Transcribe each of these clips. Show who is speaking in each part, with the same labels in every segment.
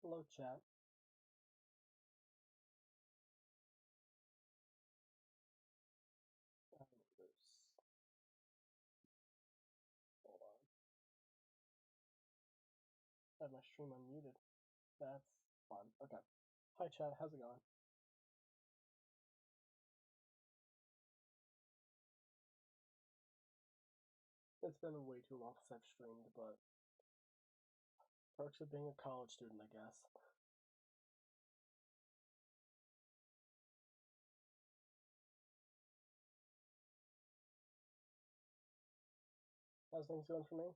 Speaker 1: Hello, chat. Hold on. I have my stream unmuted. That's fun. Okay. Hi, chat. How's it going? It's been way too long since I've streamed, but perks of being a college student, I guess. How's things going for me?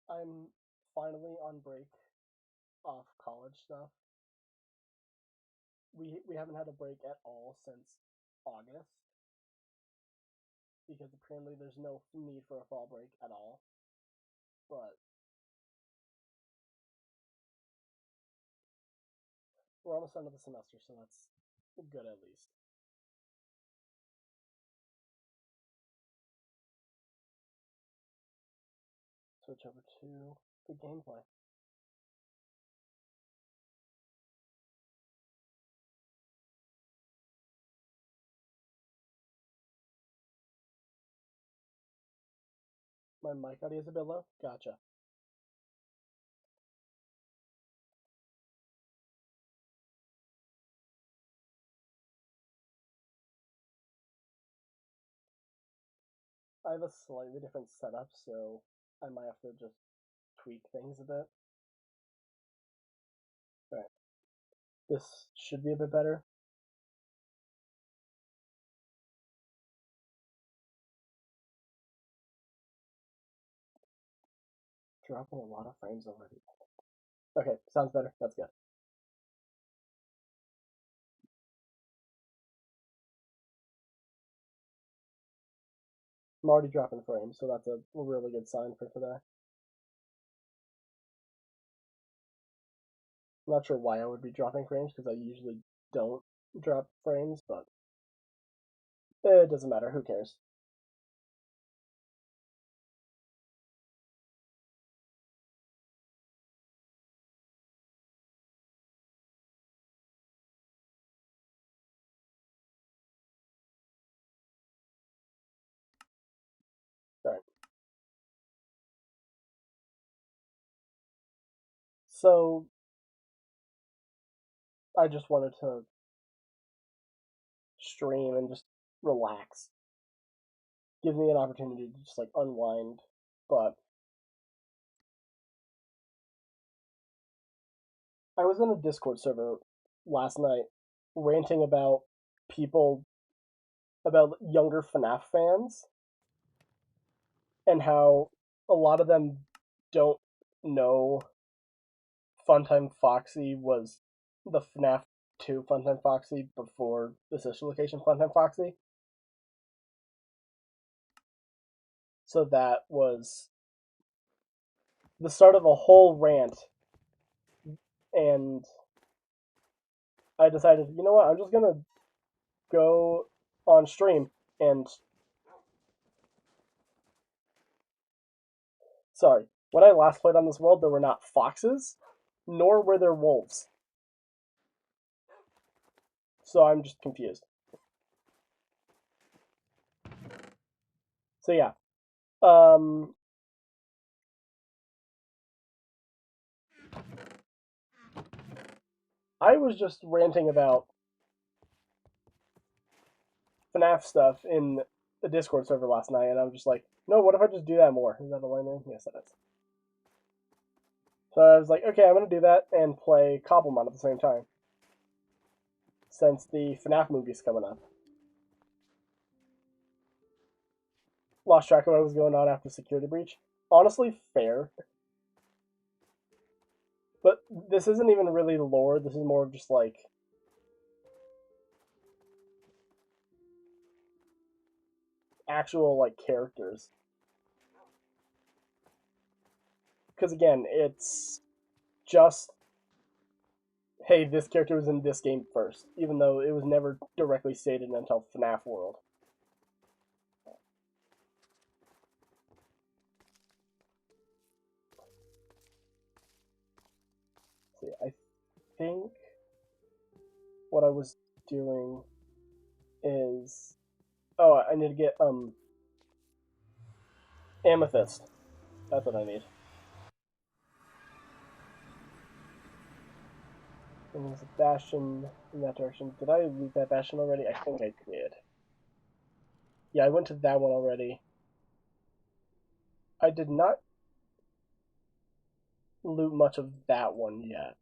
Speaker 1: I'm finally on break off college stuff. We haven't had a break at all since August because apparently there's no need for a fall break at all. But we're almost done with the semester, so that's good at least. Switch over to the gameplay. My mic audio is a bit low? Gotcha. I have a slightly different setup, so I might have to just tweak things a bit. Alright. This should be a bit better. Dropping a lot of frames already. Okay, sounds better. That's good. I'm already dropping frames, so that's a really good sign for today. I'm not sure why I would be dropping frames, because I usually don't drop frames, but it doesn't matter. Who cares? Alright. So, I just wanted to stream and just relax. Give me an opportunity to just, like, unwind, but I was in a Discord server last night ranting about people, about younger FNAF fans, and how a lot of them don't know Funtime Foxy was the FNAF 2 Funtime Foxy before the sister location Funtime Foxy. So that was the start of a whole rant, and I decided, you know what, I'm just gonna go on stream and sorry, when I last played on this world, there were not foxes, nor were there wolves. So I'm just confused. So yeah, I was just ranting about FNAF stuff in the Discord server last night, and I was just like, no, what if I just do that more? Is that a line name? Yes, that is. So I was like, okay, I'm gonna do that and play Cobblemon at the same time, since the FNAF movie's coming up. Lost track of what was going on after Security Breach. Honestly, fair. But this isn't even really lore, this is more of just like actual like characters. Because again, it's just hey, this character was in this game first, even though it was never directly stated until FNAF World. think what I was doing is... Oh, I need to get, amethyst. That's what I need. And there's a bastion in that direction. Did I loot that bastion already? I think I did. Yeah, I went to that one already. I did not loot much of that one yet.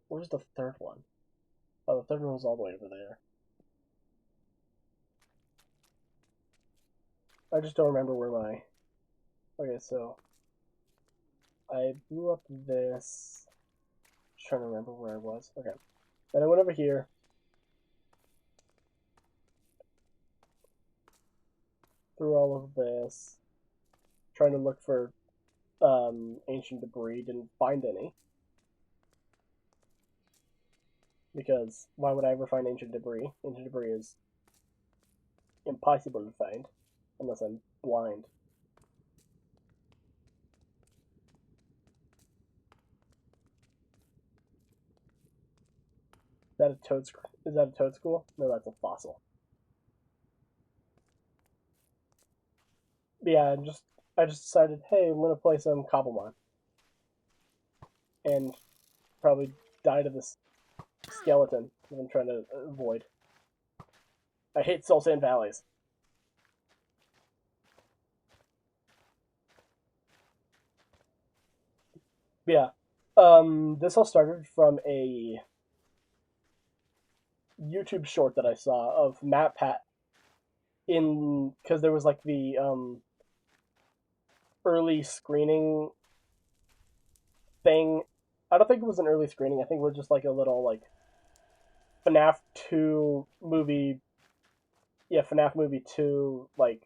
Speaker 1: Where's the third one? Oh, the third one was all the way over there. I just don't remember where my... Okay, so... I blew up this... Just trying to remember where I was. Okay. Then I went over here. Through all of this. Trying to look for ancient debris. Didn't find any. Because why would I ever find ancient debris? Ancient debris is impossible to find. Unless I'm blind. Is that a toad school? No, that's a fossil. But yeah, I just decided, hey, I'm gonna play some Cobblemon. And probably die to this skeleton that I'm trying to avoid. I hate Soul Sand Valleys. But yeah. This all started from a YouTube short that I saw of MatPat because there was like the early screening thing. I don't think it was an early screening. I think it was just like a little like FNAF 2 movie. Yeah, FNAF movie 2 like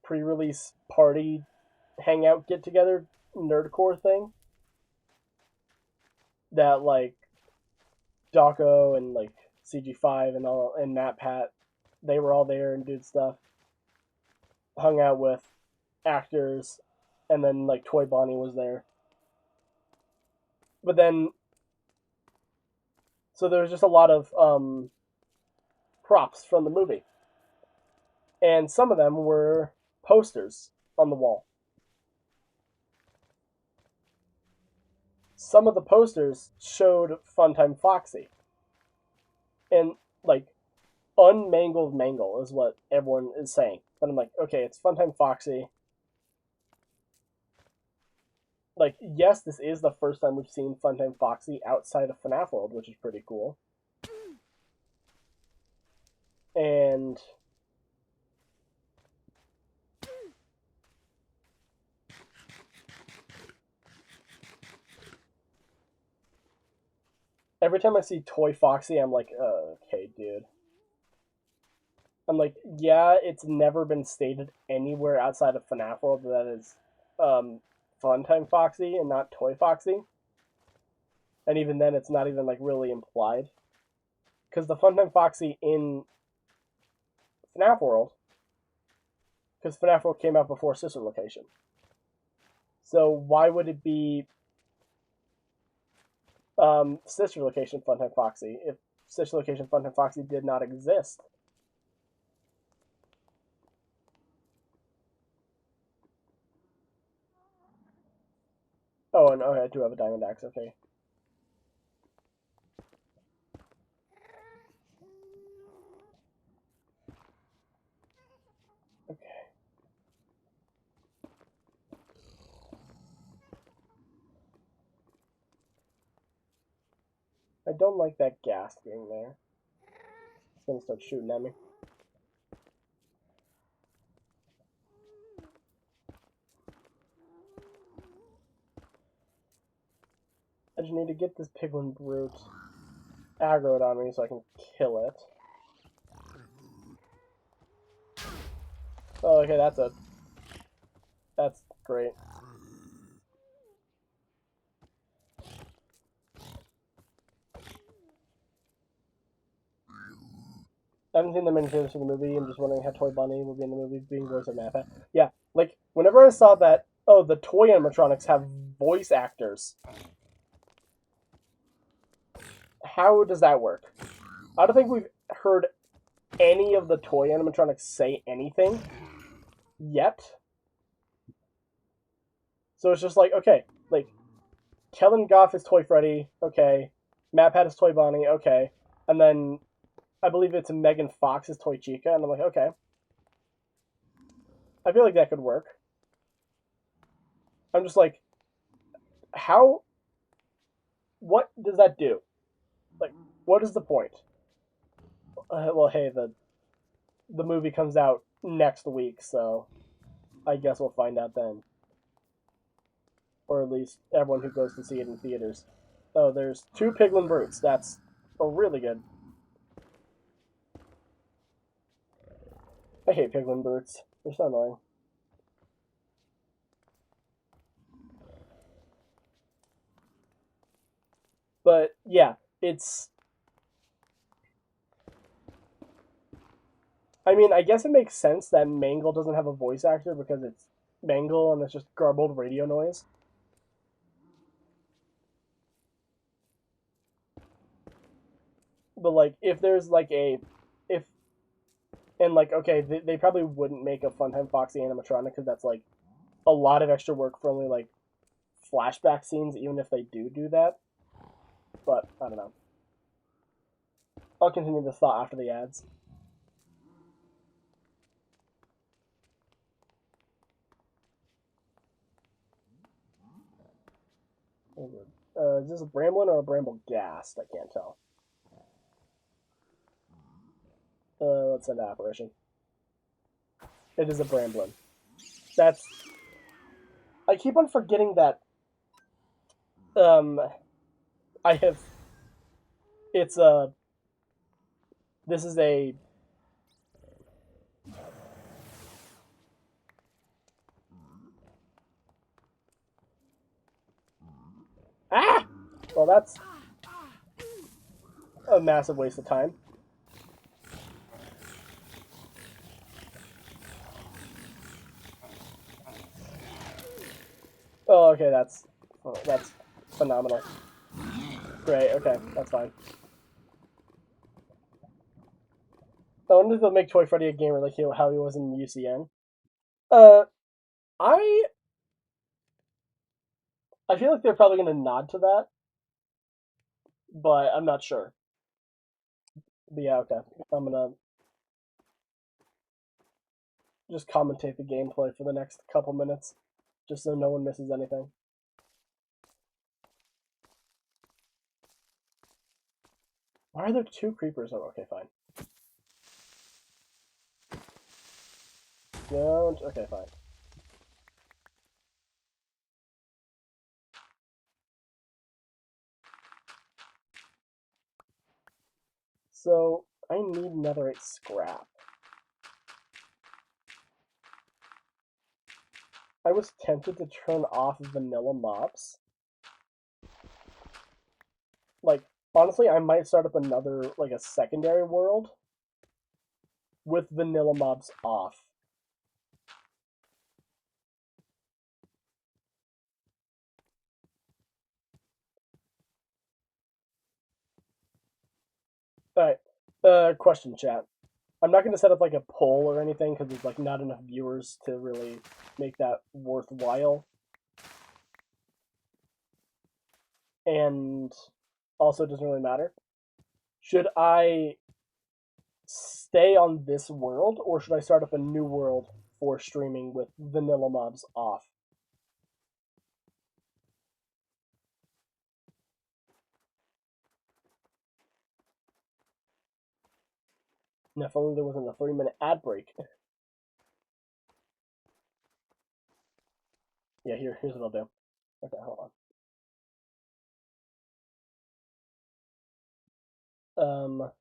Speaker 1: pre-release party hangout get together nerdcore thing. That like Dawko and like CG5 and MatPat, they were all there and did stuff. Hung out with actors, and then like Toy Bonnie was there. But then, so there was just a lot of props from the movie, and some of them were posters on the wall. Some of the posters showed Funtime Foxy. And, like, unmangled mangle is what everyone is saying. But I'm like, okay, it's Funtime Foxy. Like, yes, this is the first time we've seen Funtime Foxy outside of FNAF World, which is pretty cool. And... every time I see Toy Foxy, I'm like, okay, dude. I'm like, yeah, it's never been stated anywhere outside of FNAF World that is Funtime Foxy and not Toy Foxy. And even then, it's not even like really implied. Because the Funtime Foxy in FNAF World, because FNAF World came out before Sister Location. So why would it be Sister Location Funtime Foxy if Sister Location Funtime Foxy did not exist? Oh, and I do have a diamond axe, okay. Okay. I don't like that gas being there. It's gonna start shooting at me. I just need to get this piglin brute aggroed on me so I can kill it. Oh, okay, that's great. I haven't seen the many trailers for the movie. I'm just wondering how Toy Bunny will be in the movie being voiced by MatPat. Yeah, like, whenever I saw that, oh, the toy animatronics have voice actors. how does that work? I don't think we've heard any of the toy animatronics say anything yet. So it's just like, okay, like Kellen Goff is Toy Freddy, okay. MatPat is Toy Bonnie, okay. And then I believe it's Megan Fox is Toy Chica, and I'm like, okay. I feel like that could work. I'm just like, how? What does that do? Like, what is the point? Well, hey, the movie comes out next week, so I guess we'll find out then, or at least everyone who goes to see it in theaters. Oh, there's two Piglin Brutes. That's really good. I hate Piglin Brutes. They're so annoying. But yeah, it's. I mean, I guess it makes sense that Mangle doesn't have a voice actor because it's Mangle and it's just garbled radio noise. But like, if there's like a, if and like, okay, they probably wouldn't make a Funtime Foxy animatronic because that's like a lot of extra work for only like flashback scenes, even if they do that. But I don't know. I'll continue this thought after the ads. Is this a Bramblin or a Bramble Ghast? I can't tell. Let's send apparition. It is a Bramblin. That's. I keep on forgetting that. Um, I have. It's a. This is a. Ah! Well, that's a massive waste of time. Oh, okay, that's phenomenal. Great, okay, that's fine. I wonder if they'll make Toy Freddy a gamer like how he was in UCN. Uh, I I feel like they're probably gonna nod to that, but I'm not sure. But yeah, okay. I'm gonna just commentate the gameplay for the next couple minutes, just so no one misses anything. Why are there two creepers? Oh, okay, fine. Don't. Okay, fine. So I need netherite scrap. I was tempted to turn off vanilla mobs. Like, honestly, I might start up another, like, a secondary world with vanilla mobs off. Alright, question chat. I'm not going to set up, like, a poll or anything because there's, like, not enough viewers to really make that worthwhile. And also, it doesn't really matter. Should I stay on this world or should I start up a new world for streaming with vanilla mobs off? And if only there wasn't a 3-minute ad break. Yeah, here's what I'll do. Okay, hold on.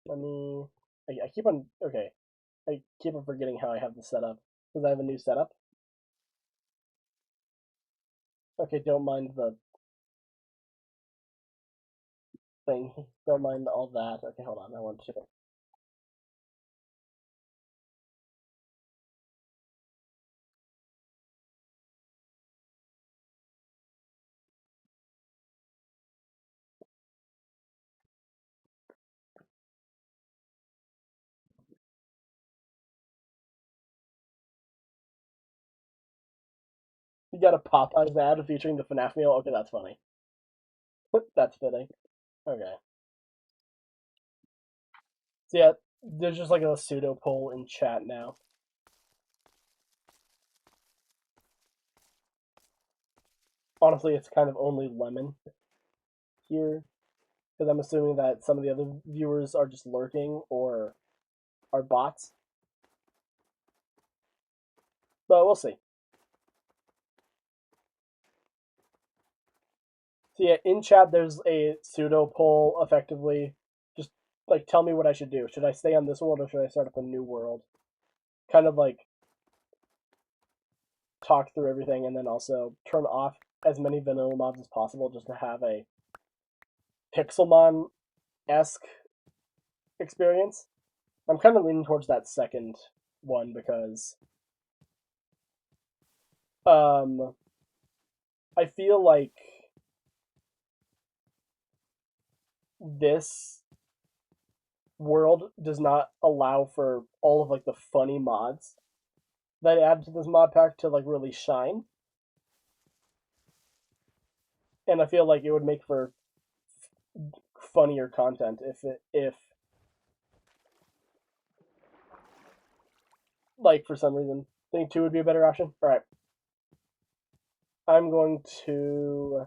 Speaker 1: Let me. I keep on. Okay, I keep on forgetting how I have this set up because I have a new setup. Okay, don't mind the thing. Don't mind all that. Okay, hold on. I want to. You got a Popeyes ad featuring the FNAF meal? Okay, that's funny. That's fitting. Okay. So yeah, there's just like a pseudo poll in chat now. Honestly, it's kind of only Lemon here, because I'm assuming that some of the other viewers are just lurking or are bots. But we'll see. So yeah, in chat there's a pseudo poll, effectively. Just like tell me what I should do. Should I stay on this world or should I start up a new world? Kind of like talk through everything and then also turn off as many vanilla mobs as possible just to have a Pixelmon-esque experience. I'm kind of leaning towards that second one because um I feel like this world does not allow for all of like the funny mods that add to this mod pack to like really shine. And I feel like it would make for funnier content if like for some reason think 2 would be a better option. All right. I'm going to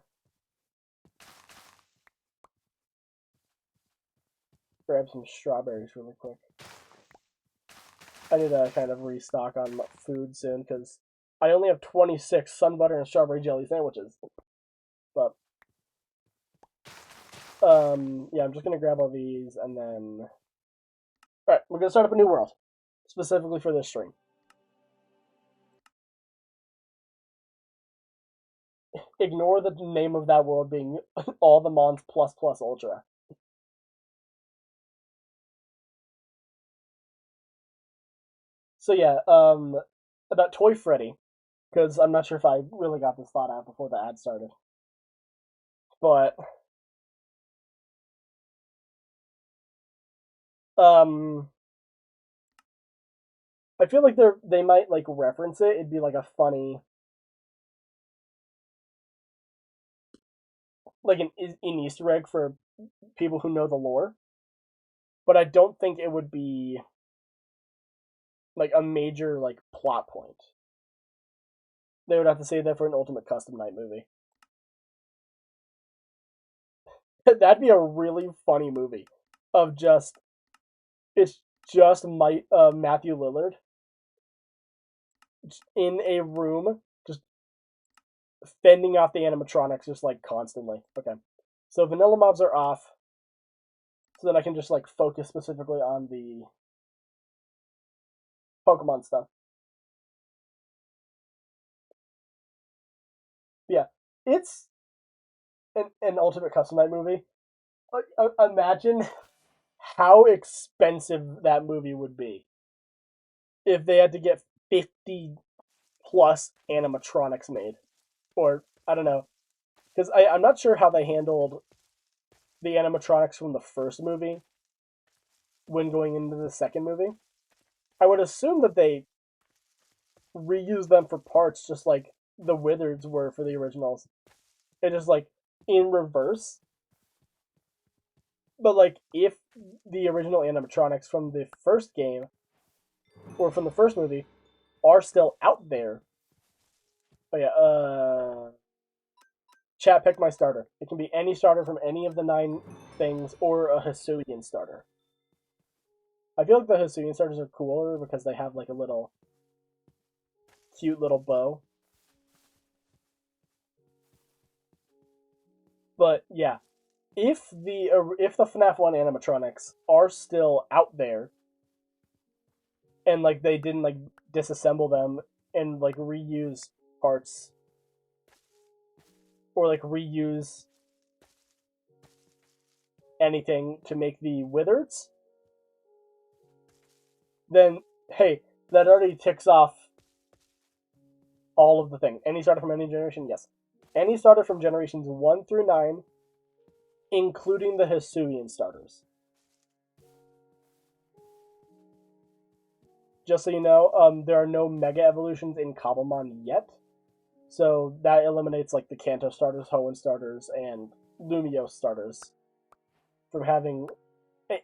Speaker 1: grab some strawberries really quick. I need to kind of restock on food soon because I only have 26 sun butter and strawberry jelly sandwiches. But yeah, I'm just gonna grab all these and then. All right, we're gonna start up a new world specifically for this stream. Ignore the name of that world being all the Mons plus plus ultra. So yeah, about Toy Freddy, because I'm not sure if I really got this thought out before the ad started, but I feel like they might like reference it. It'd be like a funny, like an Easter egg for people who know the lore, but I don't think it would be like a major like plot point. They would have to say that for an Ultimate Custom Night movie. That'd be a really funny movie of just it's just Matthew Lillard in a room just fending off the animatronics just like constantly. Okay, so vanilla mobs are off, so that I can just like focus specifically on the Pokemon stuff. Yeah, it's an Ultimate Custom Night movie. Imagine how expensive that movie would be if they had to get 50 plus animatronics made. Or, I don't know. Because I'm not sure how they handled the animatronics from the first movie when going into the second movie. I would assume that they reuse them for parts just like the Wizards were for the originals. It just like in reverse. But like if the original animatronics from the first game or from the first movie are still out there. Oh yeah, chat pick my starter. It can be any starter from any of the 9 things or a Hisuian starter. I feel like the Hisuian starters are cooler because they have like a little cute little bow. But yeah, if the FNAF 1 animatronics are still out there and like they didn't like disassemble them and like reuse parts or like reuse anything to make the Wizards, then hey, that already ticks off all of the things. Any starter from any generation? Yes. Any starter from generations 1 through 9, including the Hisuian starters. Just so you know, there are no Mega Evolutions in Cobblemon yet. So that eliminates like the Kanto starters, Hoenn starters, and Lumio starters from having,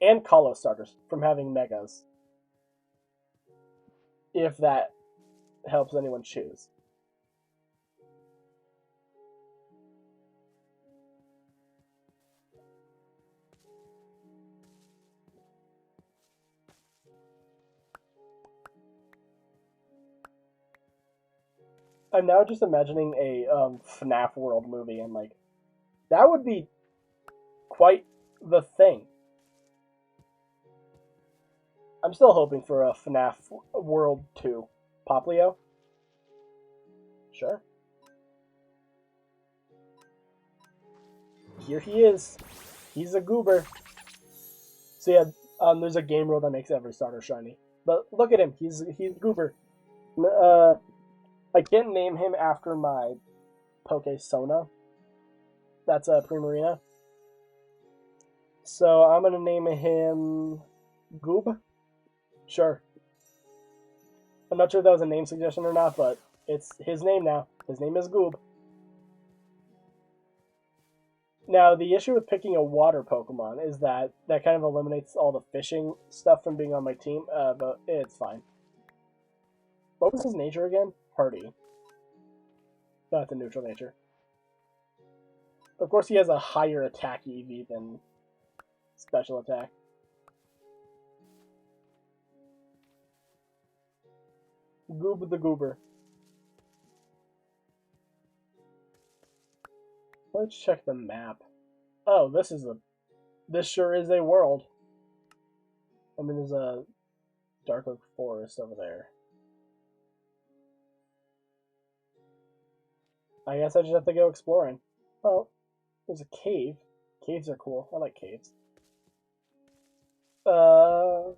Speaker 1: and Kalo starters from having megas, if that helps anyone choose. I'm now just imagining a FNAF World movie, and like that would be quite the thing. I'm still hoping for a FNAF World 2. Poplio? Sure. Here he is. He's a goober. So yeah, there's a game rule that makes every starter shiny. But look at him. He's goober. I can't name him after my Poke Sona. That's a Primarina. So I'm gonna name him Goob. Sure. I'm not sure if that was a name suggestion or not, but it's his name now. His name is Goob. Now, the issue with picking a water Pokemon is that that kind of eliminates all the fishing stuff from being on my team, but it's fine. What was his nature again? Hardy. Not the neutral nature. Of course, he has a higher attack EV than special attack. Goob the Goober. Let's check the map. Oh, this sure is a world. I mean, there's a Dark Oak Forest over there. I guess I just have to go exploring. Oh, there's a cave. Caves are cool. I like caves. Uh,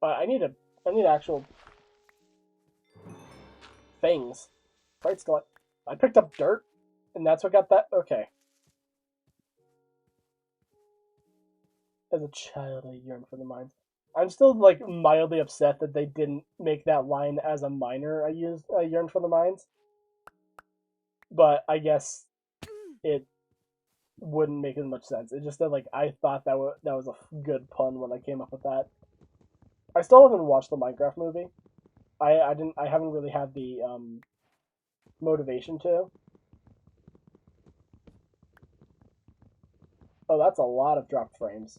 Speaker 1: I need actual things. Right, Scott? I picked up dirt, and that's what got that. Okay. As a child, I yearned for the mines. I'm still like mildly upset that they didn't make that line as a minor. I yearned for the mines, but I guess it wouldn't make as much sense. It's just that like I thought that was a good pun when I came up with that. I still haven't watched the Minecraft movie. I haven't really had the motivation to. Oh, that's a lot of dropped frames.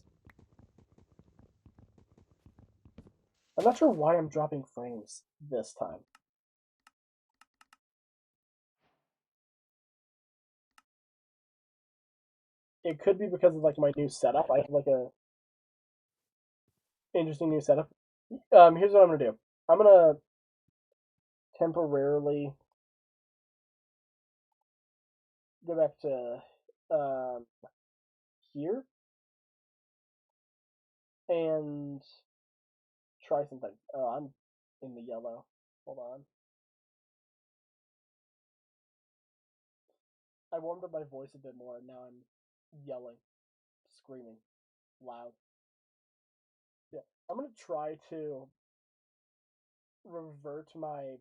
Speaker 1: I'm not sure why I'm dropping frames this time. It could be because of like my new setup. I have like a interesting new setup. Here's what I'm gonna do. I'm gonna temporarily go back to um, here and try something. Oh, I'm in the yellow. Hold on. I warmed up my voice a bit more, and now I'm yelling, screaming, loud. Yeah, I'm gonna try to revert my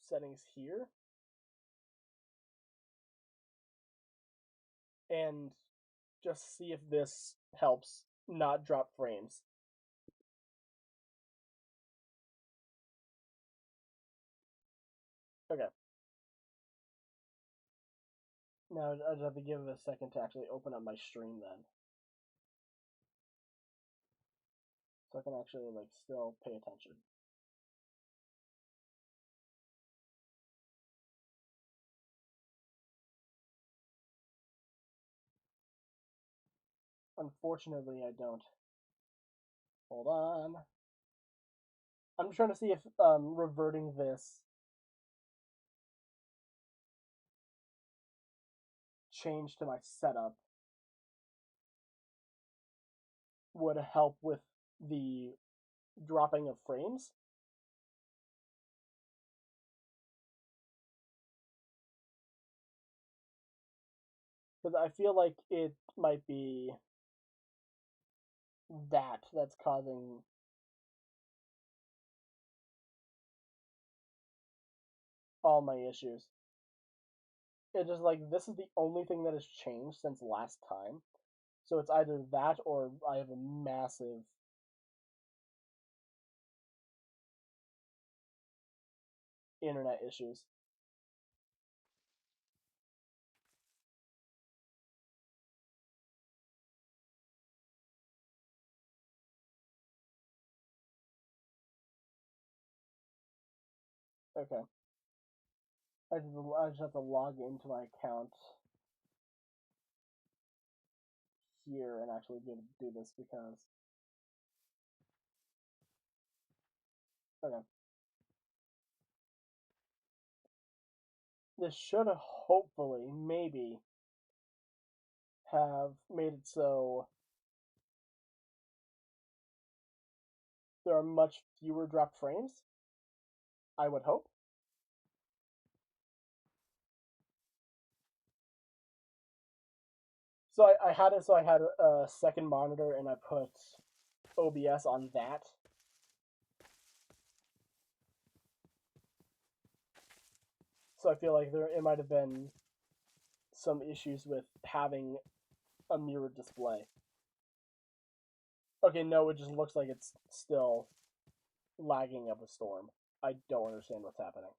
Speaker 1: settings here and just see if this helps not drop frames. Okay. Now I just have to give it a second to actually open up my stream then. So I can actually like still pay attention. Unfortunately I don't. Hold on. I'm trying to see if reverting this change to my setup would help with the dropping of frames. Because I feel like it might be that's causing all my issues. It's just like this is the only thing that has changed since last time. So it's either that or I have a massive internet issues. Okay. I just have to log into my account here and actually be able to do this because okay. This should hopefully maybe have made it so there are much fewer dropped frames. I would hope. So I had it. So I had a second monitor, and I put OBS on that. So I feel like it might have been some issues with having a mirrored display. Okay, no, it just looks like it's still lagging up a storm. I don't understand what's happening.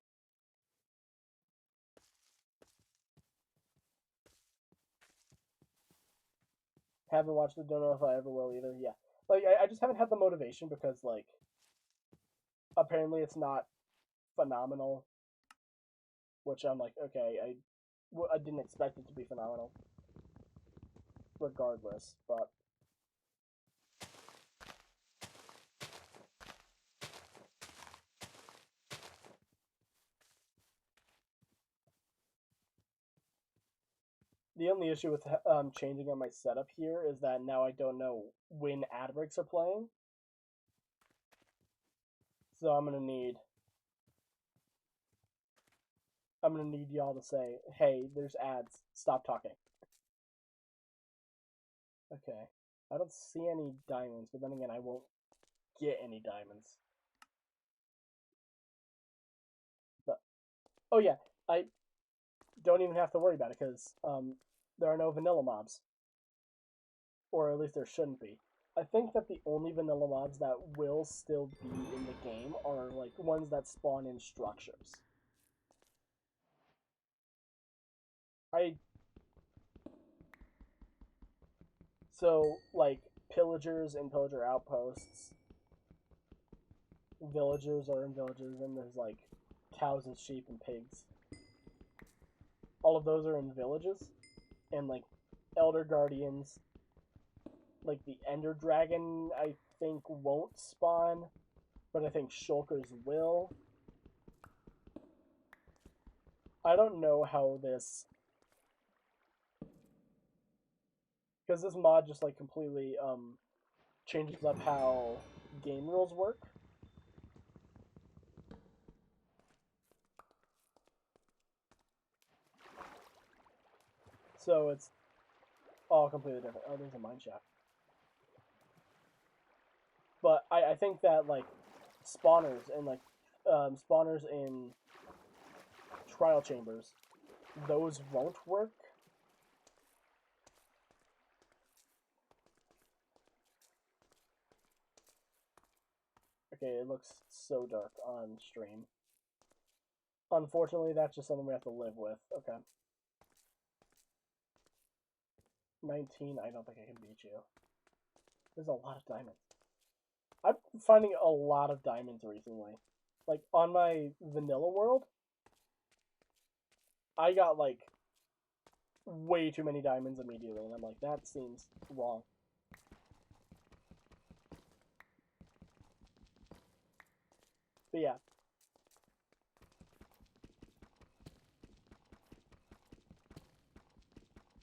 Speaker 1: Haven't watched it, don't know if I ever will either. Yeah. Like, I just haven't had the motivation because, like, apparently it's not phenomenal. Which I'm like, okay, I didn't expect it to be phenomenal. Regardless, but the only issue with changing on my setup here is that now I don't know when ad breaks are playing. So I'm gonna need y'all to say, hey, there's ads. Stop talking. Okay. I don't see any diamonds, but then again, I won't get any diamonds. But oh yeah, I don't even have to worry about it because there are no vanilla mobs, or at least there shouldn't be. I think that the only vanilla mobs that will still be in the game are like ones that spawn in structures. I so like pillagers and pillager outposts, villagers are in villages, and there's like cows and sheep and pigs. All of those are in villages, and like elder guardians, like the ender dragon, I think won't spawn, but I think shulkers will. I don't know how this because this mod just like completely changes up how game rules work. So it's all completely different. Oh, there's a mine shaft. But I think that like spawners and like spawners in trial chambers, those won't work. Okay, it looks so dark on stream. Unfortunately, that's just something we have to live with. Okay. 19, I don't think I can beat you. There's a lot of diamonds. I'm finding a lot of diamonds recently. Like, on my vanilla world, I got, like, way too many diamonds immediately, and I'm like, that seems wrong. But yeah.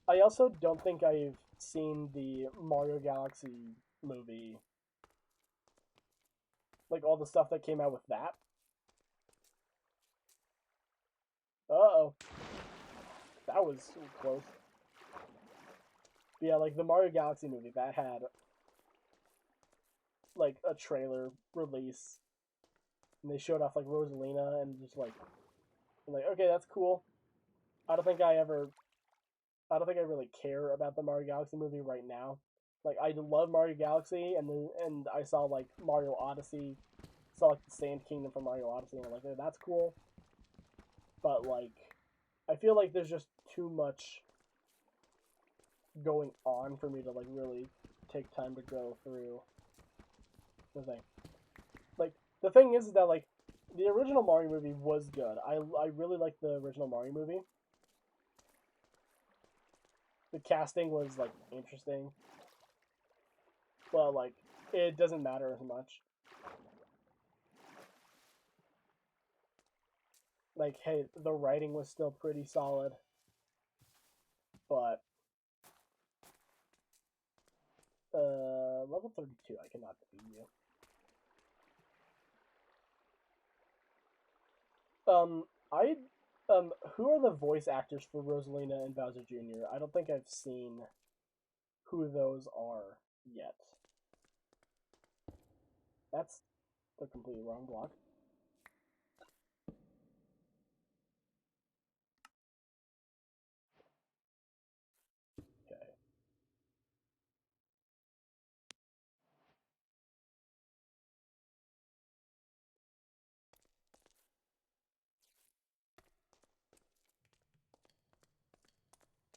Speaker 1: I also don't think I've seen the Mario Galaxy movie. Like, all the stuff that came out with that. Uh-oh. That was close. Yeah, like the Mario Galaxy movie that had like a trailer release, and they showed off like Rosalina, and just like, I'm like, okay, that's cool. I don't think I ever, I don't think I really care about the Mario Galaxy movie right now. Like I love Mario Galaxy, and I saw like Mario Odyssey, saw like the Sand Kingdom from Mario Odyssey, and I'm like, oh, that's cool. But like, I feel like there's just too much going on for me to like really take time to go through the thing. Like the thing is that like the original Mario movie was good. I really liked the original Mario movie. The casting was like interesting, but like it doesn't matter as much. Like, hey, the writing was still pretty solid, but level 32, I cannot defeat you. I who are the voice actors for Rosalina and Bowser Jr.? I don't think I've seen who those are yet. That's the completely wrong block. Okay.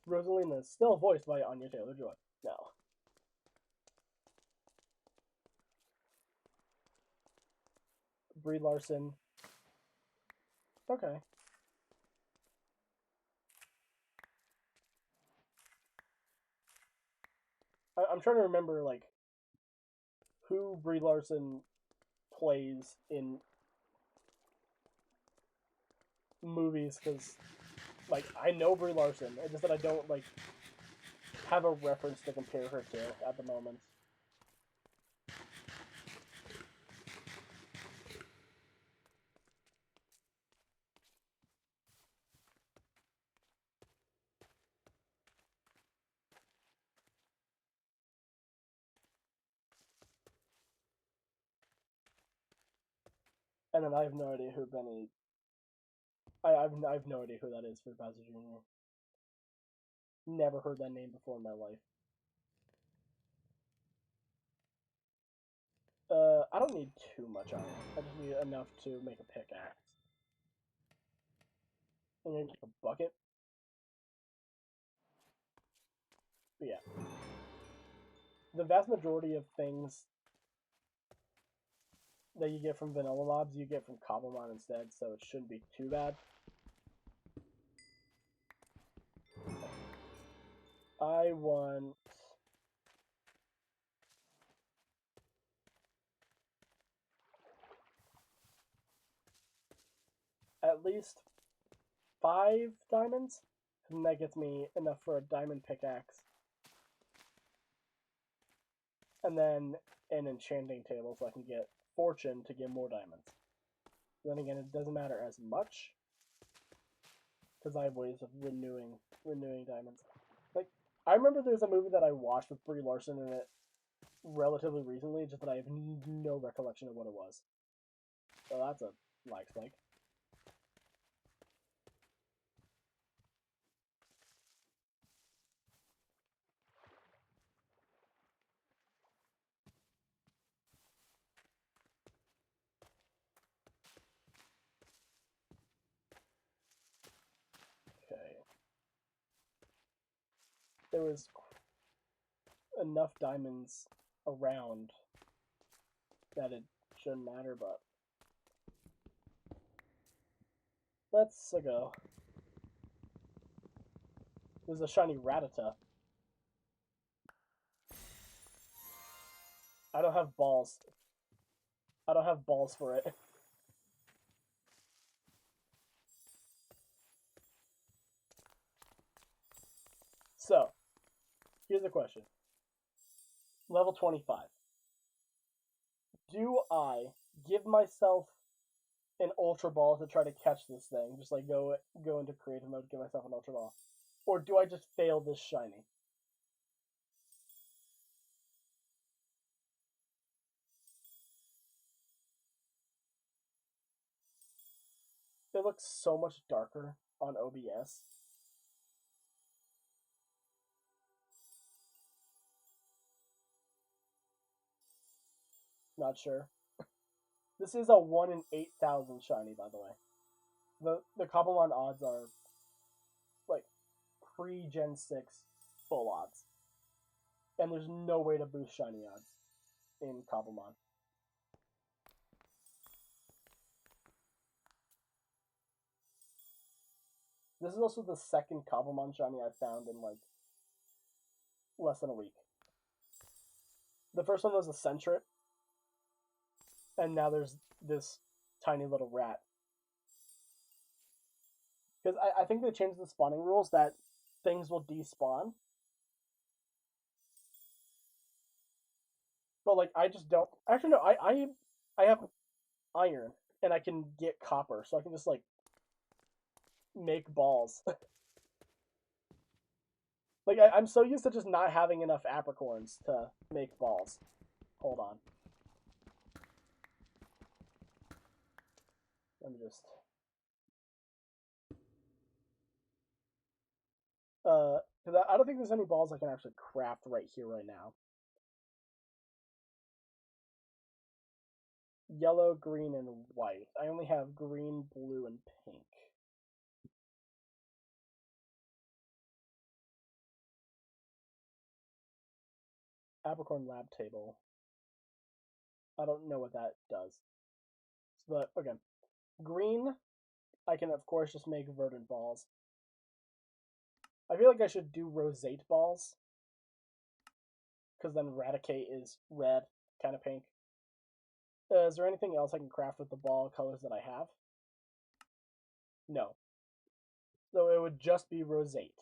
Speaker 1: Rosalina is still voiced by Anya Taylor-Joy. No. Brie Larson. Okay. I'm trying to remember like who Brie Larson plays in movies, because like I know Brie Larson. It's just that I don't like have a reference to compare her to at the moment. And then I have no idea who Benny. I've no idea who that is for Bowser Jr. Never heard that name before in my life. I don't need too much iron. I just need enough to make a pickaxe. And then take a bucket. But yeah. The vast majority of things that you get from vanilla mobs, you get from Cobblemon instead, so it shouldn't be too bad. I want at least 5 diamonds, and that gets me enough for a diamond pickaxe. And then an enchanting table so I can get fortune to get more diamonds. Then again, it doesn't matter as much because I have ways of renewing diamonds. Like I remember there's a movie that I watched with Brie Larson in it relatively recently, just that I have no recollection of what it was. So that's a like spike. Okay. There was enough diamonds around that it shouldn't matter, but let's go. There's a shiny Rattata. I don't have balls. I don't have balls for it. So, here's a question. Level 25. Do I give myself an Ultra Ball to try to catch this thing? Just like go into creative mode, give myself an Ultra Ball. Or do I just fail this shiny? it looks so much darker on OBS. Not sure. This is a 1 in 8,000 shiny, by the way. The Cobblemon odds are like pre-Gen 6 full odds. And there's no way to boost shiny odds in Cobblemon. This is also the second Cobblemon shiny I found in like less than a week. The first one was a Sentret, and now there's this tiny little rat. Because I think they changed the spawning rules that things will despawn. But like I just don't. Actually, no. I have iron and I can get copper, so I can just like make balls. Like I'm so used to just not having enough apricorns to make balls. Hold on. Let me just. Because I don't think there's any balls I can actually craft right here, right now. Yellow, green, and white. I only have green, blue, and pink. Apricorn lab table. I don't know what that does. But, okay. Green, I can, of course, just make verdant balls. I feel like I should do roseate balls. Because then Raticate is red, kind of pink. Is there anything else I can craft with the ball colors that I have? No. So it would just be roseate.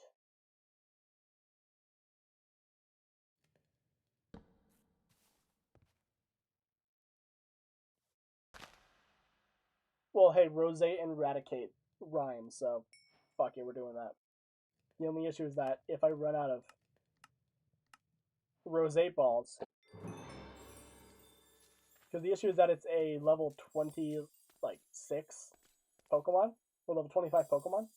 Speaker 1: Well, hey, roseate and Raticate rhyme, so fuck it, we're doing that. The only issue is that if I run out of roseate balls, because the issue is that it's a level 20, like, 6 Pokemon, or level 25 Pokemon.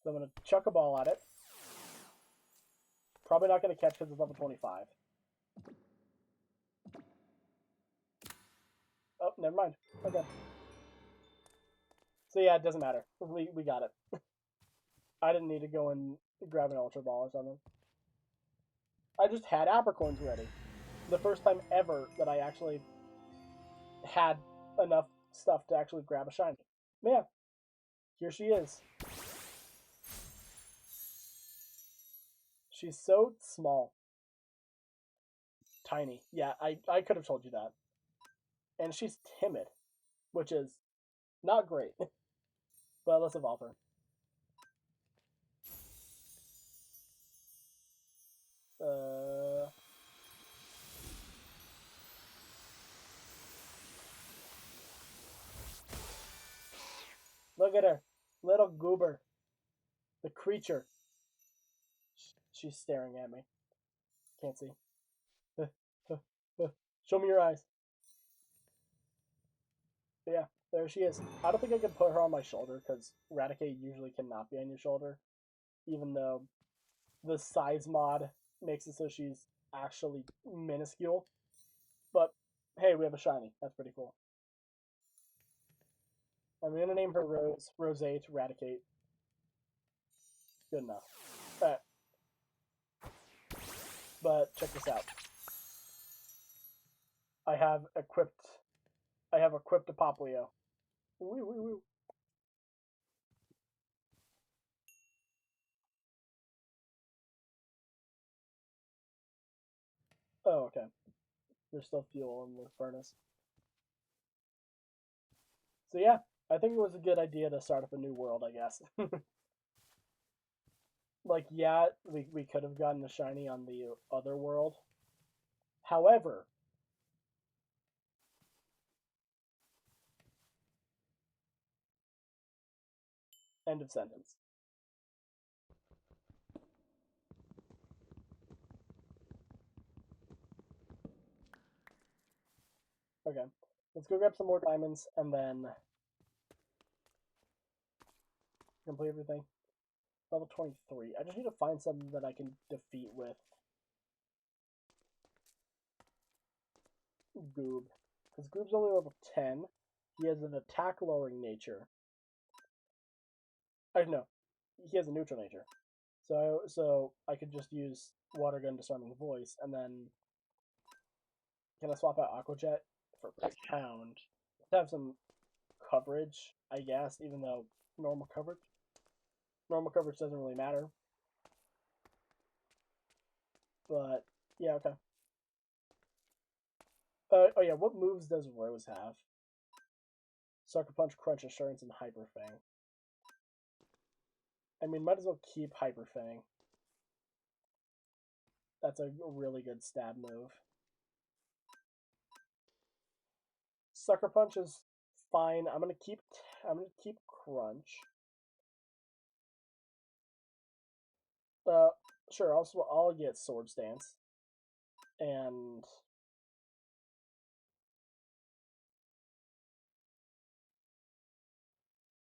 Speaker 1: So I'm going to chuck a ball at it. Probably not going to catch because it's level 25. Oh, never mind. Okay. So yeah, it doesn't matter. We got it. I didn't need to go and grab an Ultra Ball or something. I just had apricorns ready. The first time ever that I actually had enough stuff to actually grab a shiny. Yeah. Here she is. She's so small. Tiny. Yeah, I could have told you that. And she's timid, which is not great. But let's evolve her. Look at her. Little goober. The creature. She's staring at me. Can't see. Show me your eyes. But yeah, there she is. I don't think I could put her on my shoulder because Raticate usually cannot be on your shoulder. Even though the size mod makes it so she's actually minuscule. But hey, we have a shiny. That's pretty cool. I'm gonna name her Roseate Raticate. Good enough. Alright. But check this out. I have equipped a Poplio. Woo, woo, woo. Oh, okay. There's still fuel in the furnace. So yeah, I think it was a good idea to start up a new world, I guess. Like, yeah, we could have gotten a shiny on the other world. However, end of sentence. Okay, let's go grab some more diamonds, and then Complete everything. Level 23. I just need to find something that I can defeat with Goob. Because Goob's only level 10. He has an attack lowering nature. I know. He has a neutral nature. So I could just use Water Gun Disarming Voice, and then can I swap out Aqua Jet for Pound? To have some coverage, I guess, even though normal coverage doesn't really matter. But yeah, okay. Oh yeah, what moves does Rose have? Sucker Punch, Crunch, Assurance, and Hyper Fang. I mean, might as well keep Hyper Fang. That's a really good stab move. Sucker Punch is fine. I'm gonna keep Crunch. Sure. I'll get Sword Stance, and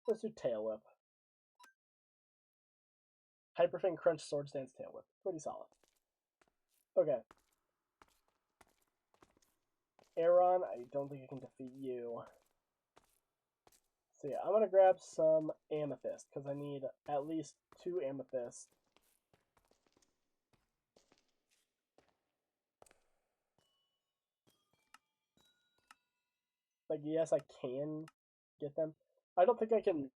Speaker 1: let's do Tail Whip. Hyper Fang, Crunch, Sword Stance, Tail Whip. Pretty solid. Okay. Aeron, I don't think I can defeat you. So yeah, I'm gonna grab some Amethyst because I need at least 2 Amethysts. Like, yes, I can get them. I don't think I can.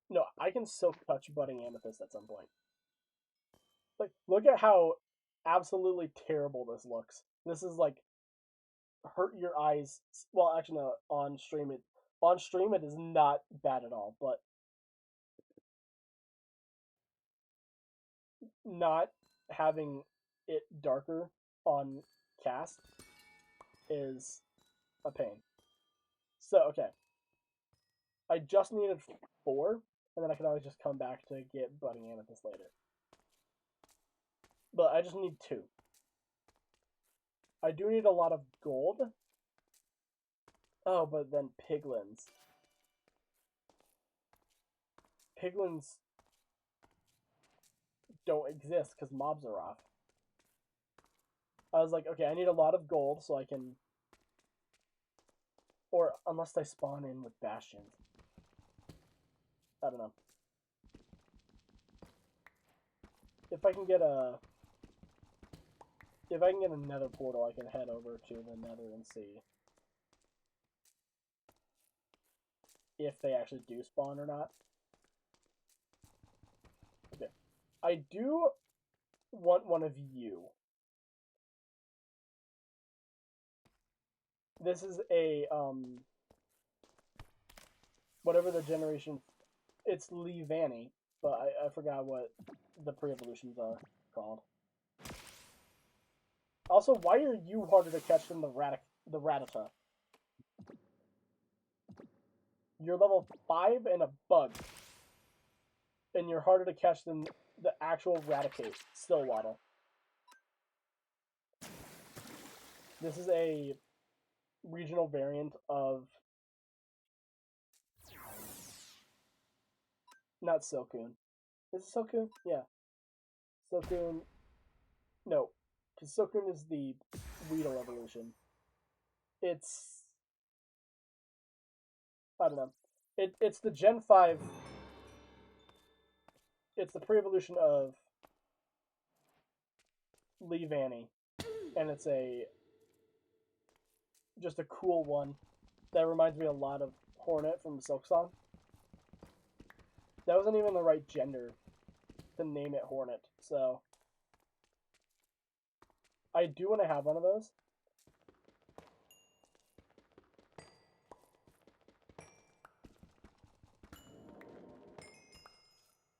Speaker 1: No, I can Silk Touch Budding Amethyst at some point. Like, look at how absolutely terrible this looks. This is like hurt your eyes. Well, actually, no. On stream it is not bad at all, but not having it darker on cast is a pain. So okay, I just needed 4, and then I can always just come back to get Budding Amethyst later. But I just need 2. I do need a lot of gold. Oh, but then piglins. Piglins don't exist because mobs are off. I was like, okay, I need a lot of gold so I can... Or unless I spawn in with bastions. I don't know. If I can get a... If I can get a nether portal, I can head over to the nether and see if they actually do spawn or not. Okay. I do want one of you. This is a, whatever the generation... It's Lee Vanny, but I forgot what the pre-evolutions are called. Also, why are you harder to catch than the Rattata? You're level 5 and a bug. And you're harder to catch than the actual Raticate, Stillwaddle. This is a regional variant of... Not Silcoon. Is it Silcoon? Yeah. Silcoon... No. Because Silcoon is the Weedle evolution. It's... I don't know. It's the Gen 5... It's the pre-evolution of Lee Vanny. And it's a... Just a cool one. That reminds me a lot of Hornet from the Silk Song. That wasn't even the right gender to name it Hornet, so... I do want to have one of those.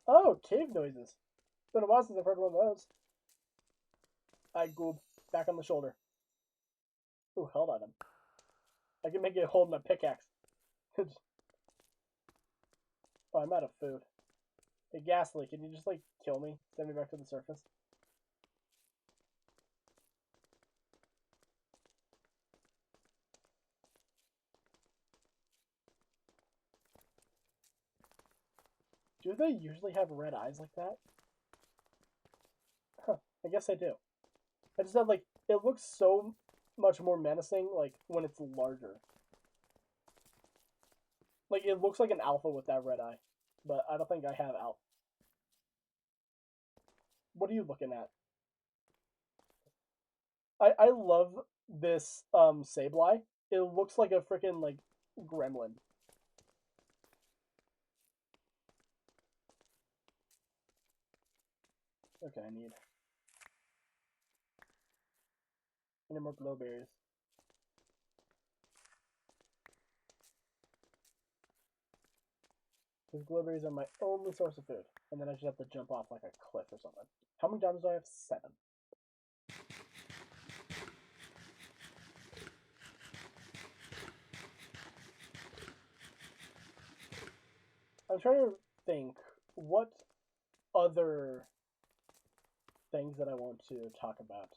Speaker 1: Oh, cave noises. It's been a while since I've heard one of those. Alright, Goob. Back on the shoulder. Ooh, held item. I can make it hold my pickaxe. Oh, I'm out of food. Hey, Ghastly, can you just, like, kill me? Send me back to the surface? Do they usually have red eyes like that? Huh, I guess I do. I just have, like, it looks so much more menacing, like, when it's larger. Like, it looks like an alpha with that red eye. But I don't think I have alpha. What are you looking at? I love this, Sableye. It looks like a freaking, like, gremlin. Okay, I need more glowberries. Because glowberries are my only source of food. And then I just have to jump off like a cliff or something. How many diamonds do I have? 7. I'm trying to think what other things that I want to talk about.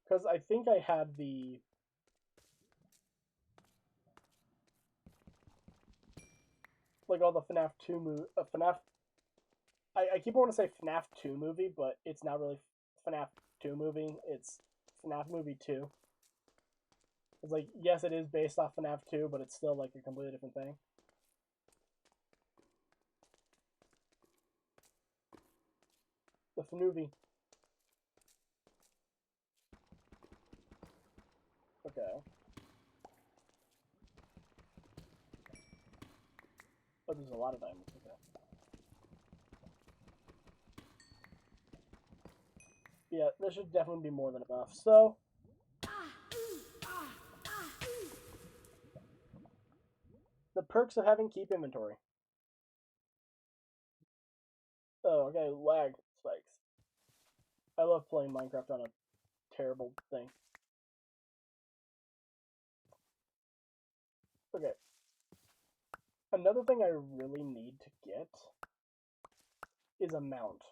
Speaker 1: Because I think I have the... like all the FNAF 2 movie... FNAF... I keep wanting to say FNAF 2 movie, but it's not really FNAF 2 movie. It's FNAF movie 2. It's like, yes, it is based off FNAF 2, but it's still like a completely different thing. The FNUVie. Okay. Oh, there's a lot of diamonds. Okay. Yeah, there should definitely be more than enough. So, the perks of having keep inventory. Oh, okay, lag spikes. I love playing Minecraft on a terrible thing. Okay. Another thing I really need to get is a mount.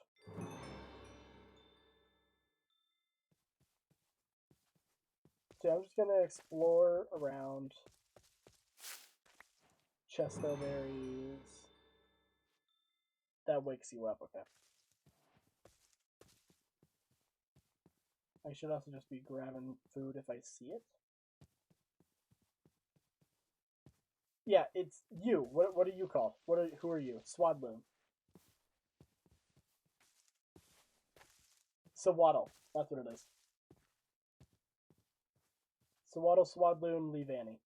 Speaker 1: So I'm just gonna explore around Chesto berries. That wakes you up, okay. I should also just be grabbing food if I see it. Yeah, it's you. What are you called? Who are you? Swadloon. Swaddle. That's what it is. Swaddle, Swadloon, leave Annie.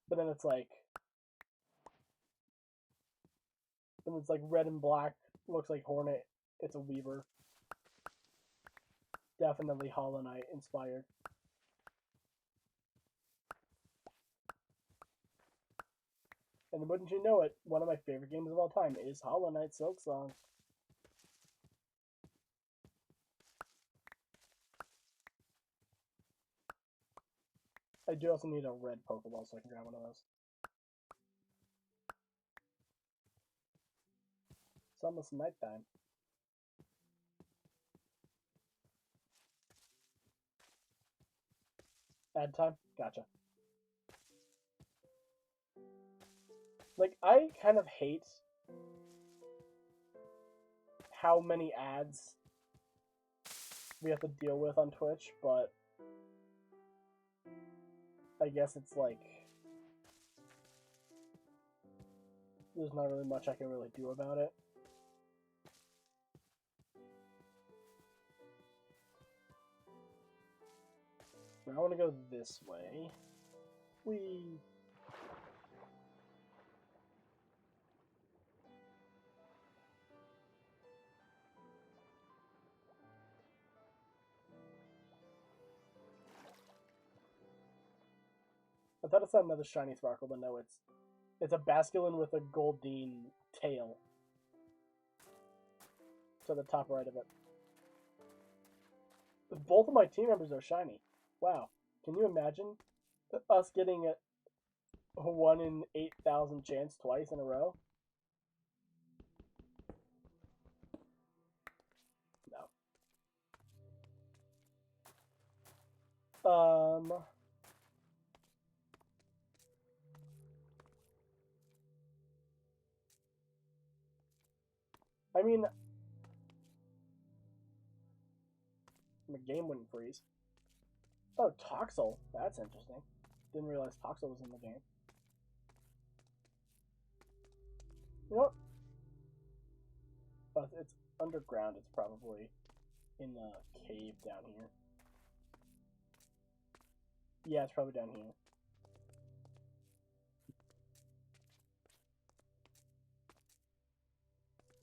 Speaker 1: But then it's like red and black. Looks like Hornet. It's a Weaver. Definitely Hollow Knight inspired. And wouldn't you know it, one of my favorite games of all time is Hollow Knight Silksong. I do also need a red Pokeball so I can grab one of those. It's almost nighttime. Ad time? Gotcha. Like, I kind of hate how many ads we have to deal with on Twitch, but I guess it's like there's not really much I can really do about it. I want to go this way. Whee! I thought it said another shiny sparkle, but no, it's a Basculin with a Goldeen tail to the top right of it. Both of my team members are shiny. Wow. Can you imagine us getting a 1 in 8,000 chance twice in a row? No. Um, I mean, the game wouldn't freeze. Oh, Toxel. That's interesting. Didn't realize Toxel was in the game. You know what? But it's underground. It's probably in the cave down here. Yeah, it's probably down here.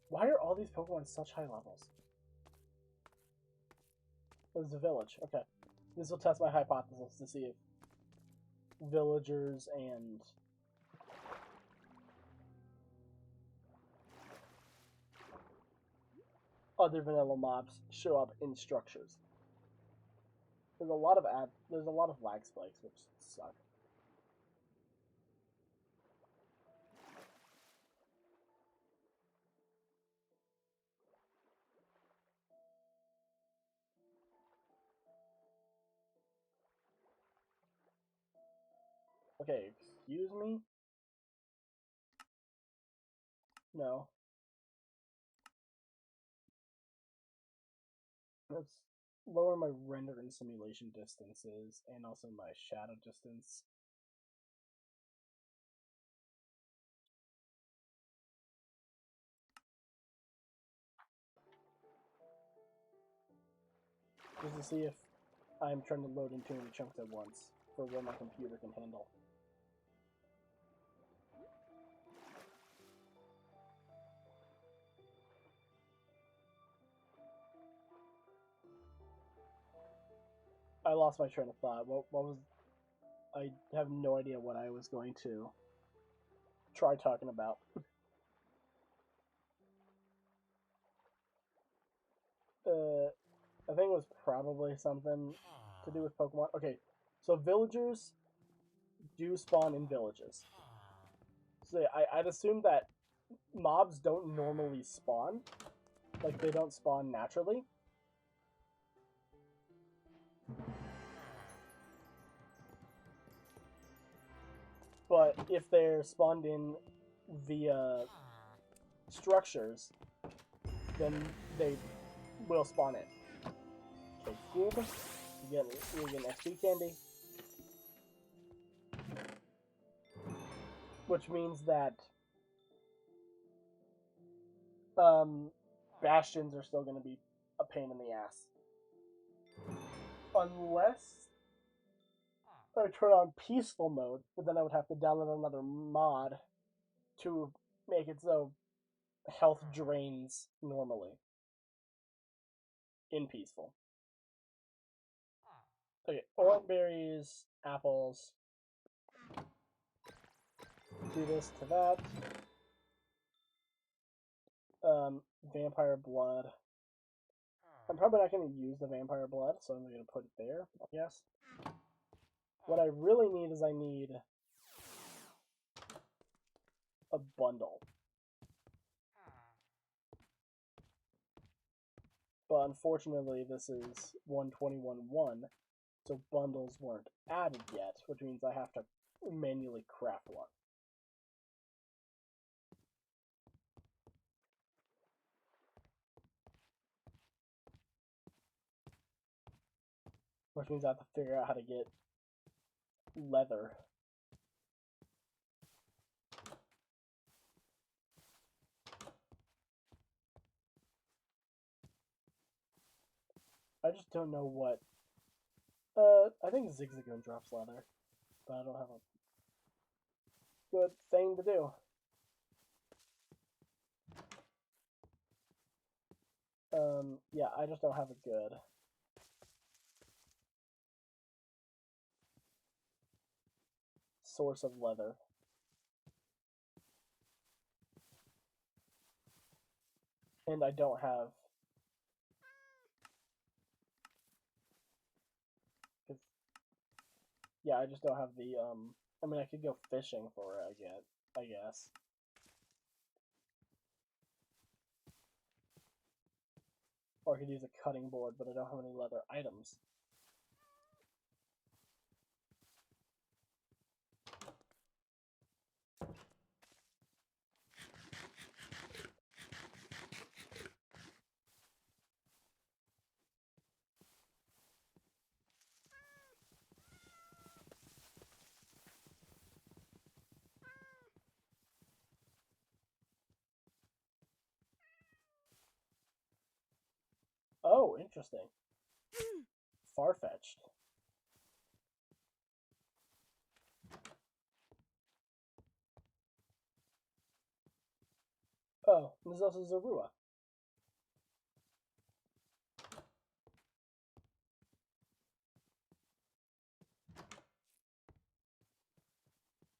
Speaker 1: Why are all these Pokemon such high levels? There's a village. Okay. This will test my hypothesis to see if villagers and other vanilla mobs show up in structures. There's a lot of lag spikes, which suck. Okay, excuse me? No. Let's lower my render and simulation distances and also my shadow distance. Just to see if I'm trying to load in too many chunks at once for what my computer can handle. I lost my train of thought. What was... I have no idea what I was going to try talking about. I think it was probably something to do with Pokemon. Okay, so villagers do spawn in villages. So I'd assume that mobs don't normally spawn. Like, they don't spawn naturally. But if they're spawned in via structures, then they will spawn in. Okay, cool. You get an XP candy. Which means that bastions are still going to be a pain in the ass. Unless I turn on peaceful mode, but then I would have to download another mod to make it so health drains normally in peaceful. Okay, orange berries, apples. Do this to that. Vampire blood. I'm probably not going to use the vampire blood, so I'm going to put it there, yes. What I really need is I need a bundle. But unfortunately, this is 121.1, so bundles weren't added yet, which means I have to manually craft one. Which means I have to figure out how to get leather. I just don't know what... I think Zigzagoon drops leather, but I don't have a good thing to do. Yeah, I just don't have a good source of leather. And I don't have... Yeah, I just don't have the, I mean, I could go fishing for it, I guess. Or I could use a cutting board, but I don't have any leather items. Interesting. Far-fetched. Oh, there's also Zorua.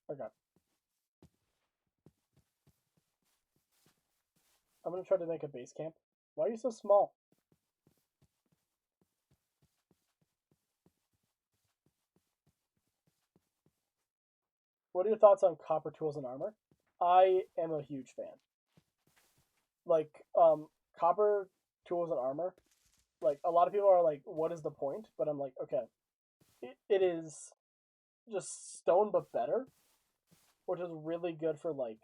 Speaker 1: Okay. I'm gonna try to make a base camp. Why are you so small? What are your thoughts on copper tools and armor? I am a huge fan. Like, copper tools and armor. Like, a lot of people are like, what is the point? But I'm like, okay, it is just stone but better, which is really good for like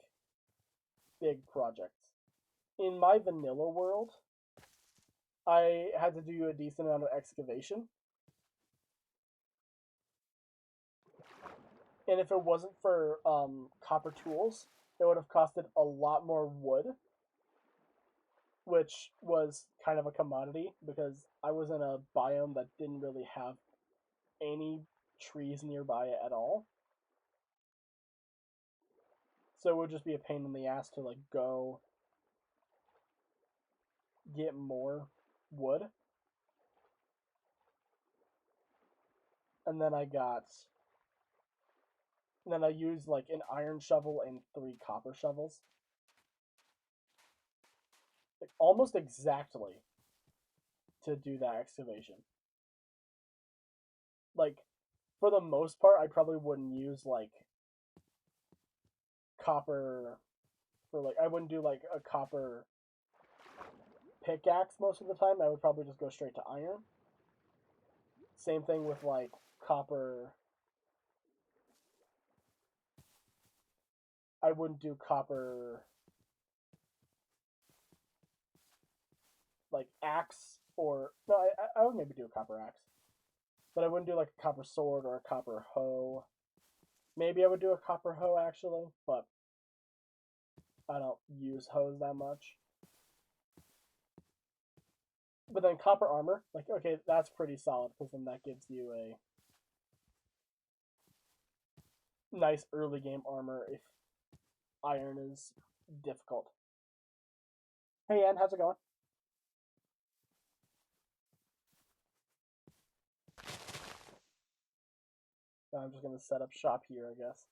Speaker 1: big projects. In my vanilla world, I had to do a decent amount of excavation. And if it wasn't for copper tools, it would have costed a lot more wood, which was kind of a commodity because I was in a biome that didn't really have any trees nearby at all. So it would just be a pain in the ass to like go get more wood. And then I used like an iron shovel and 3 copper shovels. Like almost exactly to do that excavation. Like for the most part I probably wouldn't use like copper for like I wouldn't do like a copper pickaxe most of the time. I would probably just go straight to iron. Same thing with like copper. I wouldn't do copper like axe or no. I would maybe do a copper axe, but I wouldn't do like a copper sword or a copper hoe. Maybe I would do a copper hoe actually, but I don't use hoes that much. But then copper armor, like okay, that's pretty solid because then that gives you a nice early game armor if iron is difficult. Hey Ann, how's it going? I'm just gonna set up shop here, I guess.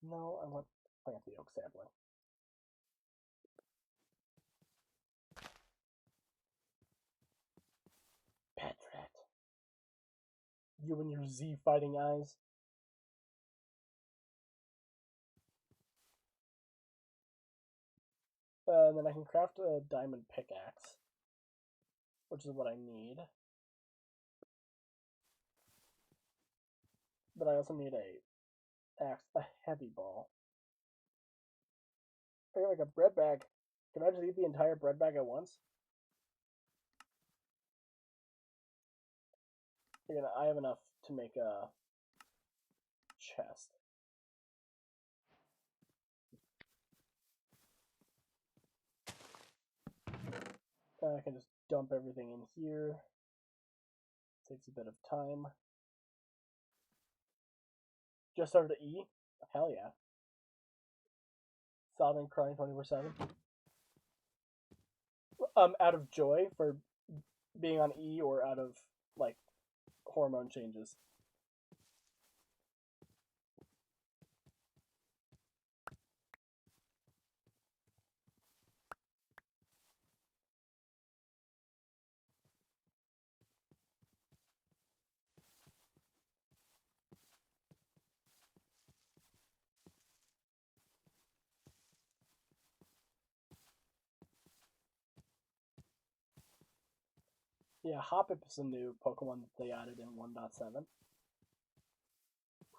Speaker 1: No, I want plant the oak sapling. Pet rat. You and your Z fighting eyes. And then I can craft a diamond pickaxe, which is what I need. But I also need a heavy ball. I got like a bread bag. Can I just eat the entire bread bag at once? Again, I have enough to make a chest. I can just dump everything in here. Takes a bit of time. Just started to E? Hell yeah. Sobbing, crying 24/7. Out of joy for being on E or out of like hormone changes. Yeah, Hoppip is a new Pokemon that they added in 1.7.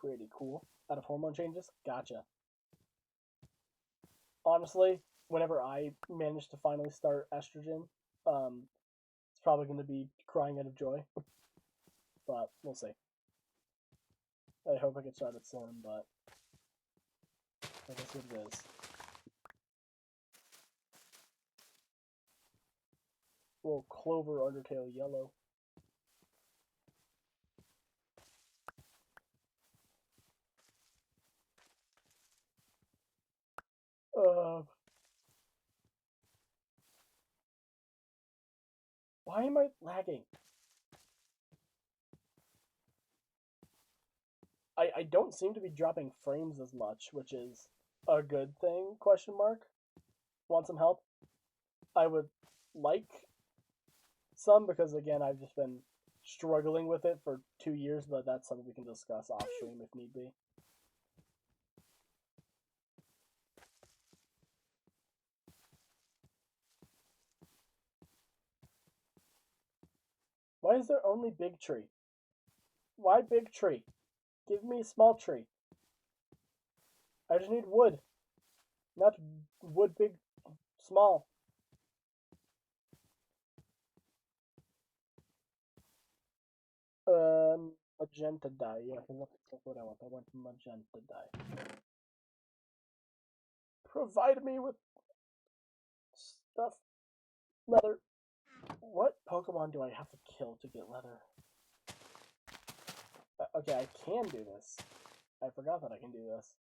Speaker 1: Pretty cool. Out of hormone changes? Gotcha. Honestly, whenever I manage to finally start estrogen, it's probably going to be crying out of joy. But we'll see. I hope I get started soon, but I guess what it is. Little Clover Undertale yellow. Why am I lagging? I don't seem to be dropping frames as much, which is a good thing, question mark. Want some help? I would like some, because again, I've just been struggling with it for 2 years, but that's something we can discuss off stream if need be. Why is there only big tree? Why big tree? Give me a small tree. I just need wood. Not wood big, small. Magenta dye. Yeah, that's what I want. I want magenta dye. Provide me with stuff. Leather. What Pokemon do I have to kill to get leather? Okay, I can do this. I forgot that I can do this.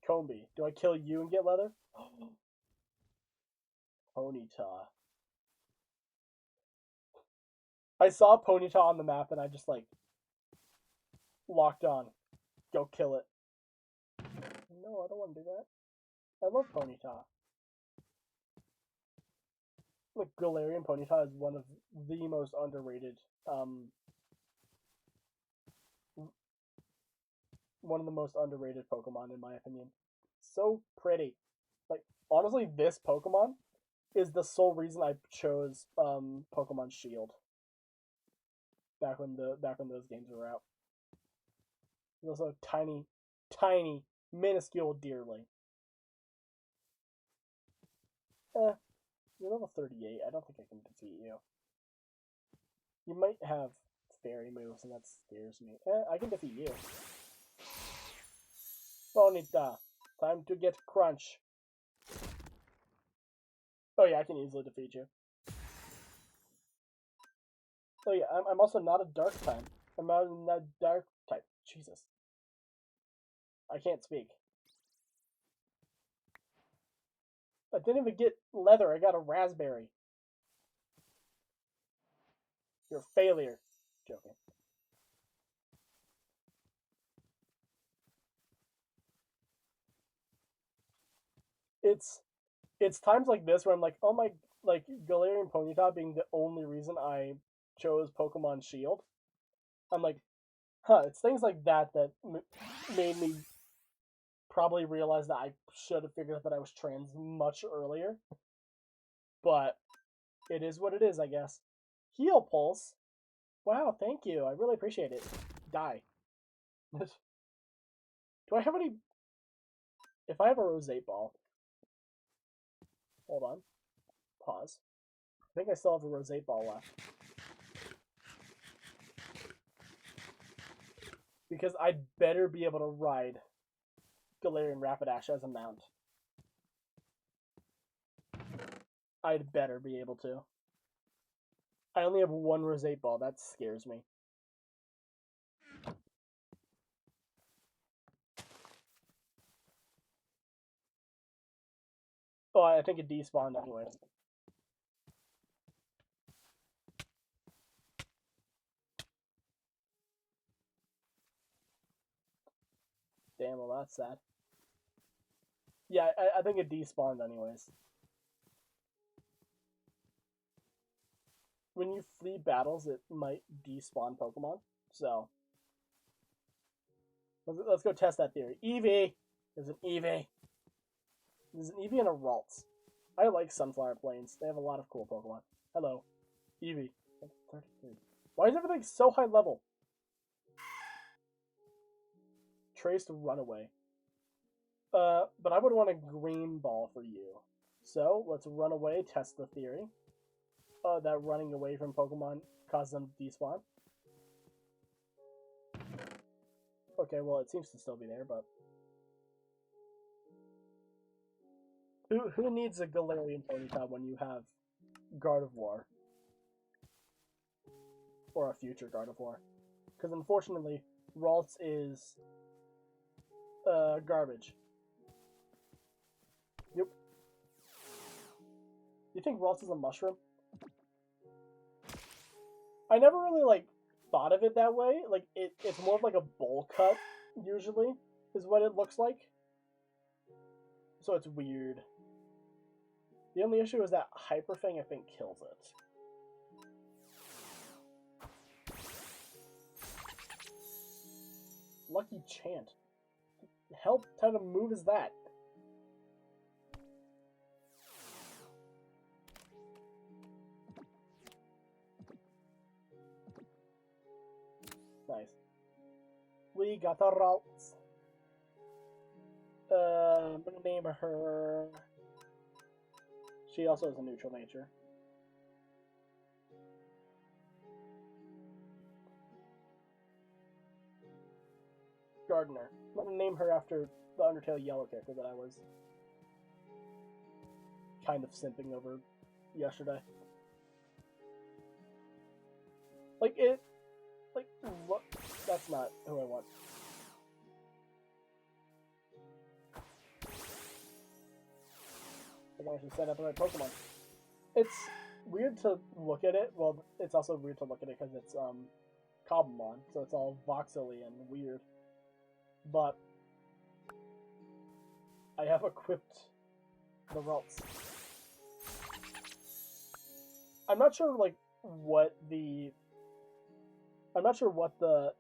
Speaker 1: Combi. Do I kill you and get leather? Ponyta. I saw Ponyta on the map and I just like locked on. Go kill it. No, I don't want to do that. I love Ponyta. Like Galarian Ponyta is one of the most underrated one of the most underrated Pokemon in my opinion. So pretty. Like honestly, this Pokemon is the sole reason I chose Pokemon Shield. Back when those games were out. There's also a tiny, minuscule Deerling. You're level 38. I don't think I can defeat you. You might have fairy moves, and that scares me. I can defeat you. Bonita, time to get crunch. Oh yeah, I can easily defeat you. Oh yeah, I'm also not a dark type. I'm not a dark type. Jesus. I can't speak. I didn't even get leather. I got a raspberry. You're a failure. Joking. It's times like this where I'm like, oh my, like Galarian Ponyta being the only reason I chose Pokemon Shield. I'm like, huh, it's things like that that made me probably realize that I should have figured out that I was trans much earlier. But it is what it is, I guess. Heal Pulse. Wow, thank you. I really appreciate it. Die. Do I have any... If I have a Rosate Ball... Hold on. Pause. I think I still have a Rosate Ball left. Because I'd better be able to ride Galarian Rapidash as a mount. I'd better be able to. I only have one Rosate Ball. That scares me. Oh, I think it despawned anyways. Damn, well that's sad. Yeah, I think it despawned anyways. When you flee battles, it might despawn Pokemon. So, let's go test that theory. Eevee! There's an Eevee. There's an Eevee and a Ralts. I like Sunflower Plains. They have a lot of cool Pokemon. Hello. Eevee. 33. Why is everything so high level? Traced Runaway. But I would want a green ball for you. So, let's run away, test the theory. That running away from Pokemon causes them to despawn. Okay, well, it seems to still be there, but... Who needs a Galarian Ponyta when you have Gardevoir? Or a future Gardevoir? Because unfortunately, Ralts is garbage. Yep. You think Ralts is a mushroom? I never really like thought of it that way. Like it's more of like a bowl cut usually is what it looks like. So it's weird. The only issue is that Hyper Fang I think kills it. Lucky Chant. The hell type of move is that? Nice. We got the Ralts. I'm gonna name her. She also has a neutral nature. Gardener. I'm gonna name her after the Undertale Yellow character that I was kind of simping over yesterday. Like it. Like what? That's not who I want. I can actually set up the right Pokemon. It's weird to look at it. Well, it's also weird to look at it because it's Cobblemon, so it's all voxely and weird. But I have equipped the Ralts. I'm not sure like what the. I'm not sure what the.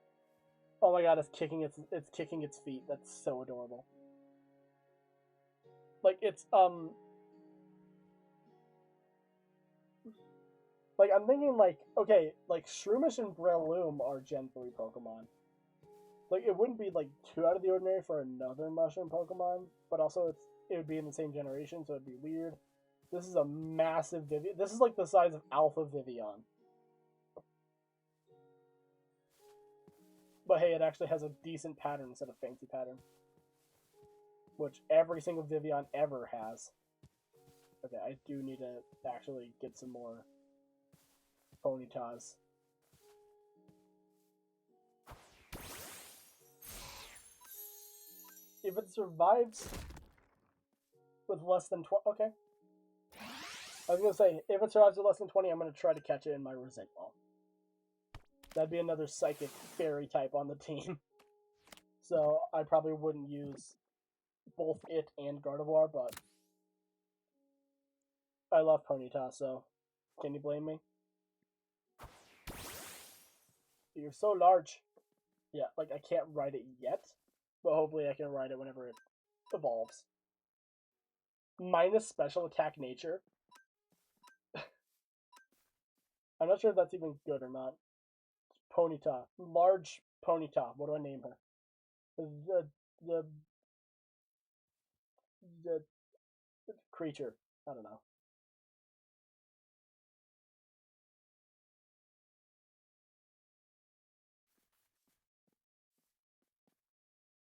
Speaker 1: Oh my god! It's kicking its feet. That's so adorable. Like it's Like, I'm thinking, like, okay, like, Shroomish and Breloom are Gen 3 Pokemon. Like, it wouldn't be, like, too out of the ordinary for another Mushroom Pokemon, but also it would be in the same generation, so it'd be weird. This is a massive Vivian. This is, like, the size of Alpha Vivian. But hey, it actually has a decent pattern instead of fancy pattern. Which every single Vivian ever has. Okay, I do need to actually get some more Ponytas. If it survives with less than 20... Okay. I was going to say, if it survives with less than 20, I'm going to try to catch it in my Resentball. That'd be another Psychic Fairy type on the team. So I probably wouldn't use both it and Gardevoir, but I love Ponyta, so can you blame me? You're so large. Yeah, like I can't ride it yet, but hopefully I can ride it whenever it evolves. Minus special attack nature. I'm not sure if that's even good or not. Ponyta. Large Ponyta. What do I name her? The creature. I don't know.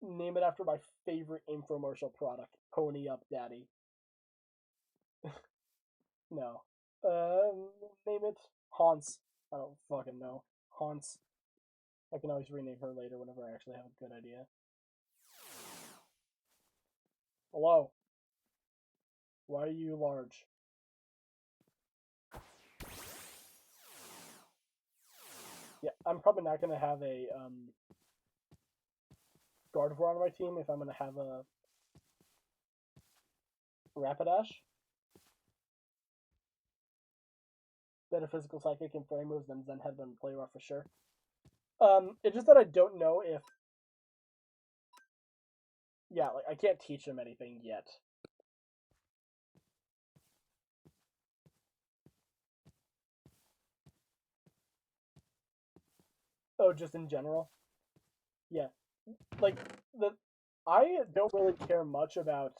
Speaker 1: Name it after my favorite infomercial product. Pony Up Daddy. No. Name it Haunts. I don't fucking know. Haunts. I can always rename her later whenever I actually have a good idea. Hello. Why are you large? Yeah, I'm probably not gonna have a Gardevoir on my team if I'm gonna have a Rapidash. Better physical psychic and fairy moves than Zen Headbutt and Play Rough for sure. It's just that I don't know if. Yeah, like I can't teach him anything yet. Oh, just in general? Yeah. Like, I don't really care much about.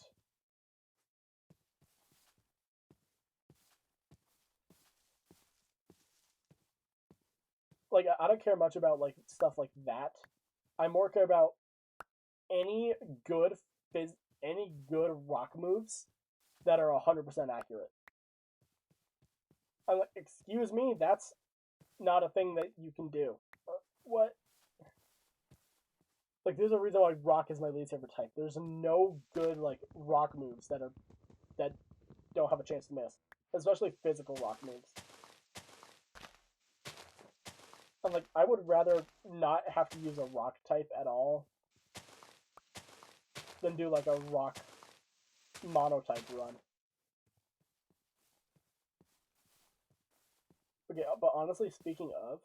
Speaker 1: Like, I don't care much about, like, stuff like that. I more care about any good any good rock moves that are 100% accurate. I'm like, excuse me, that's not a thing that you can do. What? Like, there's a reason why rock is my least favorite type. There's no good like rock moves that don't have a chance to miss, especially physical rock moves. I'm like, I would rather not have to use a rock type at all than do like a rock monotype run. Okay, but honestly, speaking of,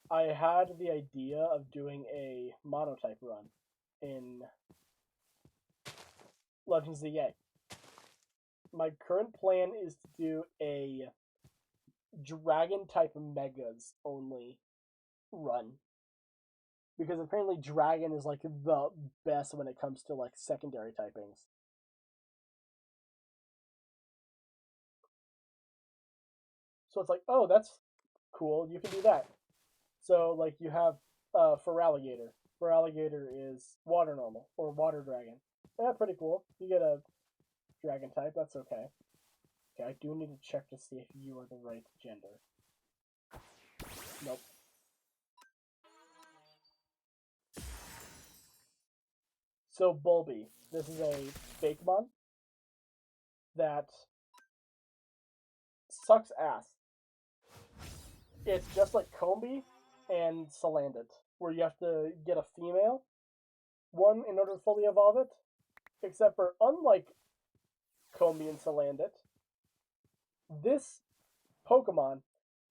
Speaker 1: I had the idea of doing a monotype run in Legends ZA. My current plan is to do a dragon type megas only run. Because apparently dragon is like the best when it comes to like secondary typings. So it's like, oh, that's cool. You can do that. So like you have Feraligatr. Feraligatr is water normal or water dragon. Yeah, pretty cool. You get a dragon type. That's okay. Okay, I do need to check to see if you are the right gender. Nope. So Bulby, this is a Fakemon that sucks ass. It's just like Combi and Salandit, where you have to get a female one in order to fully evolve it. Except for, unlike Combi and Salandit, this Pokemon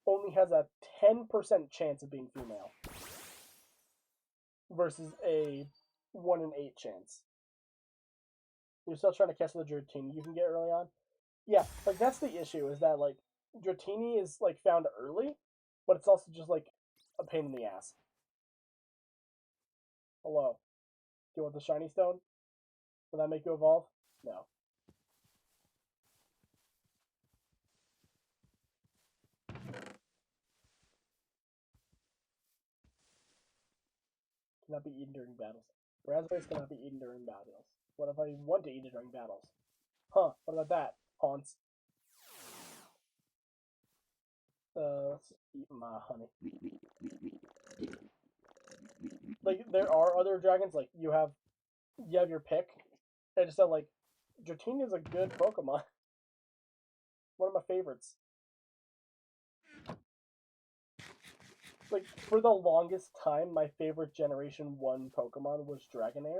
Speaker 1: only has a 10% chance of being female versus a 1 in 8 chance. You're still trying to catch the Dratini you can get early on. Yeah, like that's the issue, is that like Dratini is like found early, but it's also just like a pain in the ass. Hello. Do you want the shiny stone? Will that make you evolve? No. Cannot be eaten during battles. Raspberries cannot be eaten during battles. What if I want to eat it during battles? Huh, what about that, Haunts? Let's eat my honey. Like, there are other dragons, like, you have your pick. I just said, like, Dratini is a good Pokemon. One of my favorites. Like, for the longest time, my favorite Generation 1 Pokemon was Dragonair.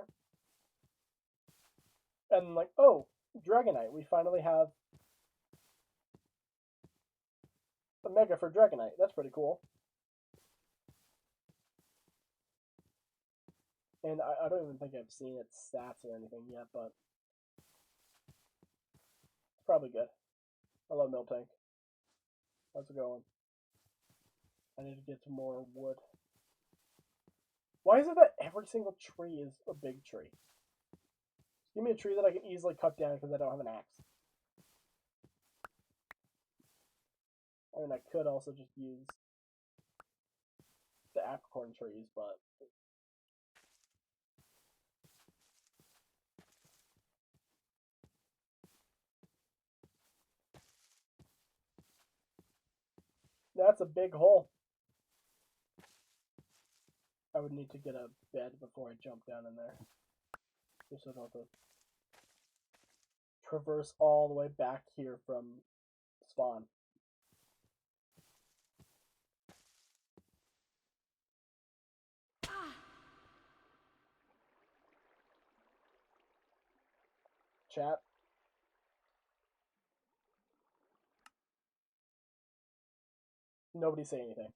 Speaker 1: And, like, oh, Dragonite. We finally have a Mega for Dragonite. That's pretty cool. And I don't even think I've seen its stats or anything yet, but it's probably good. I love Miltank. How's it going? I need to get some more wood. Why is it that every single tree is a big tree? Give me a tree that I can easily cut down because I don't have an axe. I mean, I could also just use the apricorn trees, but that's a big hole. I would need to get a bed before I jump down in there. Just so I don't have to traverse all the way back here from spawn. Chat. Nobody say anything.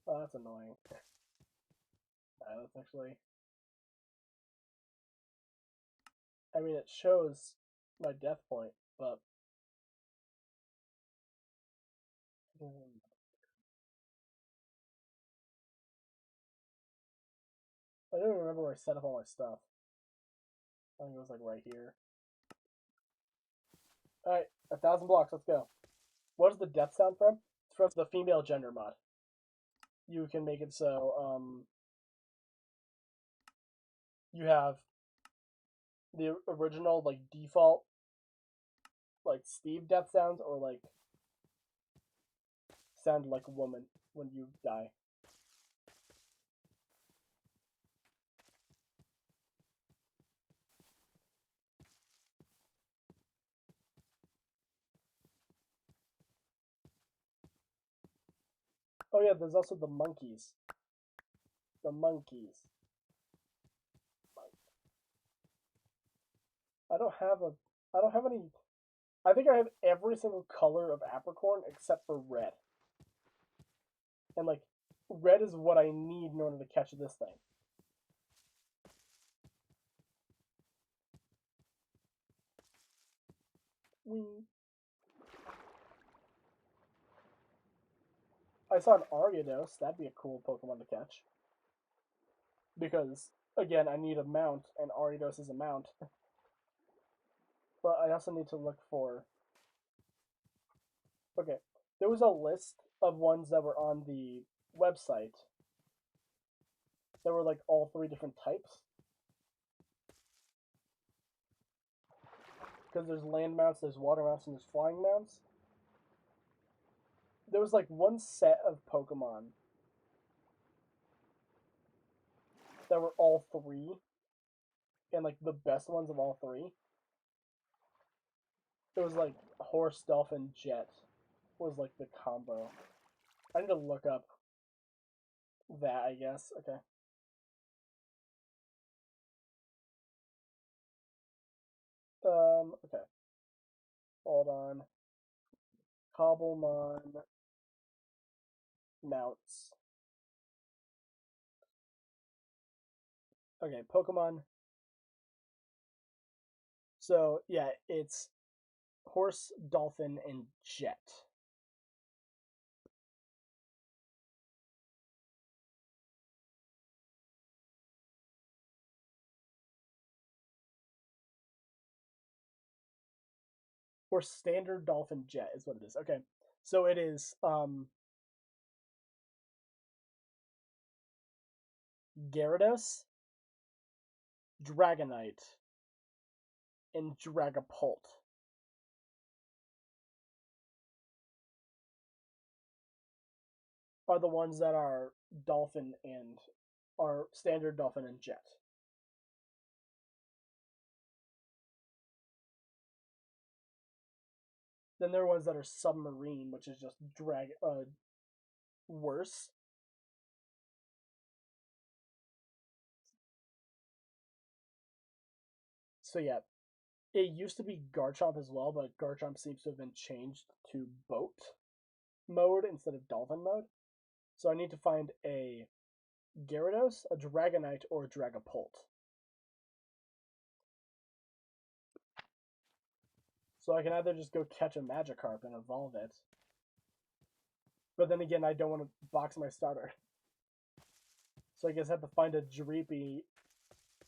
Speaker 1: Oh, that's annoying. That's actually... I mean, it shows my death point, but... I don't even remember where I set up all my stuff. I think it was like right here. Alright, 1,000 blocks, let's go. What is the death sound from? It's from the female gender mod. You can make it so, you have the original, like, default, like, Steve death sounds, or, like, sound like a woman when you die. Oh yeah, there's also the monkeys. The monkeys. I don't have a. I don't have any. I think I have every single color of apricorn except for red. And like, red is what I need in order to catch this thing. Wee. I saw an Ariados. That'd be a cool Pokemon to catch. Because again, I need a mount, and Ariados is a mount. But I also need to look for. Okay, there was a list of ones that were on the website. There were like all three different types. Because there's land mounts, there's water mounts, and there's flying mounts. There was like one set of Pokemon that were all three, and like the best ones of all three. It was like horse, dolphin, jet was like the combo. I need to look up that, I guess. Okay. Okay. Hold on. Cobblemon mounts. Okay, Pokemon. So yeah, it's horse, dolphin, and jet. Or standard dolphin jet is what it is. Okay. So it is Gyarados, Dragonite, and Dragapult. Are the ones that are dolphin and are standard dolphin and jet. Then there are ones that are submarine, which is just worse. So yeah, it used to be Garchomp as well, but Garchomp seems to have been changed to boat mode instead of dolphin mode. So I need to find a Gyarados, a Dragonite, or a Dragapult. So I can either just go catch a Magikarp and evolve it, but then again, I don't want to box my starter. So I guess I have to find a Dreepy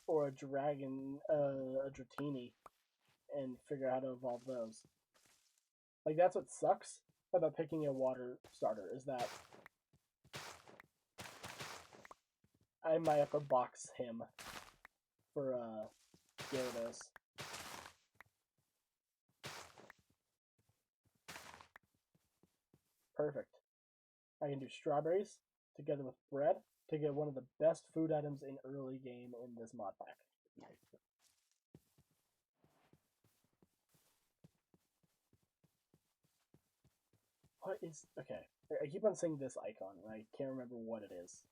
Speaker 1: or a Dragon, a Dratini, and figure out how to evolve those. Like, that's what sucks about picking a water starter, is that I might have to box him for Gyarados. Perfect. I can do strawberries together with bread to get one of the best food items in early game in this mod pack. What is... Okay. I keep on saying this icon, and I can't remember what it is.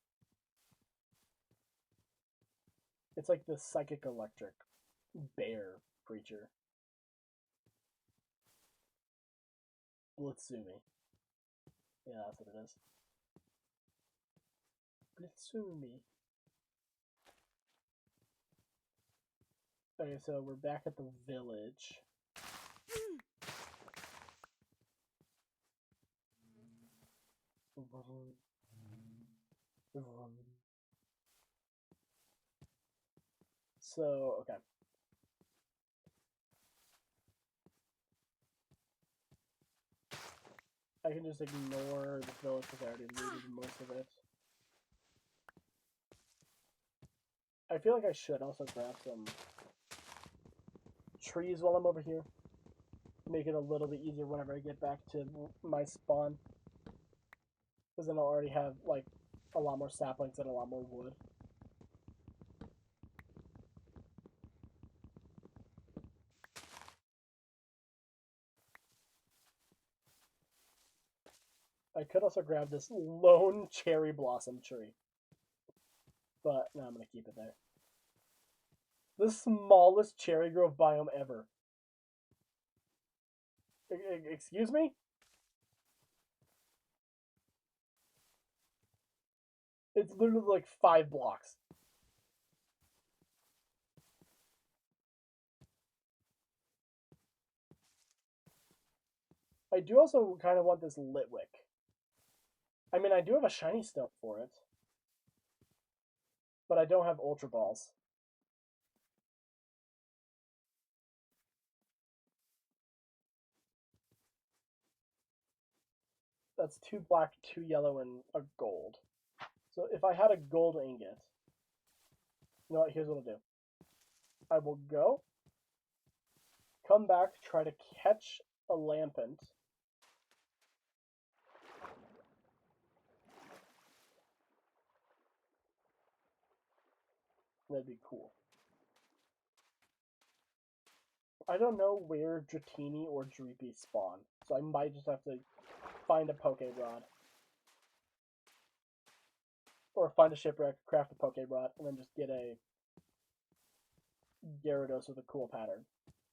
Speaker 1: It's like the psychic electric bear creature. Blitsumi. Yeah, that's what it is. Blitsumi. Okay, so we're back at the village. So, okay. I can just ignore the village because I already looted most of it. I feel like I should also grab some trees while I'm over here. Make it a little bit easier whenever I get back to my spawn. Because then I'll already have, like, a lot more saplings and a lot more wood. I could also grab this lone cherry blossom tree. But, no, I'm going to keep it there. The smallest cherry grove biome ever. Excuse me? It's literally like 5 blocks. I do also kind of want this Litwick. I mean, I do have a shiny stone for it. But I don't have Ultra Balls. That's 2 black, 2 yellow, and a gold. So if I had a gold ingot, you know what? Here's what I'll do. I will go, come back, try to catch a lampent. That'd be cool. I don't know where Dratini or Dreepy spawn, so I might just have to find a Pokérod. Or find a shipwreck, craft a Pokérod, and then just get a Gyarados with a cool pattern.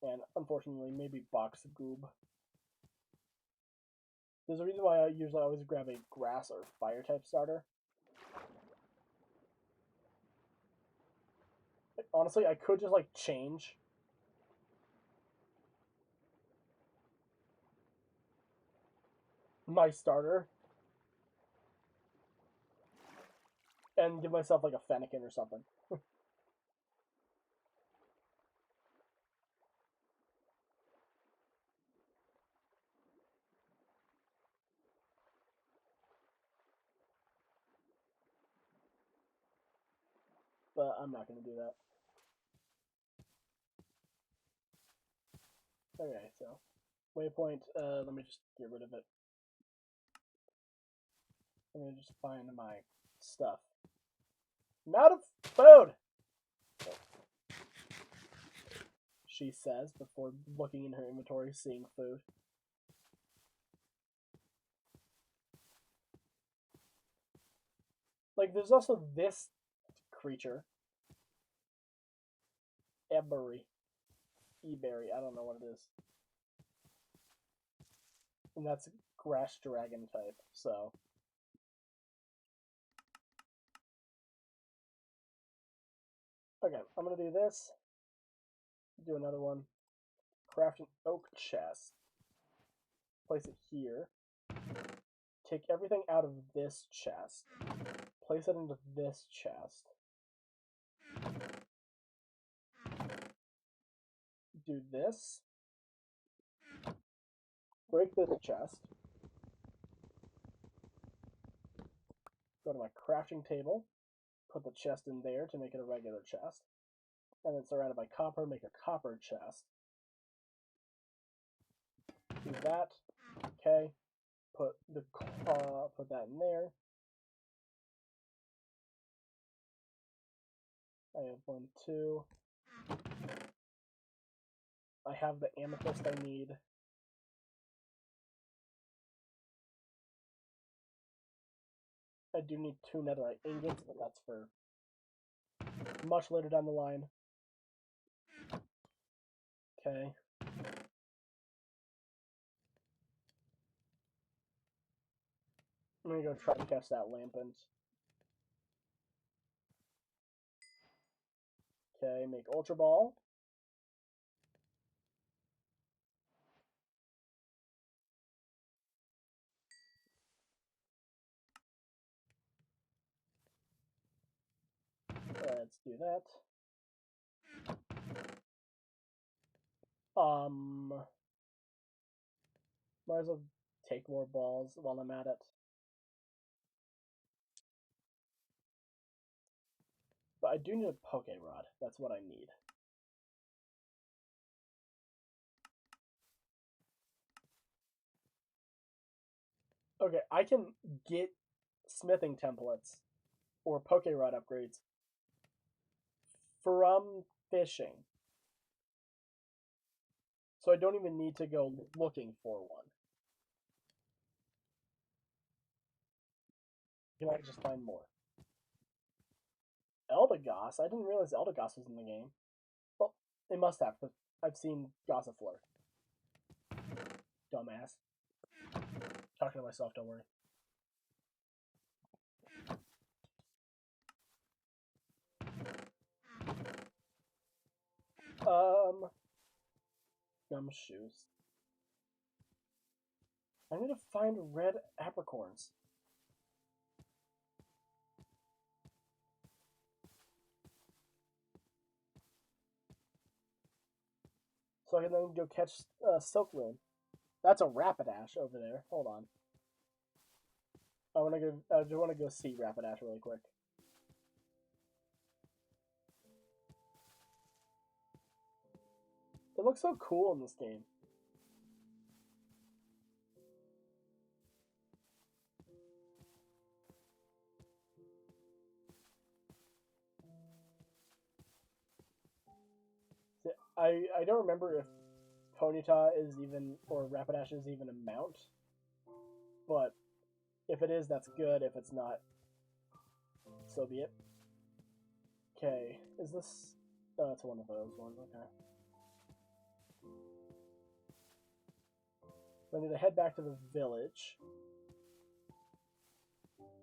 Speaker 1: And unfortunately, maybe Box Goob. There's a reason why I usually always grab a grass or fire type starter. Honestly, I could just like change my starter and give myself like a Fennekin or something. But I'm not going to do that. Okay, so waypoint, let me just get rid of it. I'm going to just find my stuff. I'm out of food! She says before looking in her inventory, seeing food. Like, there's also this creature. Eberry. Eberry, I don't know what it is. And that's grass dragon type, so. Okay, I'm gonna do this. Do another one. Craft an oak chest. Place it here. Take everything out of this chest. Place it into this chest. Do this. Break this chest. Go to my crafting table. Put the chest in there to make it a regular chest. And then surrounded by copper, make a copper chest. Do that. Okay. Put that in there. I have 1, 2. I have the amethyst I need. I do need 2 netherite ingots, but that's for much later down the line. Okay. I'm gonna go try to catch that lampent. Okay, make Ultra Ball. Let's do that. Might as well take more balls while I'm at it. But I do need a Poke Rod. That's what I need. Okay, I can get smithing templates or Poke Rod upgrades from fishing. So I don't even need to go looking for one. Can I just find more? Eldegoss? I didn't realize Eldegoss was in the game. Well, it must have, because I've seen Gossifleur. Dumbass. Talking to myself, don't worry. Gumshoes. I need to find red apricorns. So I can then go catch Silkloon. That's a Rapidash over there. Hold on. I just want to go see Rapidash really quick. It looks so cool in this game. I don't remember if Ponyta is even, or Rapidash is even a mount. But if it is, that's good. If it's not, so be it. Okay, is this... Oh, it's one of those ones, okay. So I need to head back to the village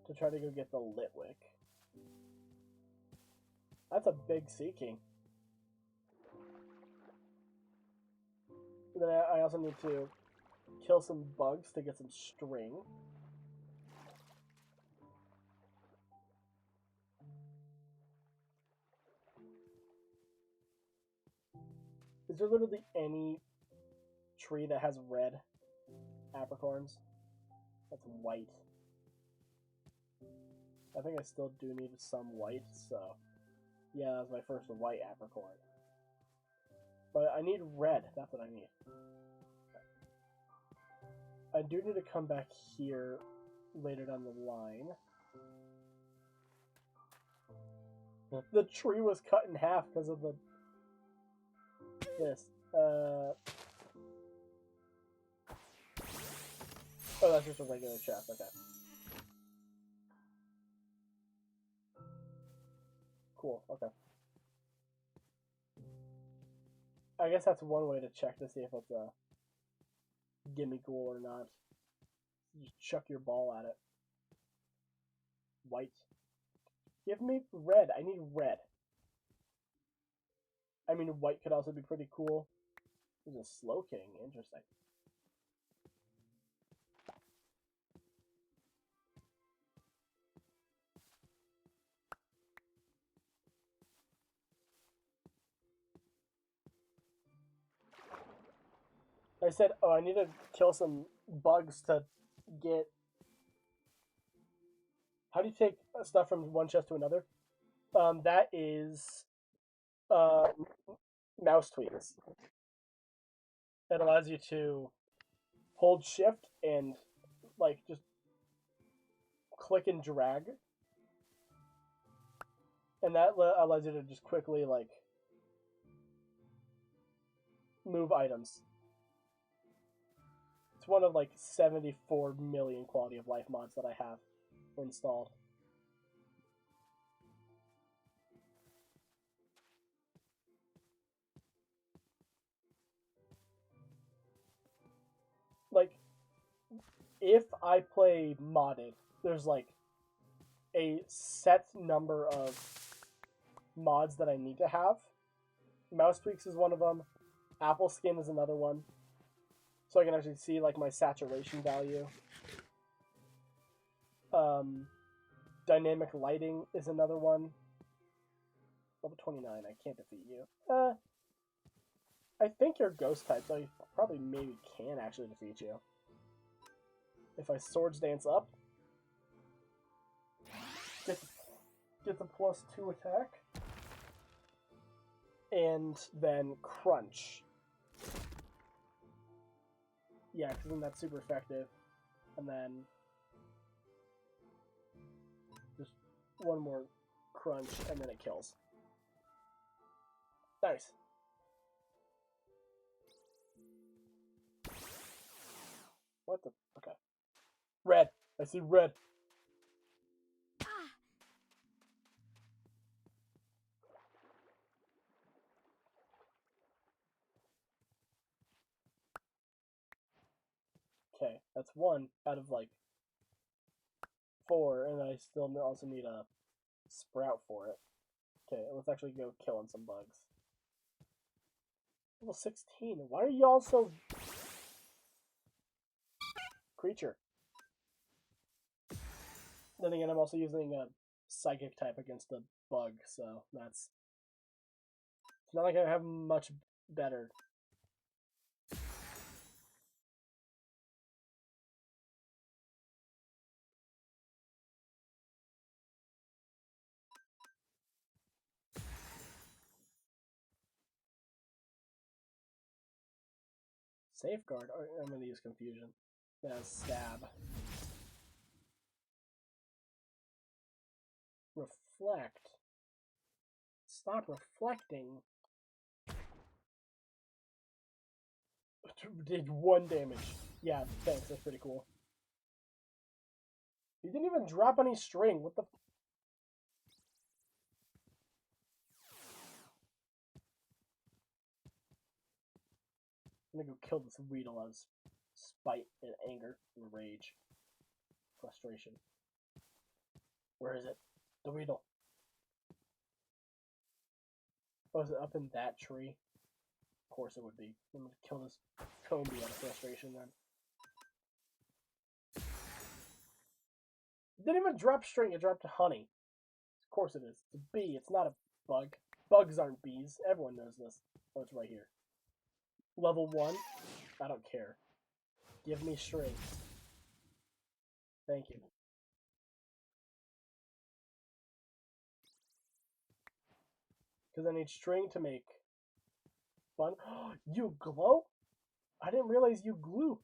Speaker 1: to try to go get the Litwick. That's a big Sea King. Then I also need to kill some bugs to get some string. Is there literally any tree that has red apricorns? That's white. I think I still do need some white, so... Yeah, that was my first white apricorn. But I need red. That's what I need. I do need to come back here later down the line. The tree was cut in half because of this. Oh, that's just a regular chest. Okay. Cool. Okay. I guess that's one way to check to see if it's a gimme ghoul or not. You just chuck your ball at it. White. Give me red. I need red. I mean, white could also be pretty cool. There's a Slow King. Interesting. I said, oh, I need to kill some bugs to get... How do you take stuff from one chest to another? That is... mouse tweaks. It allows you to hold shift and, like, just click and drag. And that allows you to just quickly, like, move items. It's one of, like, 74 million quality of life mods that I have installed. Like, if I play modded, there's, like, a set number of mods that I need to have. Mouse tweaks is one of them. Apple skin is another one. So I can actually see, like, my saturation value. Dynamic lighting is another one. Level 29, I can't defeat you. I think you're ghost type, so I probably maybe can actually defeat you. If I Swords Dance up. gets a +2 attack. And then crunch. Yeah, because then that's super effective. And then just one more crunch, and then it kills. Nice. What the? Okay. Red. I see red. Okay, that's 1 out of like 4, and I still also need a sprout for it. Okay, let's actually go killing some bugs. Level 16. Why are y'all so... Creature. Then again, I'm also using a psychic type against the bug, so that's... It's not like I have much better. Safeguard? Oh, I'm going to use confusion. Yeah, stab. Reflect. Stop reflecting. Did 1 damage. Yeah, thanks. That's pretty cool. He didn't even drop any string. What the... I'm gonna go kill this Weedle out of spite and anger and rage. Frustration. Where is it? The Weedle. Oh, is it up in that tree? Of course it would be. I'm gonna kill this Combi out of frustration then. It didn't even drop string, it dropped honey. Of course it is. It's a bee, it's not a bug. Bugs aren't bees. Everyone knows this. Oh, it's right here. Level 1? I don't care. Give me string. Thank you. Because I need string to make fun. You glow? I didn't realize you glue.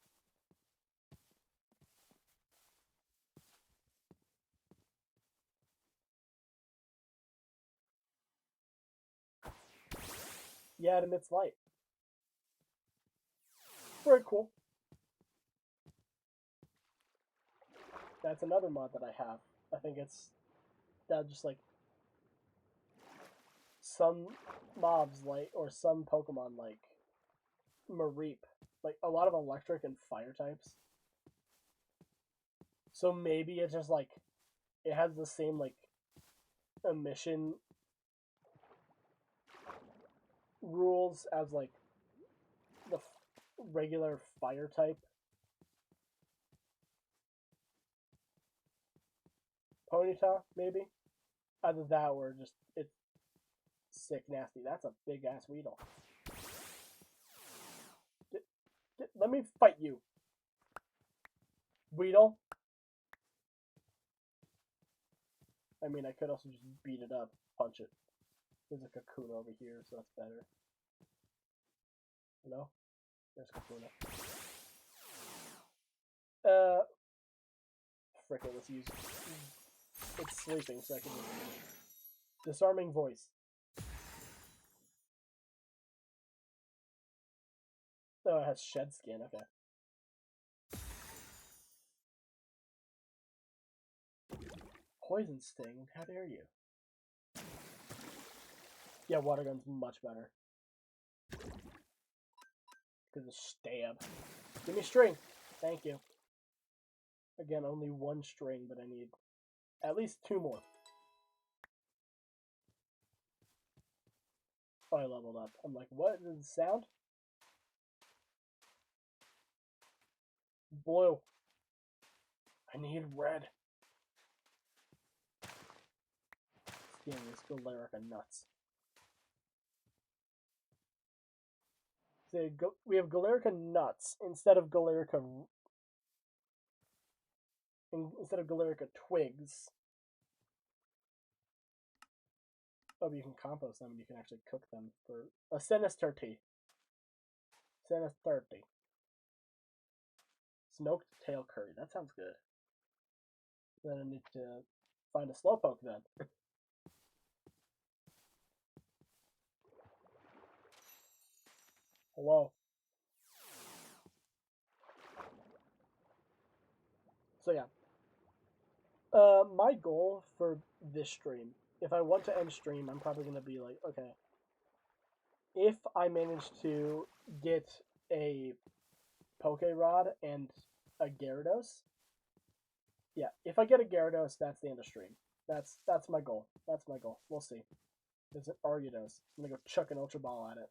Speaker 1: Yeah, it emits light. Very cool. That's another mod that I have. I think it's that just like some mobs like, or some Pokemon like Mareep, like a lot of electric and fire types. So maybe it's just like it has the same like emission rules as like the regular fire type Ponyta, maybe. Either that or just it's sick nasty. That's a big ass Weedle. Let me fight you, Weedle. I mean, I could also just beat it up, punch it. There's a Cocoon over here, so that's better. Hello? There's Kakuna. Frick it, let's use... It's sleeping, so I can... Disarming Voice. Oh, it has Shed Skin, okay. Poison Sting, how dare you? Yeah, Water Gun's much better. Because of Stab. Give me string! Thank you. Again, only 1 string, but I need at least 2 more. Oh, I leveled up. I'm like, what is the sound? Blue. I need red. Skin this Galarica nuts. So we have Galarica nuts instead of Galarica twigs. Oh, but you can compost them and you can actually cook them for a sinister tea. Sinister tea. Smoked tail curry. That sounds good. Then I need to find a slowpoke then. Hello. So yeah. My goal for this stream, if I want to end stream, I'm probably gonna be like, okay, if I manage to get a Poke Rod and a Gyarados, yeah, if I get a Gyarados, that's the end of stream. That's my goal. That's my goal. We'll see. It's an Argydos. I'm gonna go chuck an Ultra Ball at it,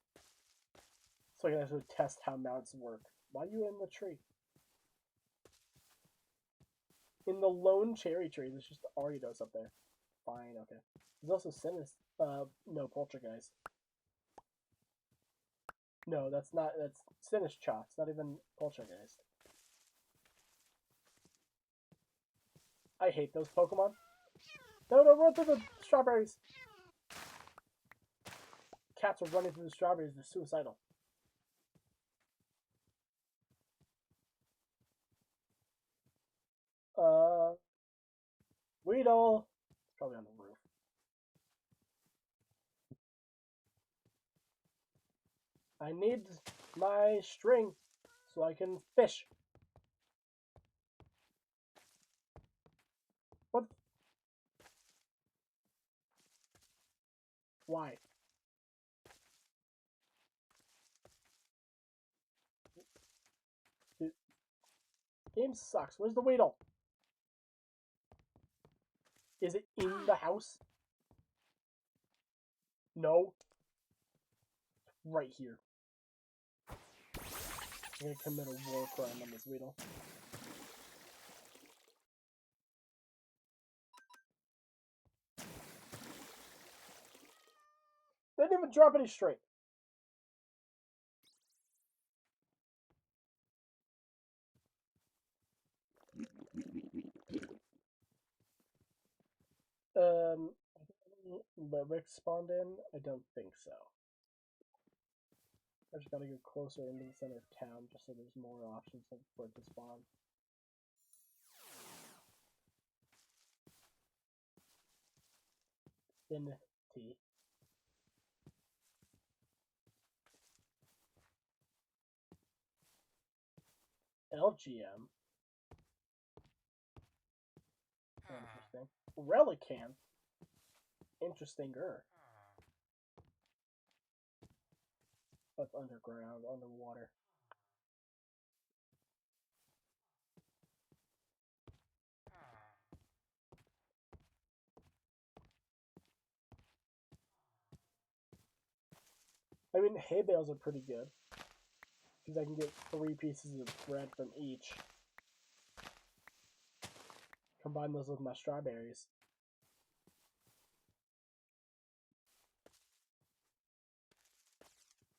Speaker 1: so I can actually test how mounts work. Why are you in the tree? In the lone cherry tree, there's just the Argydos up there. Fine, okay. There's also Sinus. No, Poltergeist. No, that's not. That's Sinistcha. It's not even Poltergeist. I hate those Pokemon. No, run through the strawberries. Cats are running through the strawberries. They're suicidal. Weedle. It's probably on the roof. I need my string so I can fish. What? Why? Dude, game sucks. Where's the Weedle? Is it in the house? No. Right here. I'm gonna commit a war crime on this Weedle. They didn't even drop any straight. Lyric spawned in? I don't think so. I just gotta get closer into the center of town just so there's more options for it to spawn. Infinity. LGM. Interesting. Relican. Interestinger. That's underground, underwater. I mean, hay bales are pretty good. Because I can get 3 pieces of bread from each. Combine those with my strawberries.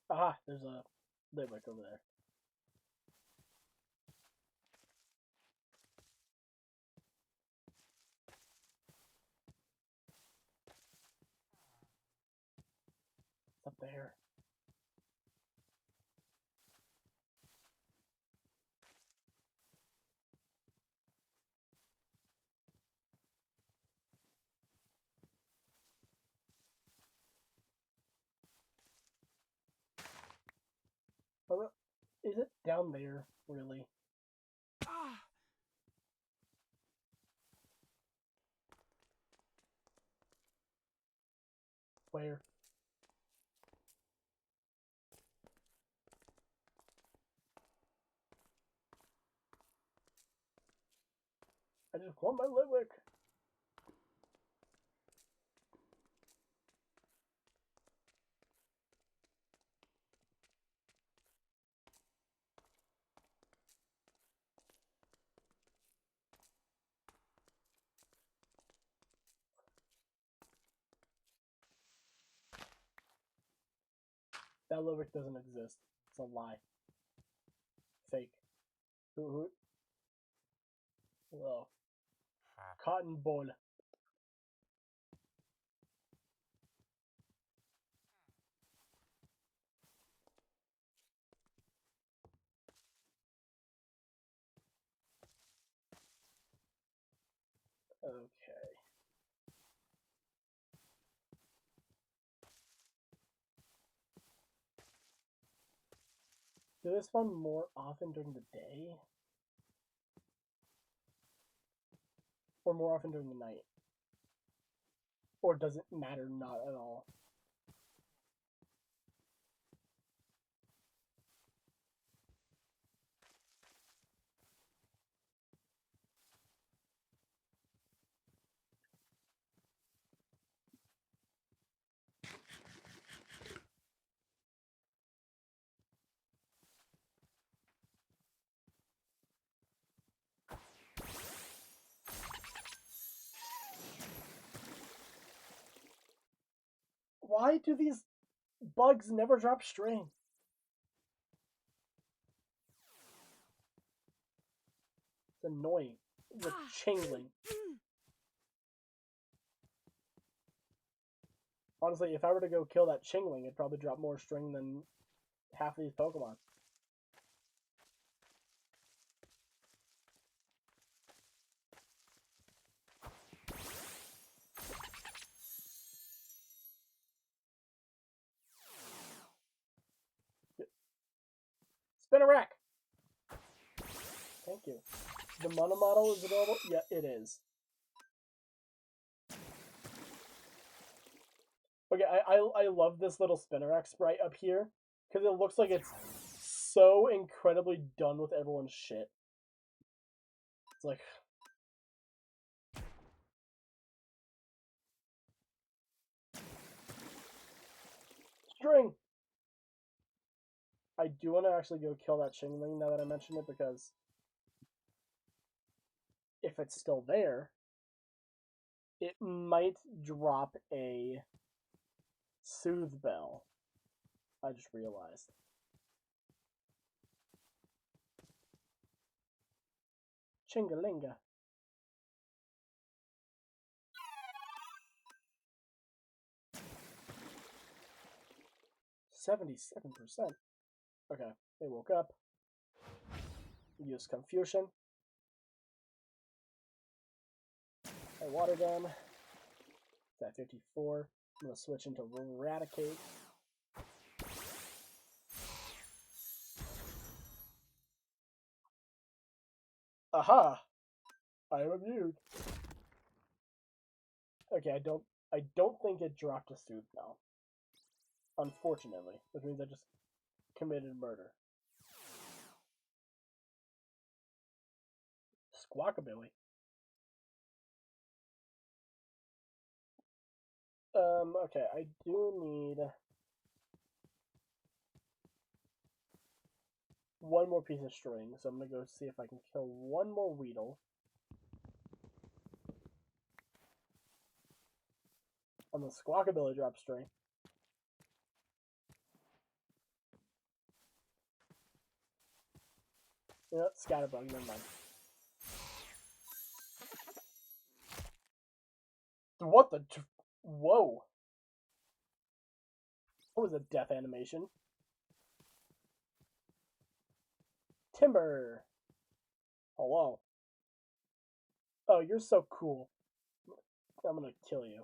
Speaker 1: Aha, there's a Litwick over there. It's up there. Oh, is it down there, really? Where? I just want my Litwick. That Litwick doesn't exist. It's a lie. Fake. Who? Oh. Cotton ball. Okay. Do they spawn more often during the day? Or more often during the night? Or does it matter not at all? Why do these bugs never drop string? It's annoying. With Chingling. Honestly, if I were to go kill that Chingling, it'd probably drop more string than half of these Pokemon. Spinarak! Thank you. The Mono model is available? Yeah, it is. Okay, I love this little Spinarak sprite up here, because it looks like it's so incredibly done with everyone's shit. It's like... String! I do want to actually go kill that Chingling now that I mention it, because if it's still there, it might drop a Soothe Bell. I just realized. Chingalinga. 77%. Okay, they woke up. Use Confusion. I water them. It's at 54. I'm gonna switch into Eradicate. Aha! I am immune. Okay, I don't think it dropped a Soothe now. Unfortunately, which means I just committed murder. Squawkabilly. Okay, I do need one more piece of string, so I'm gonna go see if I can kill one more Weedle. On the Squawkabilly drop string. You know, Scatterbug, never mind. What the... Whoa. What was a death animation? Timber. Hello. Oh, you're so cool. I'm gonna kill you.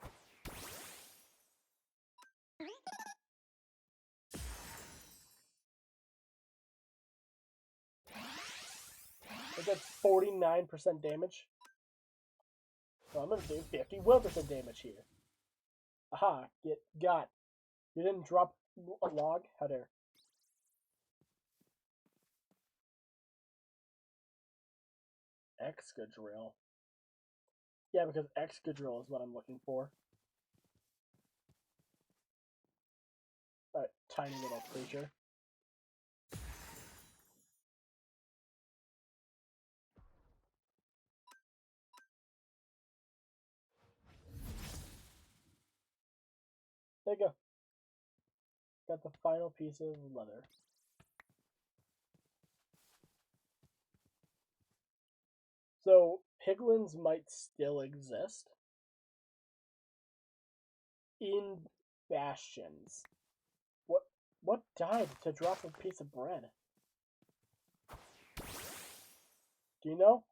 Speaker 1: I did 49% damage. So I'm gonna do 51% damage here. Aha, got. You didn't drop a log? How dare. Excadrill. Yeah, because Excadrill is what I'm looking for. Alright, tiny little creature. There you go. Got the final piece of leather. So, piglins might still exist in bastions. What died to drop a piece of bread? Do you know?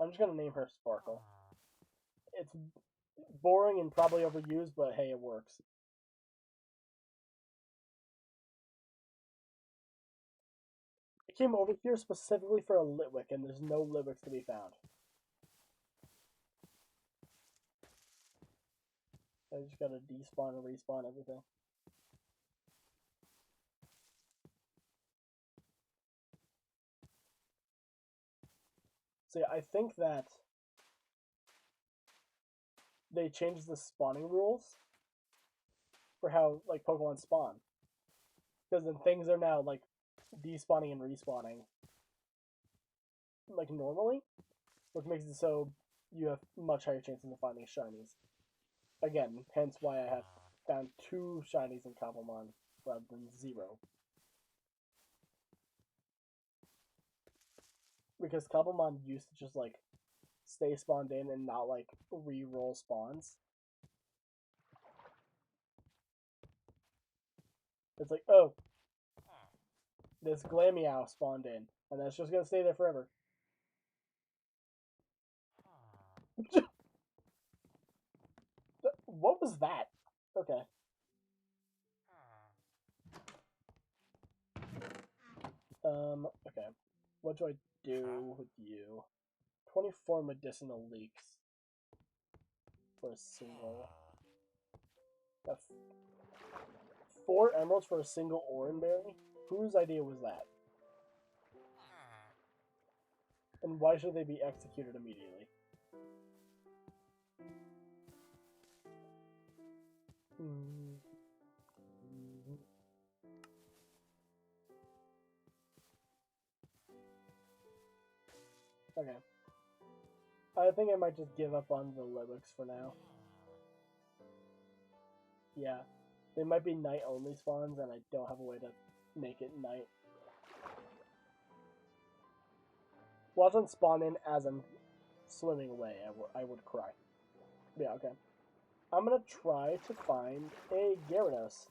Speaker 1: I'm just gonna name her Sparkle. It's boring and probably overused, but hey, it works. I came over here specifically for a Litwick, and there's no Litwicks to be found. I just gotta despawn and respawn everything. So yeah, I think that they changed the spawning rules for how like Pokemon spawn. Because then things are now like despawning and respawning like normally, which makes it so you have much higher chances of finding shinies. Again, hence why I have found 2 shinies in Cobblemon rather than 0. Because Cobblemon used to just like stay spawned in and not like re-roll spawns. It's like, oh, this Glameow spawned in, and that's just gonna stay there forever. What was that? Okay. Okay. What do I do with you? 24 medicinal leaks for a single. 4 emeralds for a single Oranberry? Whose idea was that? And why should they be executed immediately? Okay. I think I might just give up on the Litwicks for now. Yeah. They might be night-only spawns, and I don't have a way to make it night. Watch them spawn in as I'm swimming away. I would cry. Yeah, okay. I'm gonna try to find a Gyarados.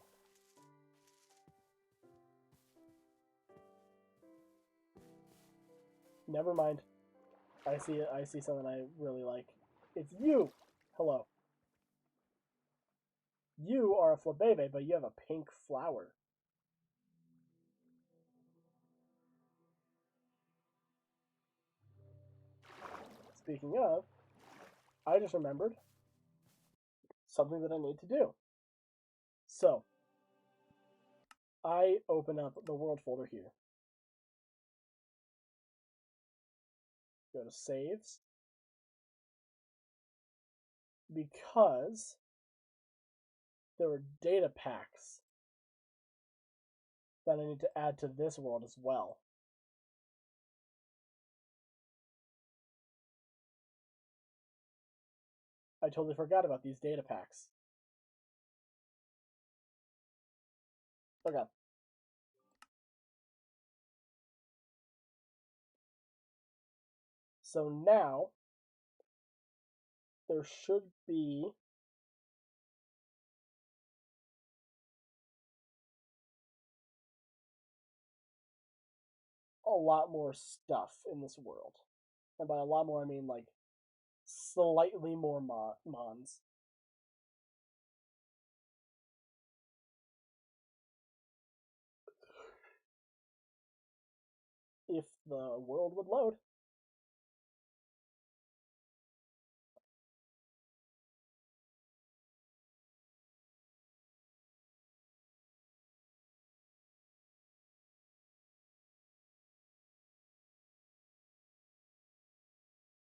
Speaker 1: Never mind. I see something I really like. It's you! Hello. You are a Flabebe, but you have a pink flower. Speaking of, I just remembered something that I need to do. So, I open up the world folder here. Go to saves. Because there were data packs that I need to add to this world as well. I totally forgot about these data packs. Okay. So now, there should be a lot more stuff in this world. And by a lot more, I mean like slightly more mons. If the world would load.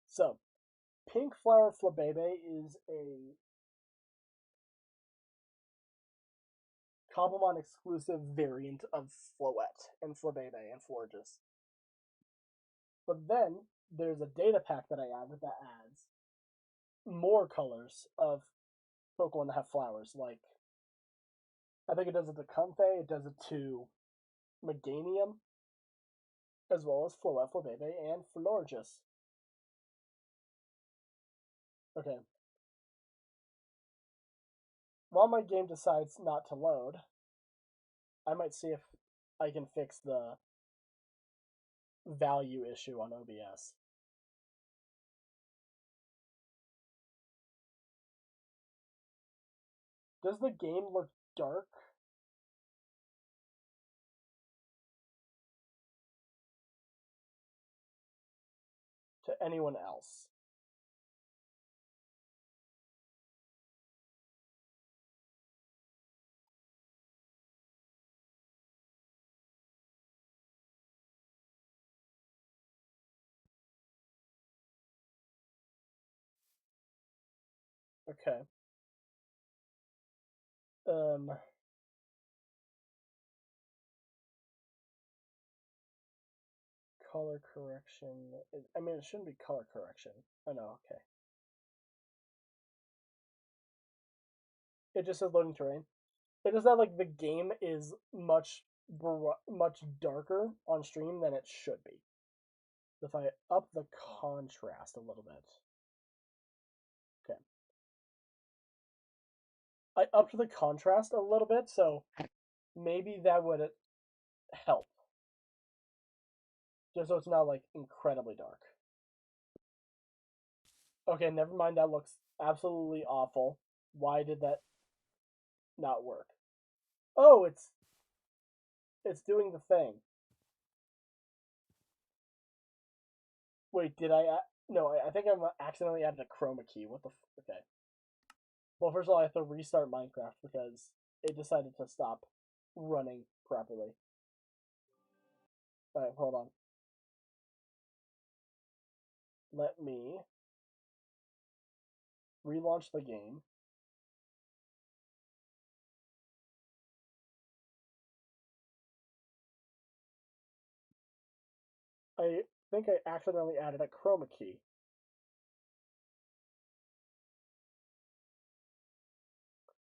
Speaker 1: So, Pink Flower Flabebe is a Cobblemon exclusive variant of Floette and Flabebe and Florges. But then there's a data pack that I added that adds more colors of Pokemon that have flowers. Like, I think it does it to Comfey, it does it to Meganium, as well as Floette, Flabebe, and Florges. Okay. While my game decides not to load, I might see if I can fix the value issue on OBS. Does the game look dark to anyone else? Okay. Um, color correction. I mean, it shouldn't be color correction. Oh no, okay. It just says loading terrain. It is that like the game is much darker on stream than it should be. If I up the contrast a little bit, okay, I upped the contrast a little bit, so maybe that would help. Just so it's not like incredibly dark. Okay, never mind. That looks absolutely awful. Why did that not work? Oh, it's doing the thing. Wait, did I? No, I think I'm accidentally added a chroma key. What the? Okay. Well, first of all, I have to restart Minecraft because it decided to stop running properly. All right, hold on. Let me relaunch the game. I think I accidentally added a chroma key.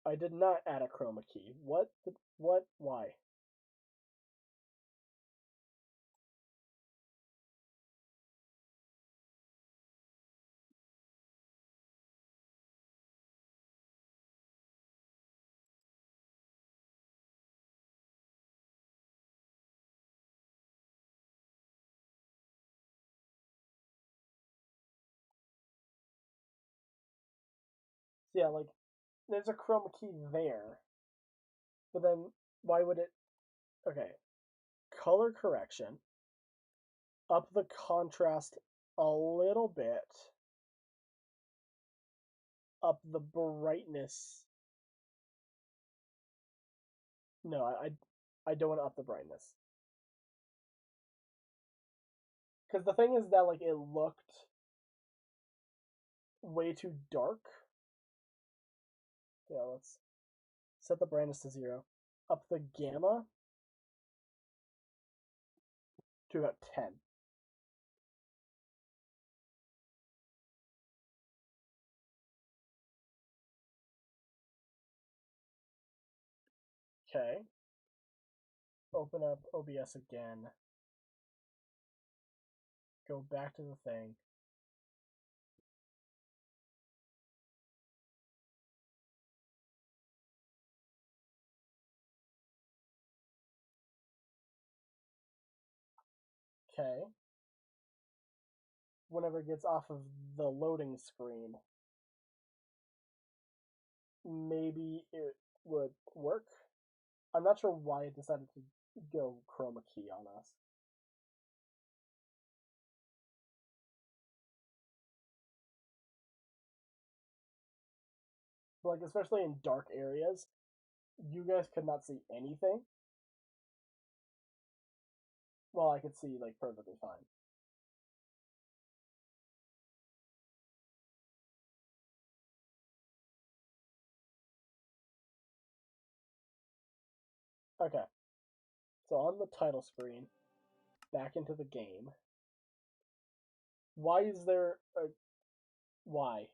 Speaker 1: I did not add a chroma key. What? What? Why? So yeah, like there's a chroma key there, but then why would it? Okay, color correction. Up the contrast a little bit. Up the brightness. No, I don't want to up the brightness. Because the thing is that like it looked way too dark. Yeah, let's set the brightness to 0. Up the gamma to about 10. Okay. Open up OBS again. Go back to the thing. Okay. Whenever it gets off of the loading screen, maybe it would work. I'm not sure why it decided to go chroma key on us. But like especially in dark areas, you guys could not see anything. Well, I could see like perfectly fine. Okay. So on the title screen, back into the game. Why is there a why?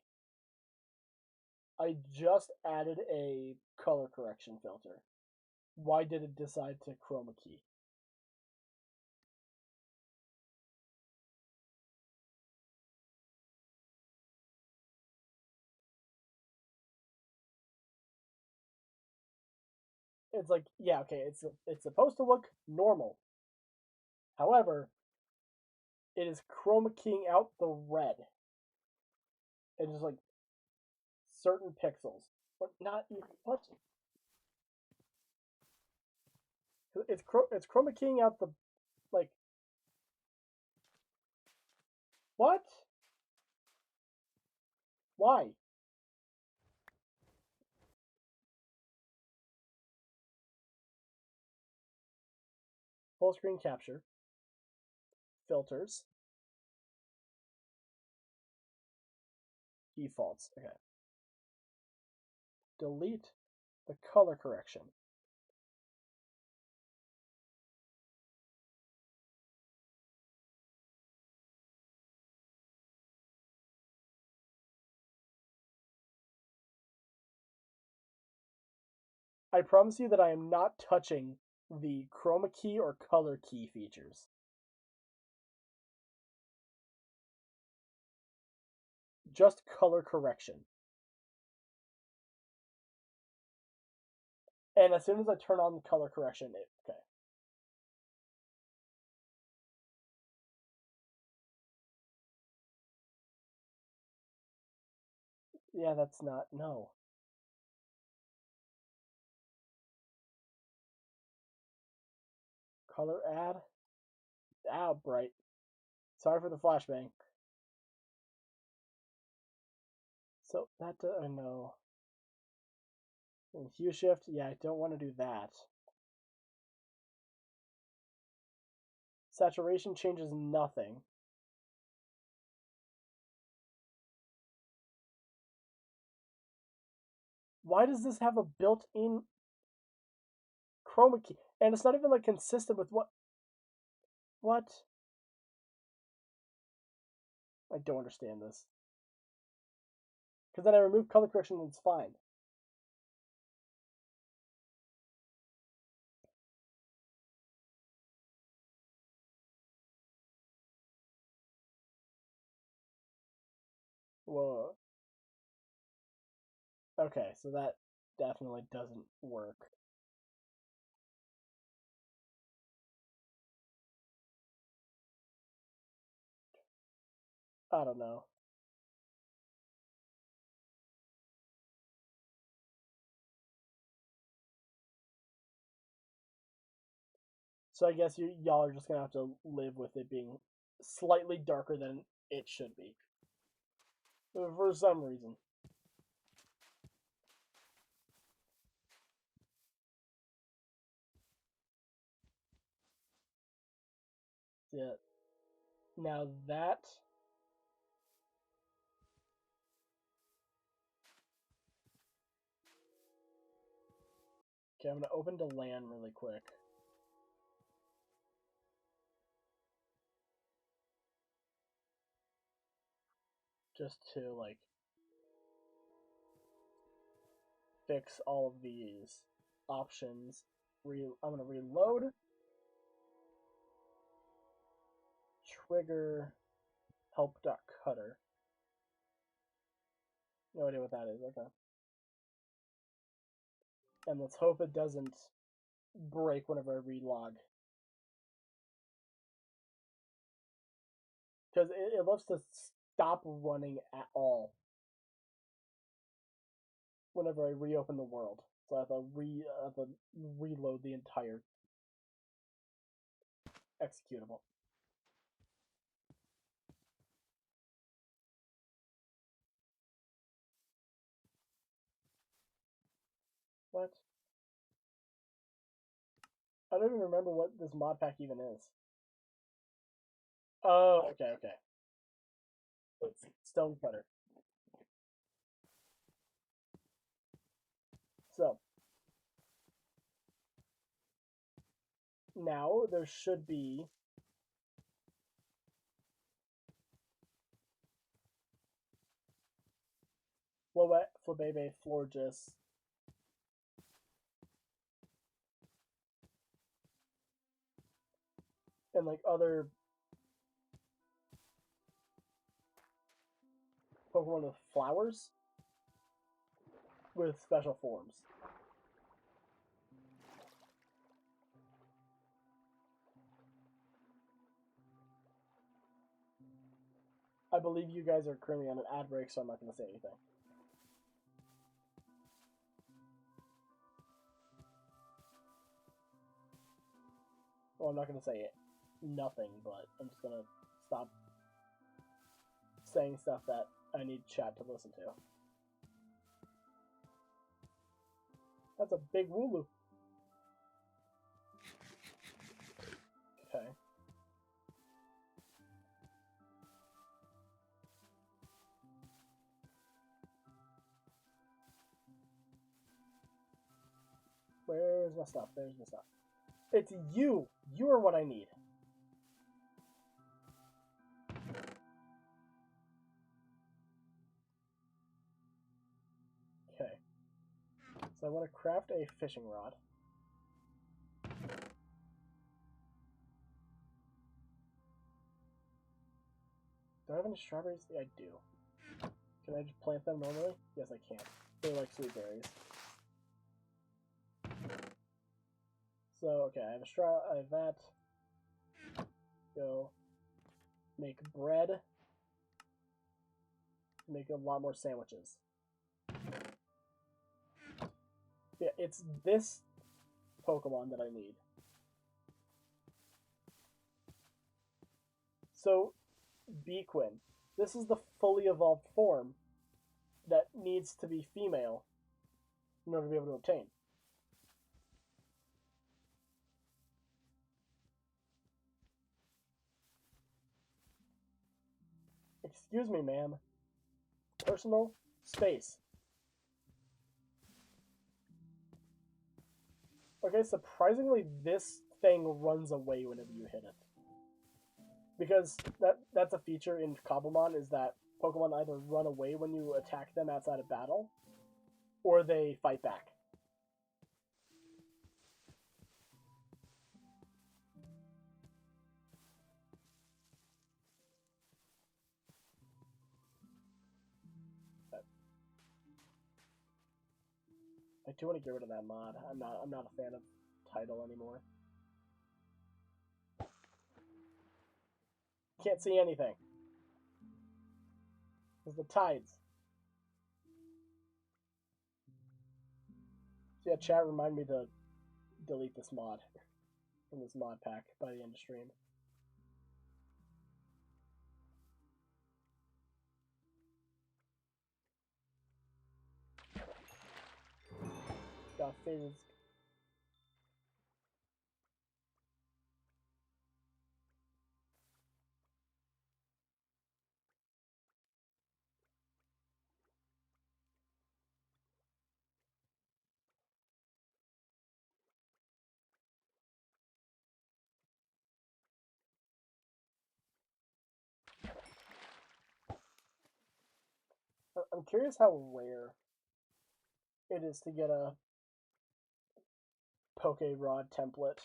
Speaker 1: I just added a color correction filter. Why did it decide to chroma key? It's like, yeah, okay, it's supposed to look normal. However, it is chroma keying out the red. And just like certain pixels. Or not even what? It's chroma keying out the like what? Why? Full screen capture, filters, defaults. Okay. Delete the color correction. I promise you that I am not touching the chroma key or color key features. Just color correction. And as soon as I turn on the color correction, okay. Yeah, that's not, no. Color add. Ow, bright. Sorry for the flashbang. So that, no. And hue shift, yeah, I don't want to do that. Saturation changes nothing. Why does this have a built-in chroma key? And it's not even like consistent with what? What? I don't understand this. Because then I remove color correction and it's fine. Whoa. Okay, so that definitely doesn't work. I don't know. So I guess y'all are just gonna have to live with it being slightly darker than it should be. For some reason. Yeah. Now that... Okay, I'm gonna open to LAN really quick. Just to, like, fix all of these options. I'm gonna reload. Trigger help.cutter. No idea what that is. Okay. And let's hope it doesn't break whenever I relog. Because it loves to stop running at all whenever I reopen the world. So I have to reload the entire executable. What? I don't even remember what this mod pack even is. Oh, okay, okay. It's Stonecutter. So, now there should be Floette, Flabebe, Florges, and like other Pokemon with flowers with special forms. I believe you guys are currently on an ad break, so I'm not going to say anything. Well, I'm not gonna say nothing, but I'm just gonna stop saying stuff that I need chat to listen to. That's a big Wooloo. Okay. Where's my stuff? There's my stuff. It's you! You are what I need. Okay. So I want to craft a fishing rod. Do I have any strawberries? Yeah, I do. Can I just plant them normally? Yes, I can. They're like sweet berries. So, okay, I have I have that. Go make bread. Make a lot more sandwiches. Yeah, it's this Pokemon that I need. So, Bequin. This is the fully evolved form that needs to be female in order to be able to obtain. Excuse me, ma'am. Personal space. Okay, surprisingly, this thing runs away whenever you hit it. Because that's a feature in Cobblemon, is that Pokemon either run away when you attack them outside of battle, or they fight back. But I do want to get rid of that mod. I'm not a fan of Tidal anymore. Can't see anything. There's the tides. So yeah, chat, remind me to delete this mod from this mod pack by the end of stream. Got phases. I'm curious how rare it is to get a Poke Rod template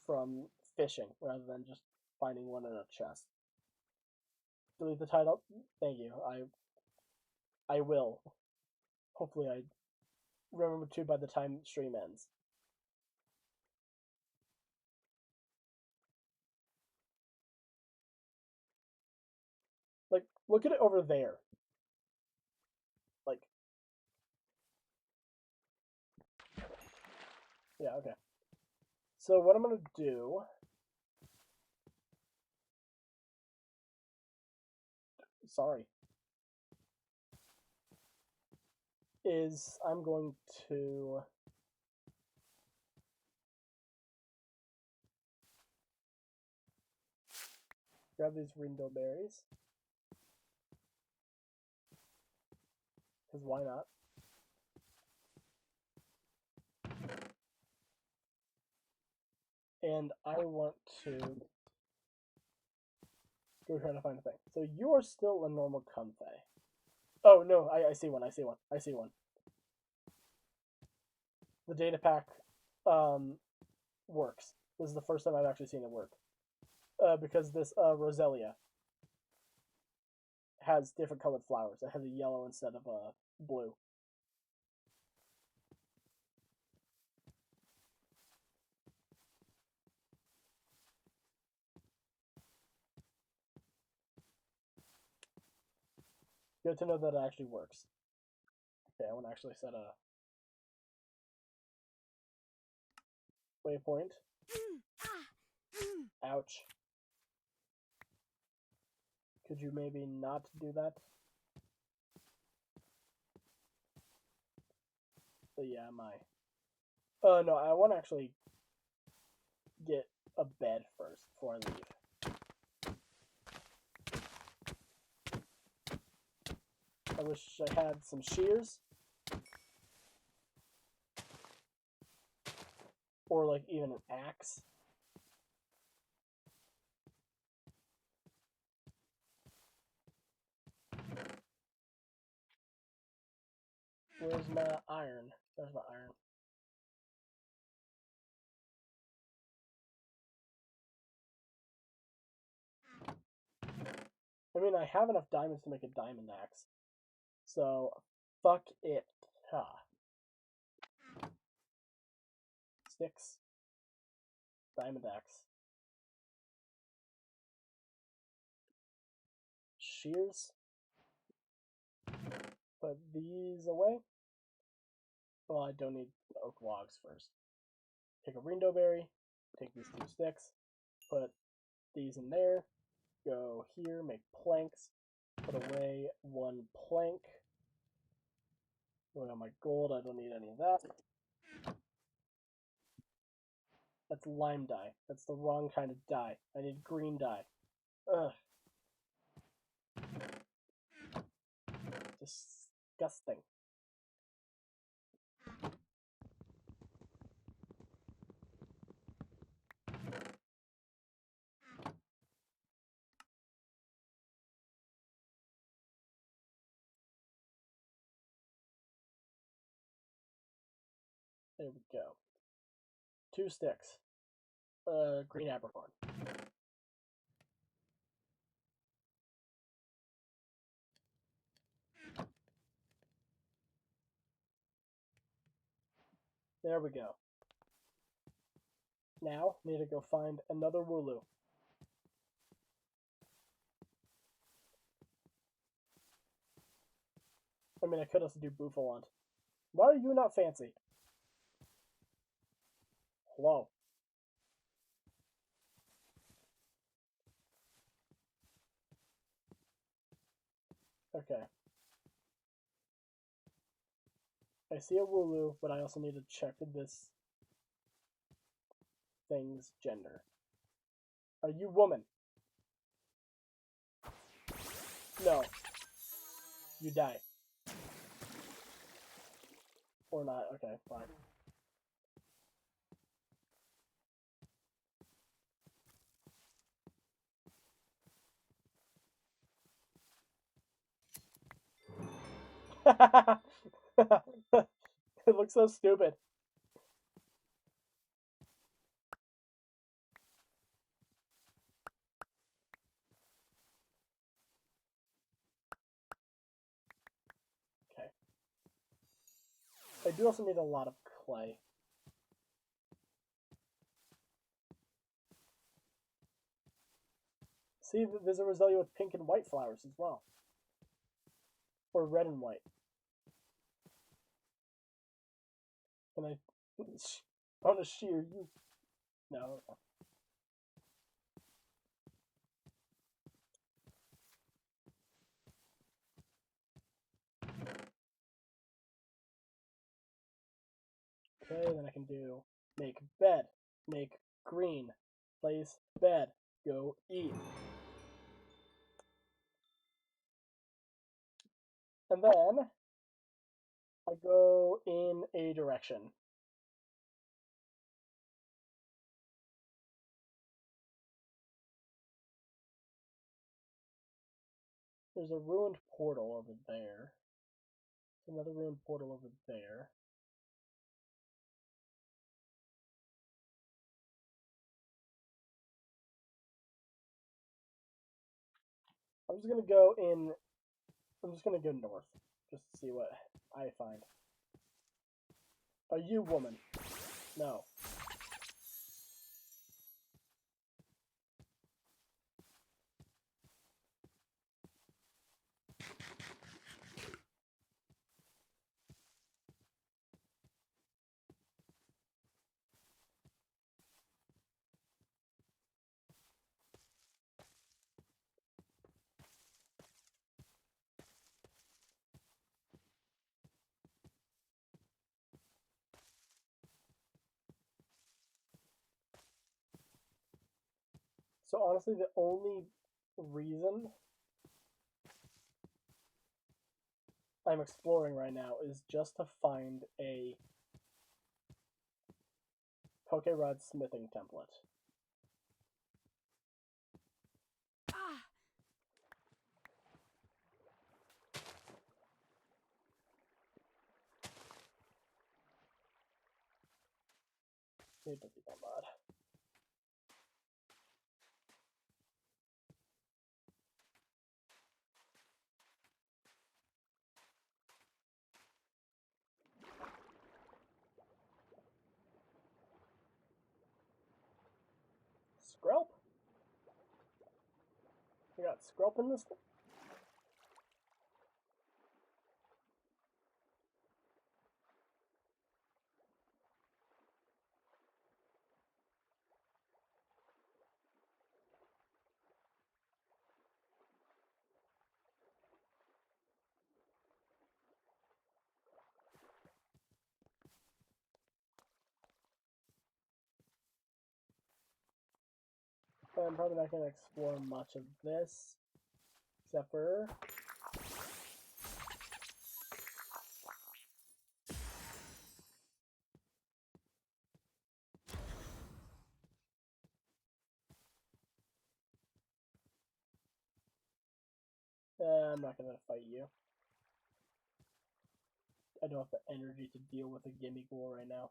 Speaker 1: from fishing rather than just finding one in a chest. Delete the title. Thank you. I will. Hopefully, I remember to by the time stream ends. Like, look at it over there. Like, yeah, okay. So what I'm gonna do sorry, is I'm going to grab these Rindo berries. Because why not? And I want to go try to find a thing. So you are still a normal Comfey. Oh, no, I see one, I see one, I see one. The data pack works. This is the first time I've actually seen it work. Because this Roselia has different colored flowers. It has a yellow instead of a blue. Good to know that it actually works. Okay, I want to actually set a waypoint. Ouch. Could you maybe not do that? But yeah, no, I want to actually get a bed first before I leave. I wish I had some shears. Or, like, even an axe. Where's my iron? There's my iron. I mean, I have enough diamonds to make a diamond axe. So, fuck it. Sticks. Diamond axe. Shears. Put these away. Well, I don't need oak logs first. Take a rindo berry. Take these 2 sticks. Put these in there. Go here, make planks. Put away 1 plank. Going on my gold, I don't need any of that. That's lime dye. That's the wrong kind of dye. I need green dye. Ugh. Disgusting. There we go. 2 sticks. Green apricorn. There we go. Now, need to go find another Wooloo. I mean, I could also do Buffalant. Why are you not fancy? Hello. Okay. I see a Wooloo, but I also need to check this thing's gender. Are you woman? No. You die. Or not. Okay, fine. It looks so stupid. Okay. I do also need a lot of clay. See, there's a Roselia with pink and white flowers as well. Or red and white. Can I want to shear you? No. Okay, then I can do make bed, make green, place bed, go eat. And then I go in a direction. There's a ruined portal over there. There's another ruined portal over there. I'm just gonna go north, just to see what I find. Are you woman? No. So honestly, the only reason I'm exploring right now is just to find a Pokerod smithing template. It doesn't be that mod. Skrelp? We got Skrelp in this thing? I'm probably not going to explore much of this, except for... I'm not going to fight you. I don't have the energy to deal with a gimme ghoul right now.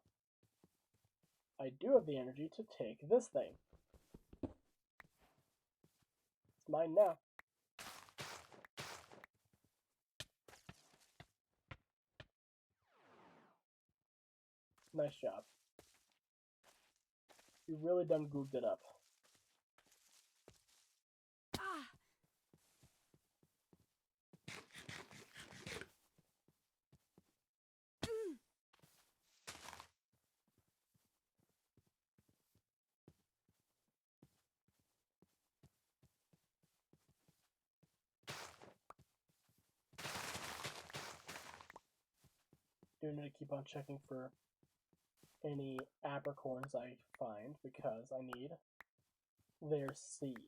Speaker 1: I do have the energy to take this thing. It's mine now. Nice job. You really done goofed it up. Do need to keep on checking for any apricorns I find, because I need their seeds.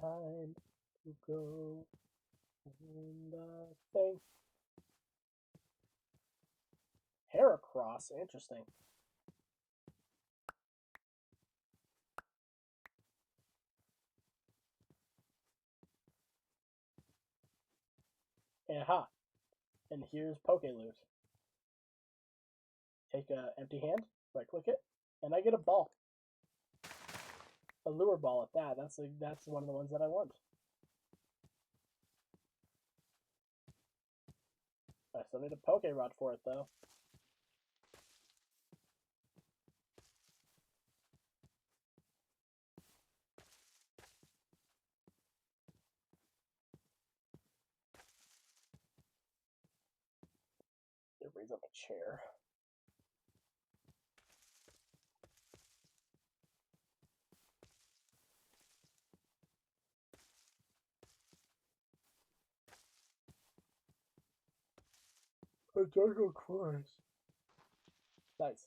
Speaker 1: Time to go in the thing. Heracross, interesting. Aha! And here's Poke Loot. Take a empty hand, right click it, and I get a ball. A lure ball at that. That's one of the ones that I want. I still need a Poke Rod for it though. It brings up a chair. A Darko Chorus. Nice.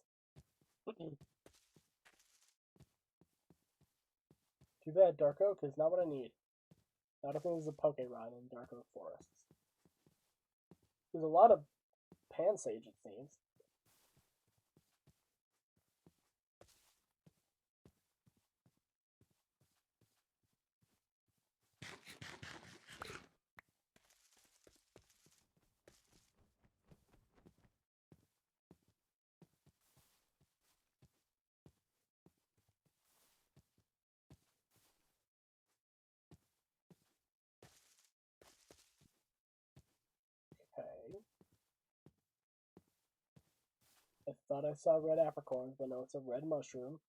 Speaker 1: Too bad, Darko, because not what I need. I don't think there's a Poke Rod in Darko Forests. There's a lot of Pansage, it seems. Okay. I thought I saw red apricorns, but no, it's a red mushroom.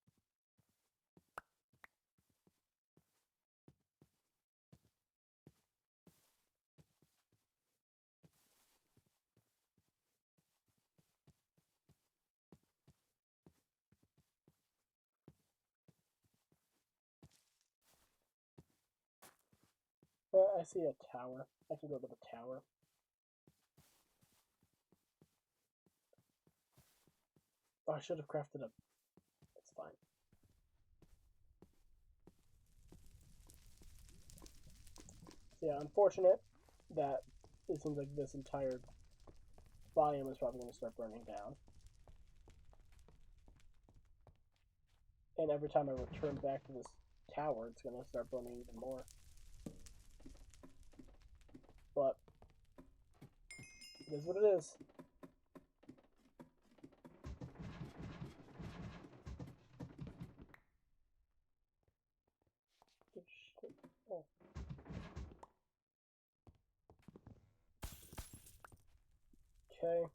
Speaker 1: I see a tower. I can go to the tower. Oh, I should have crafted a... It's fine. So yeah, unfortunate that it seems like this entire biome is probably going to start burning down. And every time I return back to this tower, it's going to start burning even more. But it is what it is. Oh. Okay.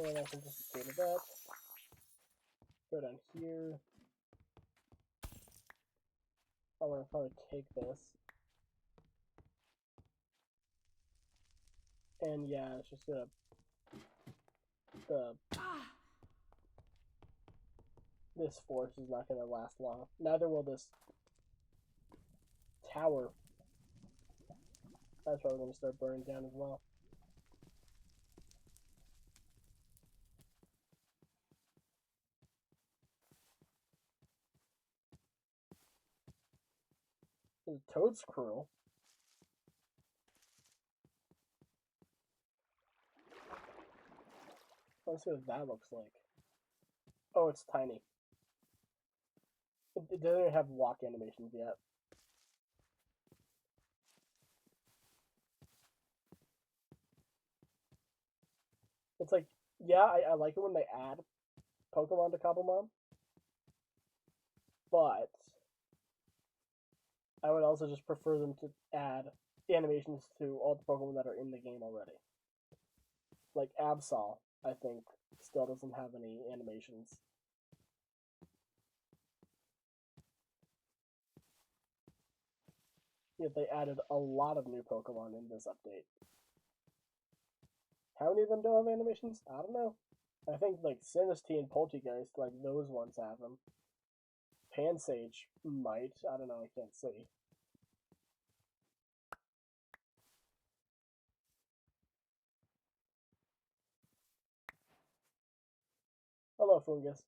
Speaker 1: And I can just go to that. Go down here. I'm going to probably take this. And yeah, it's just gonna... This force is not gonna last long. Neither will this tower. That's probably gonna start burning down as well. The Toad's cruel. Let's see what that looks like. Oh, it's tiny. It doesn't even have walk animations yet. It's like, yeah, I like it when they add Pokemon to Cobblemon, but I would also just prefer them to add animations to all the Pokemon that are in the game already. Like Absol, I think, still doesn't have any animations. Yet they added a lot of new Pokemon in this update. How many of them don't have animations? I don't know. I think like Sinistee and Poltegeist, like those ones have them. Pansage might. I don't know. I can't see. Hello, Fungus.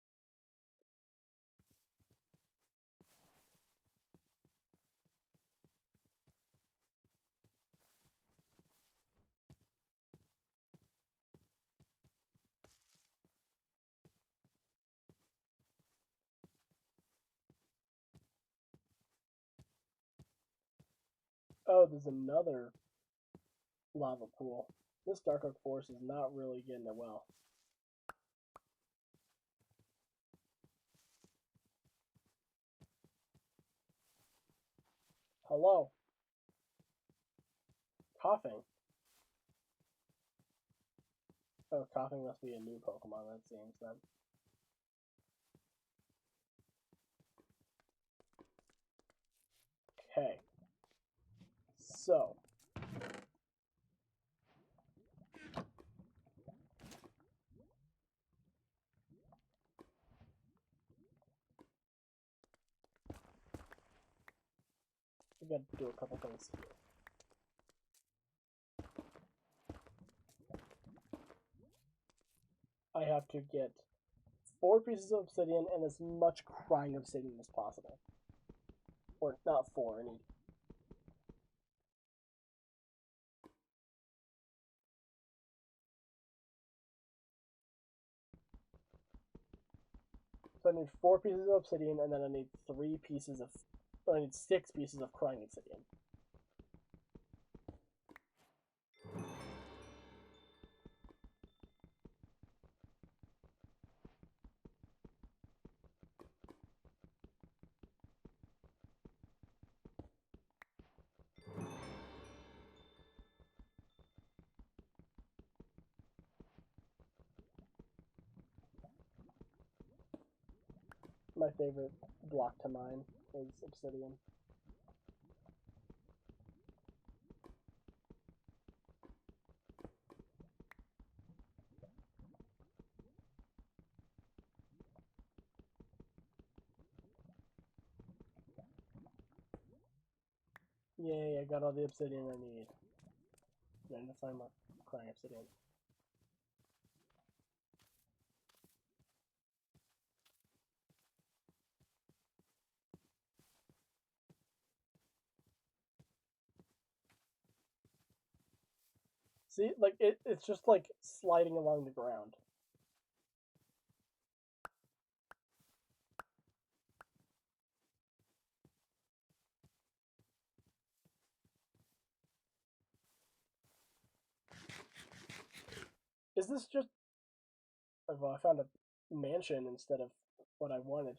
Speaker 1: Oh, there's another lava pool. This Dark Oak Forest is not really getting it well. Hello. Coughing. Oh, Coughing must be a new Pokemon, that seems then. Okay. So. We gotta do a couple things here. I have to get 4 pieces of obsidian and as much crying obsidian as possible. Or not 4, I need... So I need 4 pieces of obsidian and then I need 3 pieces of... I need 6 pieces of crying obsidian. My favorite block to mine is obsidian. Yay, I got all the obsidian I need. I need to find more crying obsidian. See, like, it's just like sliding along the ground. Is this just... Well, I found a mansion instead of what I wanted.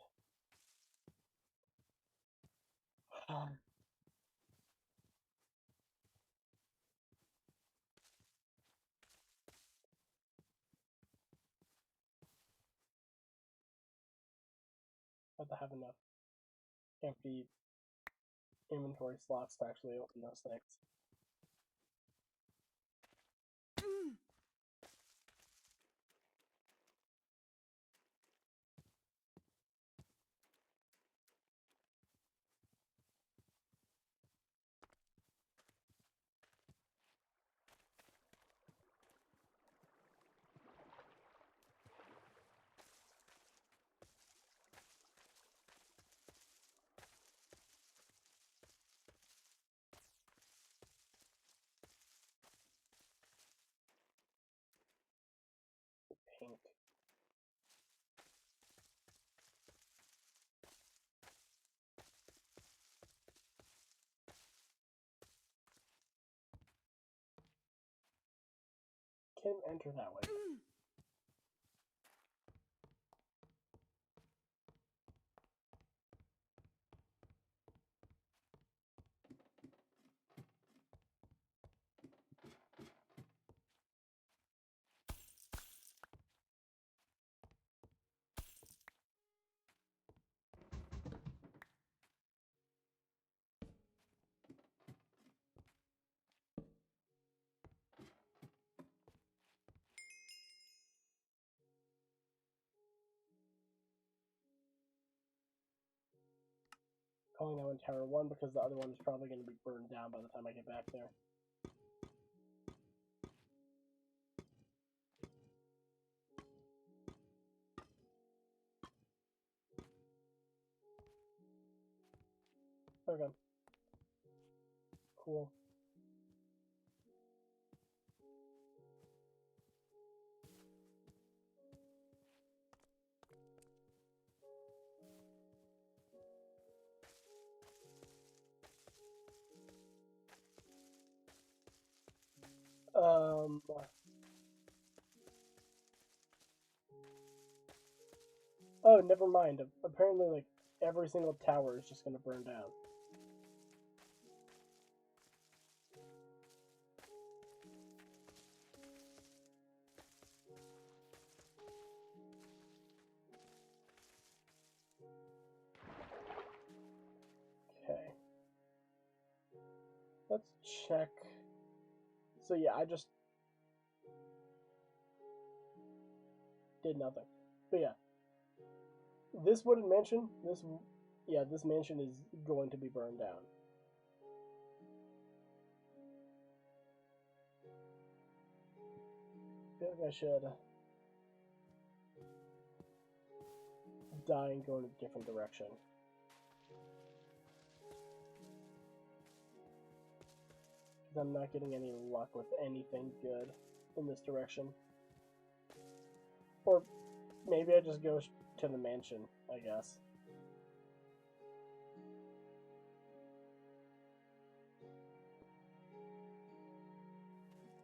Speaker 1: Have to have enough empty inventory slots to actually open those things. Pink. Can't enter that way. Calling that one Tower 1 because the other one is probably going to be burned down by the time I get back there. Okay. Cool. Oh, never mind. Apparently, like, every single tower is just gonna burn down. Okay. Let's check. So yeah, I just did nothing. But yeah. This wooden mansion, this mansion is going to be burned down. I feel like I should die and go in a different direction. Because I'm not getting any luck with anything good in this direction. Or maybe I just go to the mansion, I guess.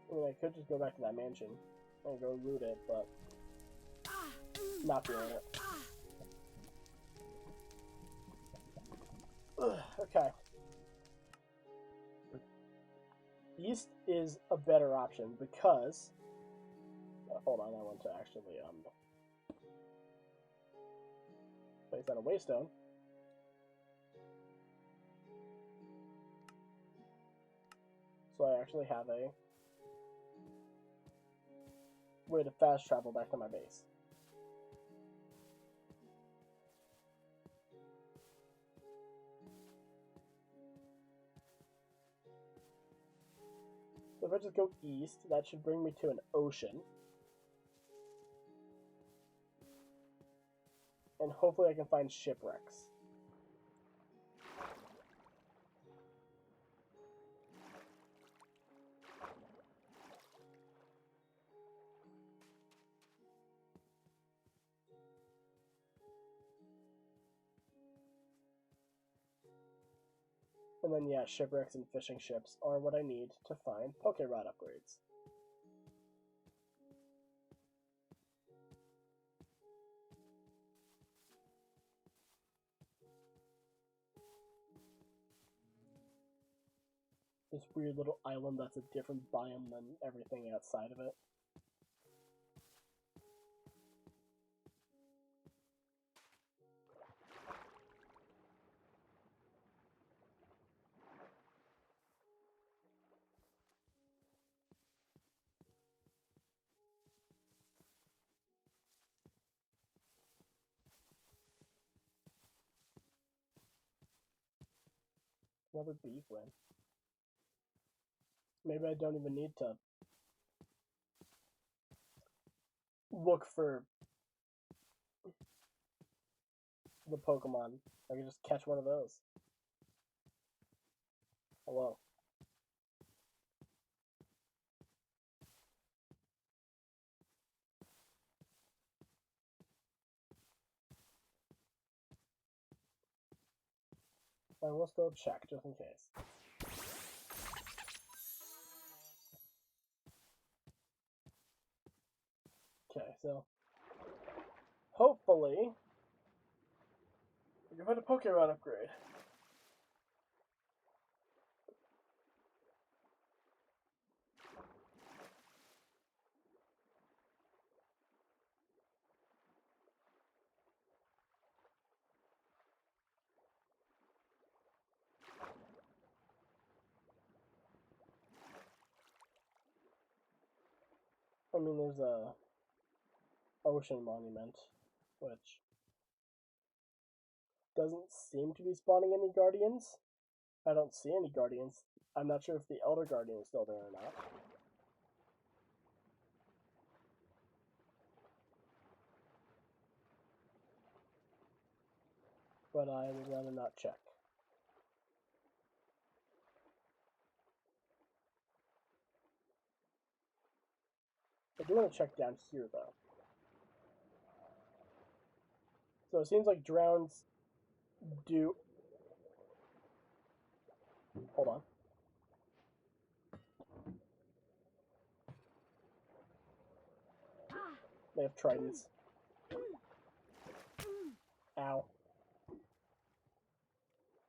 Speaker 1: I mean, I could just go back to that mansion and go loot it, but not doing it. Ugh, okay. East is a better option because... hold on, I want to actually place out a waystone. So I actually have a way to fast travel back to my base. So if I just go east, that should bring me to an ocean. And hopefully I can find shipwrecks. And then, yeah, shipwrecks and fishing ships are what I need to find Poké Rod upgrades. This weird little island that's a different biome than everything outside of it. Another beef win. Maybe I don't even need to look for the Pokemon. I can just catch one of those. Hello. I will still check just in case. Okay, so hopefully we can find a Pokemon upgrade. I mean, there's a ocean monument, which doesn't seem to be spawning any guardians. I don't see any guardians. I'm not sure if the Elder Guardian is still there or not. But I would rather not check. I do want to check down here, though. So it seems like drowns do... Hold on. They have tridents. Ow.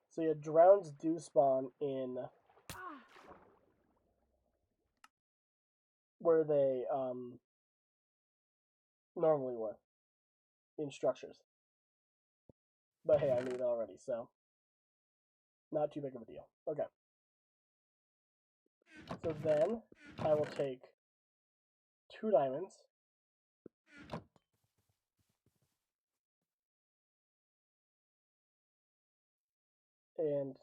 Speaker 1: So yeah, drowns do spawn in where they normally were, in structures. But hey, I knew it already, so not too big of a deal. Okay. So then I will take 2 diamonds. And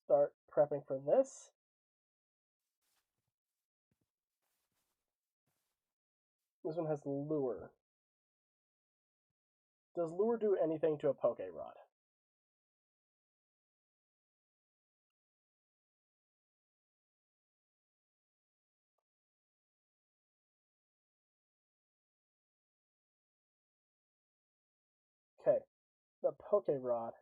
Speaker 1: start prepping for this. This one has lure. Does lure do anything to a Poke Rod? Okay, the Poke Rod.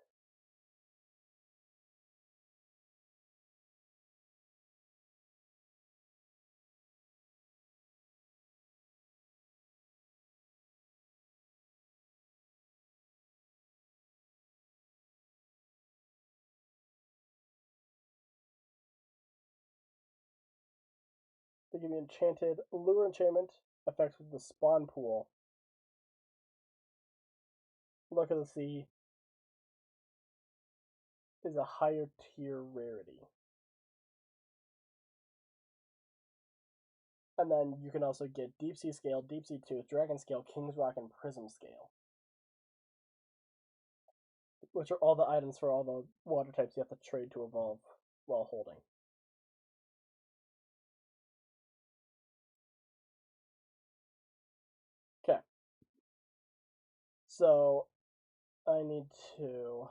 Speaker 1: They give me enchanted lure enchantment effects with the spawn pool. Look at the sea is a higher tier rarity. And then you can also get Deep Sea Scale, Deep Sea Tooth, Dragon Scale, King's Rock, and Prism Scale. Which are all the items for all the water types you have to trade to evolve while holding. So I need to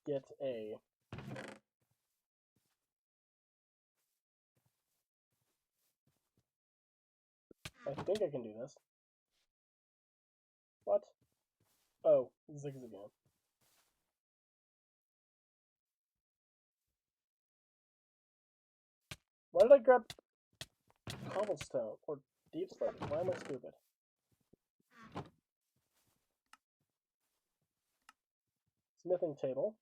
Speaker 1: get a I think I can do this. What? Oh, Ziggs again. Why did I grab cobblestone or deep slate? Why am I stupid? Smithing table.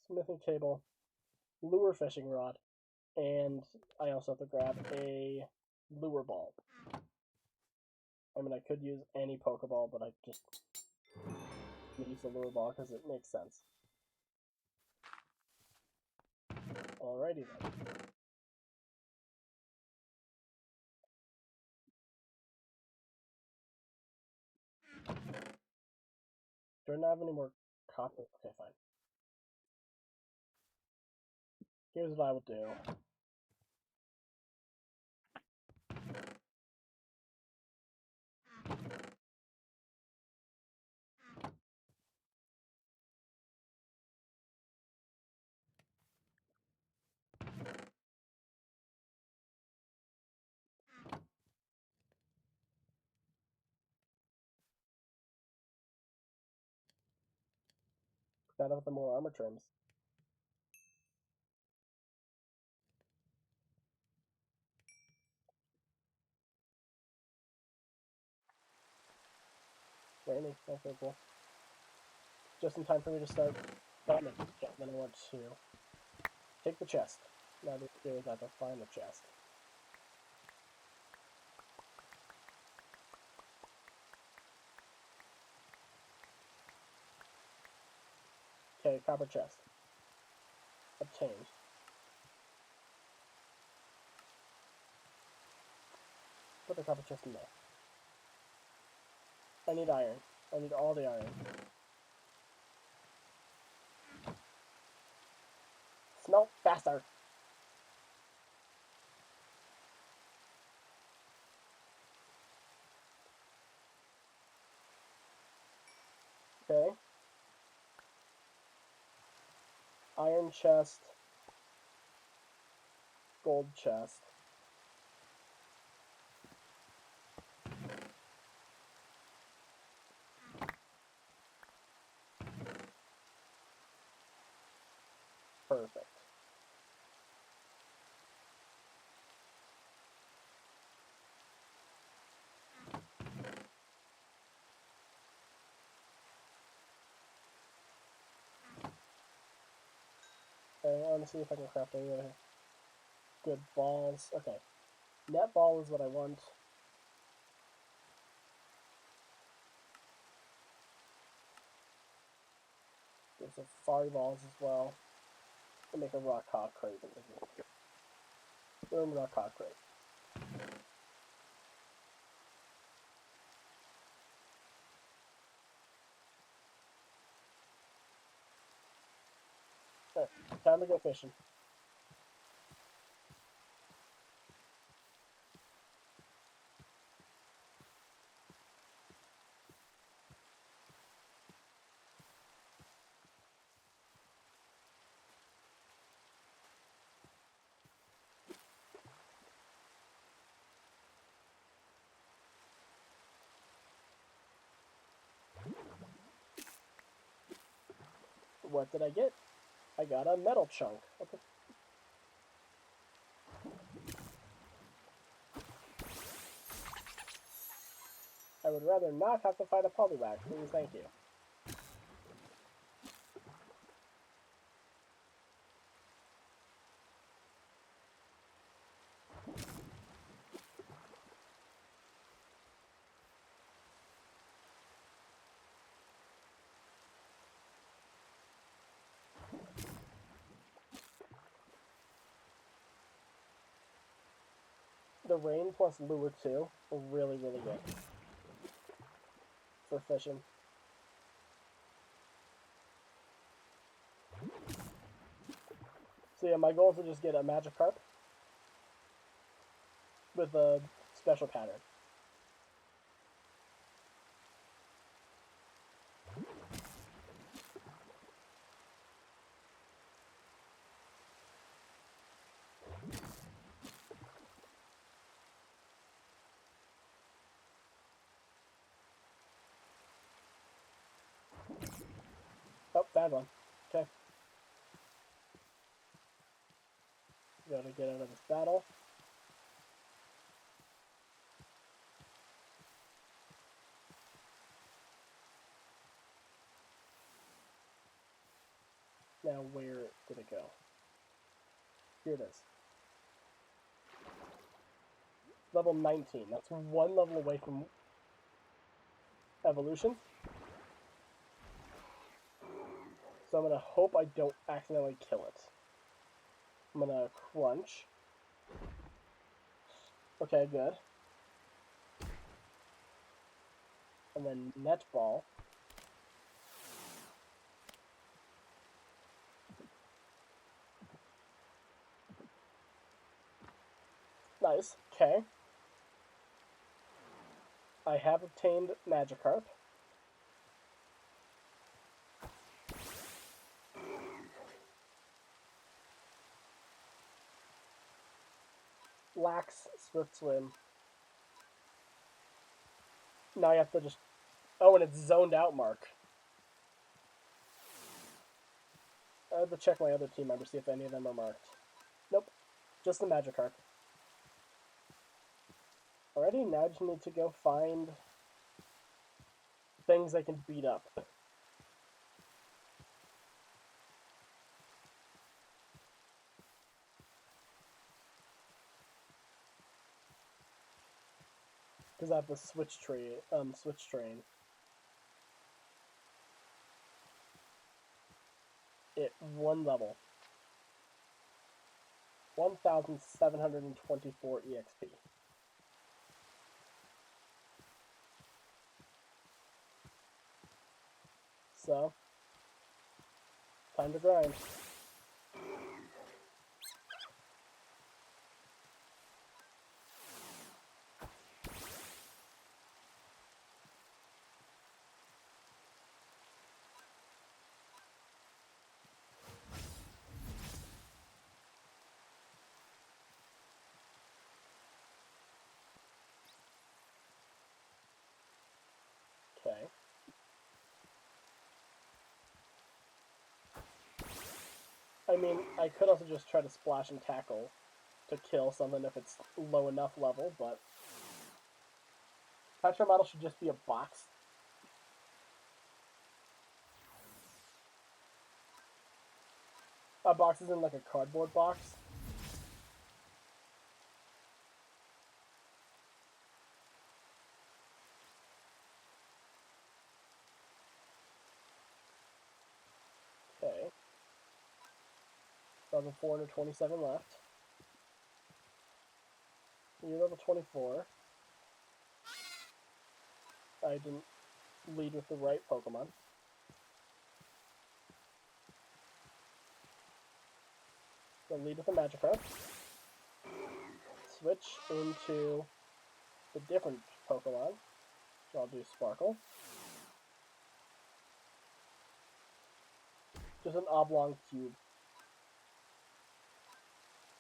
Speaker 1: Smithing table. Lure fishing rod. And I also have to grab a lure ball. I mean, I could use any Pokeball, but I just use the lure ball because it makes sense. Alrighty then. Do I not have any more copper? Okay, fine. Here's what I will do. That up with the more armor trims. Raining. Okay, cool. Just in time for me to start farming. Okay, then I want to take the chest. Now the do is I have to find the chest. Okay, copper chest. Obtained. Put the copper chest in there. I need iron. I need all the iron. Smelt faster! Okay. Iron chest. Gold chest. Perfect. Okay, I want to see if I can craft any other good balls. Okay. Net ball is what I want. There's some fire balls as well. I'll make a rock hog crate. Boom, rock hog crate. Okay, time to go fishing. What did I get? I got a metal chunk. Okay. I would rather not have to fight a Poliwag, please, thank you. The rain plus lure 2 are really, really good for fishing. So yeah, my goal is to just get a Magikarp with a special pattern. Oh, bad one. Okay. Gotta get out of this battle. Now, where did it go? Here it is. Level 19. That's one level away from evolution. So I'm gonna hope I don't accidentally kill it. I'm gonna crunch. Okay, good. And then netball. Nice. Okay. I have obtained Magikarp. Lax Swift Swim. Now I have to just... Oh, and it's zoned out mark. I have to check my other team members, see if any of them are marked. Nope. Just the Magikarp. Alrighty, now I just need to go find things I can beat up. Because I have the switch train. It one level. 1,724 EXP. So, time to grind. Okay. I mean, I could also just try to splash and tackle to kill something if it's low enough level, but... Petro model should just be a box. A box is in like a cardboard box. Okay. Level 427 left. You're level 24. I didn't lead with the right Pokemon. So lead with a Magikarp. Switch into the different Pokemon. So I'll do Sparkle. Just an oblong cube.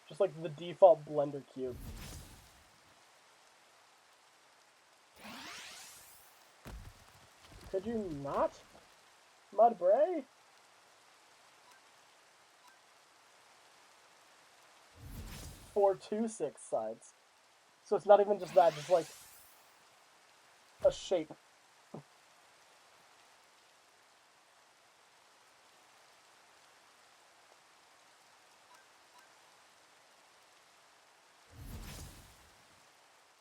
Speaker 1: Just like the default Blender cube. Could you not? Mudbray? 426 sides. So it's not even just that, just like a shape.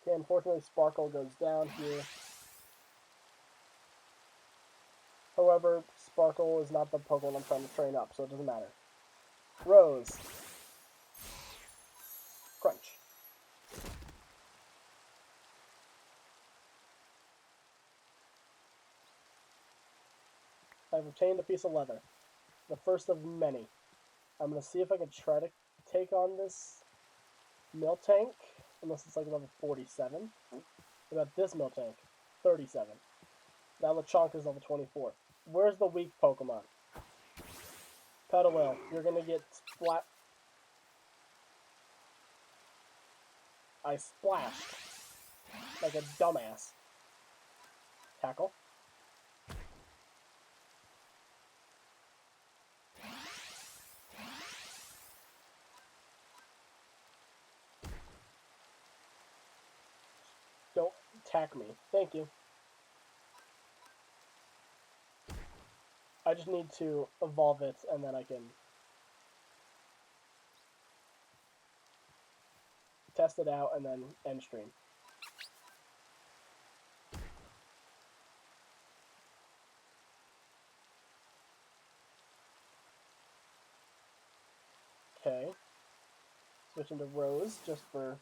Speaker 1: Okay, unfortunately Sparkle goes down here. However, Sparkle is not the Pokemon I'm trying to train up, so it doesn't matter. Rose. Crunch. I've obtained a piece of leather. The first of many. I'm gonna see if I can try to take on this Miltank, unless it's like level 47. What about this Miltank? 37. Now Lechonk is level 24. Where's the weak Pokemon? Petalil, you're gonna get splat. I splashed like a dumbass. Tackle. Don't attack me. Thank you. I just need to evolve it, and then I can test it out, and then end stream. Okay. Switch into Rose, just for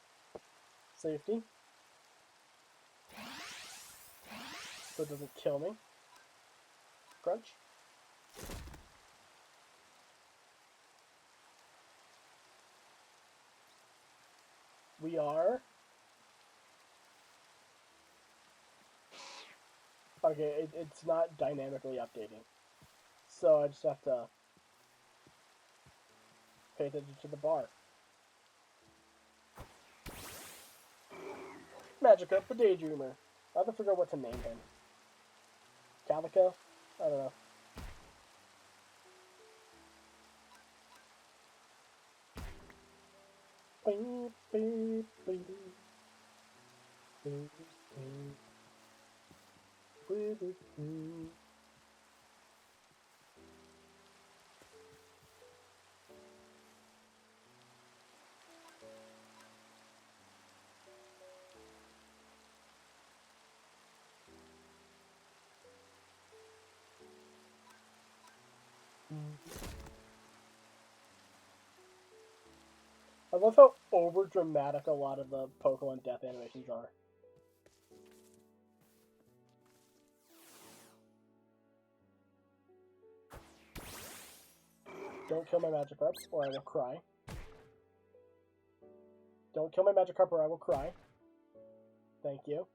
Speaker 1: safety. So it doesn't kill me. Crunch. We are... Okay, it's not dynamically updating. So I just have to pay attention to the bar. Magikarp the Daydreamer. I have to figure out what to name him. Calico? I don't know. Beep, beep, beep. Beep, beep. Beep, beep, beep. I love how over dramatic a lot of the Pokemon death animations are. Don't kill my Magikarp, or I will cry. Don't kill my Magikarp, or I will cry. Thank you.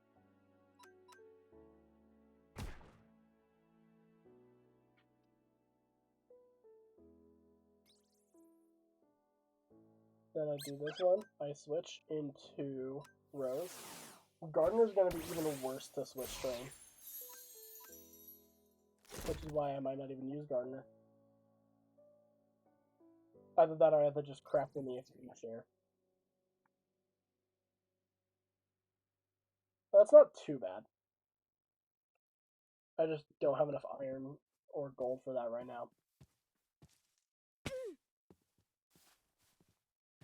Speaker 1: Then I do this one. I switch into Rose. Gardener's gonna be even worse to switch train. Which is why I might not even use Gardener. Either that or I have to just craft in the XP share. That's not too bad. I just don't have enough iron or gold for that right now.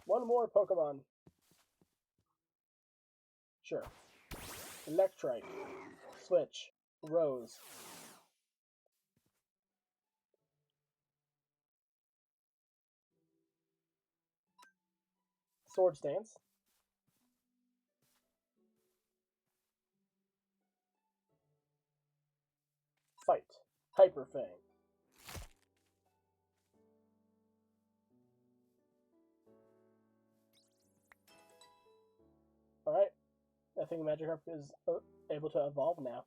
Speaker 1: One more Pokemon. Sure. Electrike. Switch. Rose. Swords Dance. Fight. Hyper Fang. Alright. I think Magikarp is able to evolve now.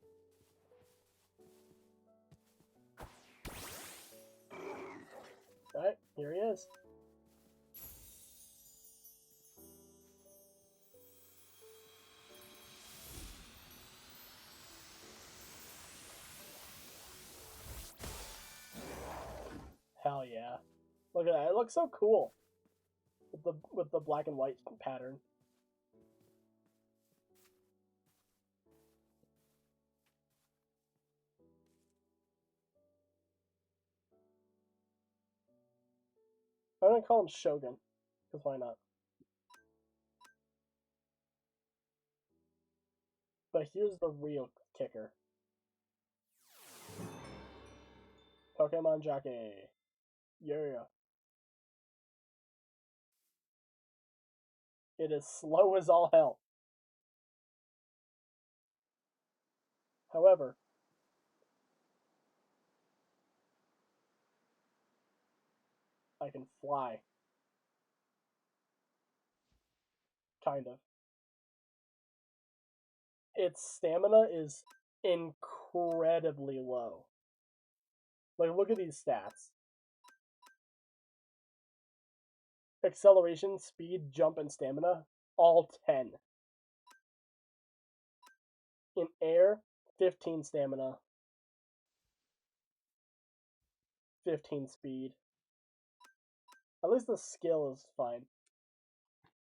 Speaker 1: Alright, here he is. Hell yeah. Look at that. It looks so cool. With the black and white pattern. I'm gonna call him Shogun. Because why not? But here's the real kicker. Pokemon Jockey. Yeah. It is slow as all hell. However, I can fly. Kind of. Its stamina is incredibly low. Like, look at these stats. Acceleration, speed, jump, and stamina, all 10. In air, 15 stamina, 15 speed. At least the skill is fine.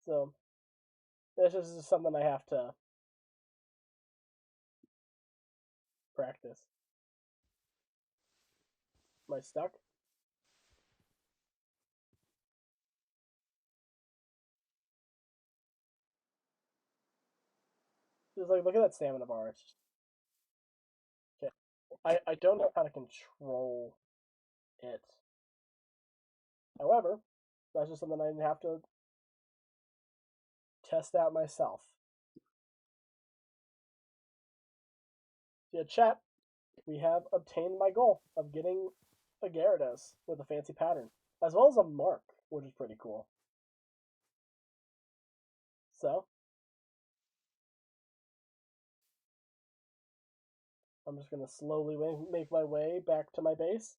Speaker 1: So, this is something I have to practice. Am I stuck? Just like, look at that stamina bar. It's just, okay. I don't know how to control it. However, that's just something I have to test out myself. So yeah, chat, we have obtained my goal of getting a Gyarados with a fancy pattern, as well as a mark, which is pretty cool. So, I'm just going to slowly make my way back to my base,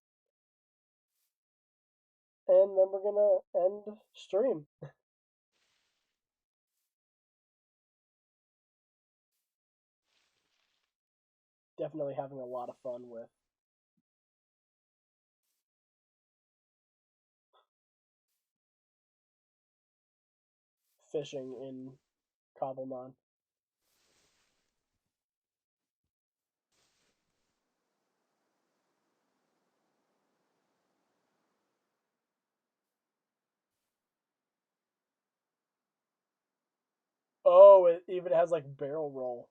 Speaker 1: and then we're going to end stream. Definitely having a lot of fun with fishing in Cobblemon. Oh, it even has like barrel roll.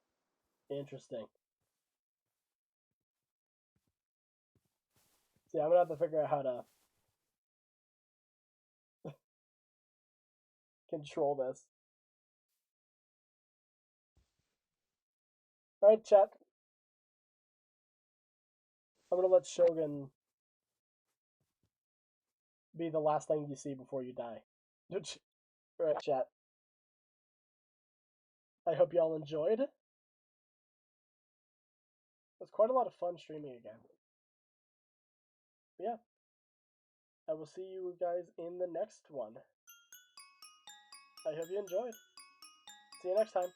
Speaker 1: Interesting. See, I'm gonna have to figure out how to control this. Alright, chat. I'm gonna let Shogun be the last thing you see before you die. Alright, chat. I hope y'all enjoyed. It was quite a lot of fun streaming again. But yeah. I will see you guys in the next one. I hope you enjoyed. See you next time.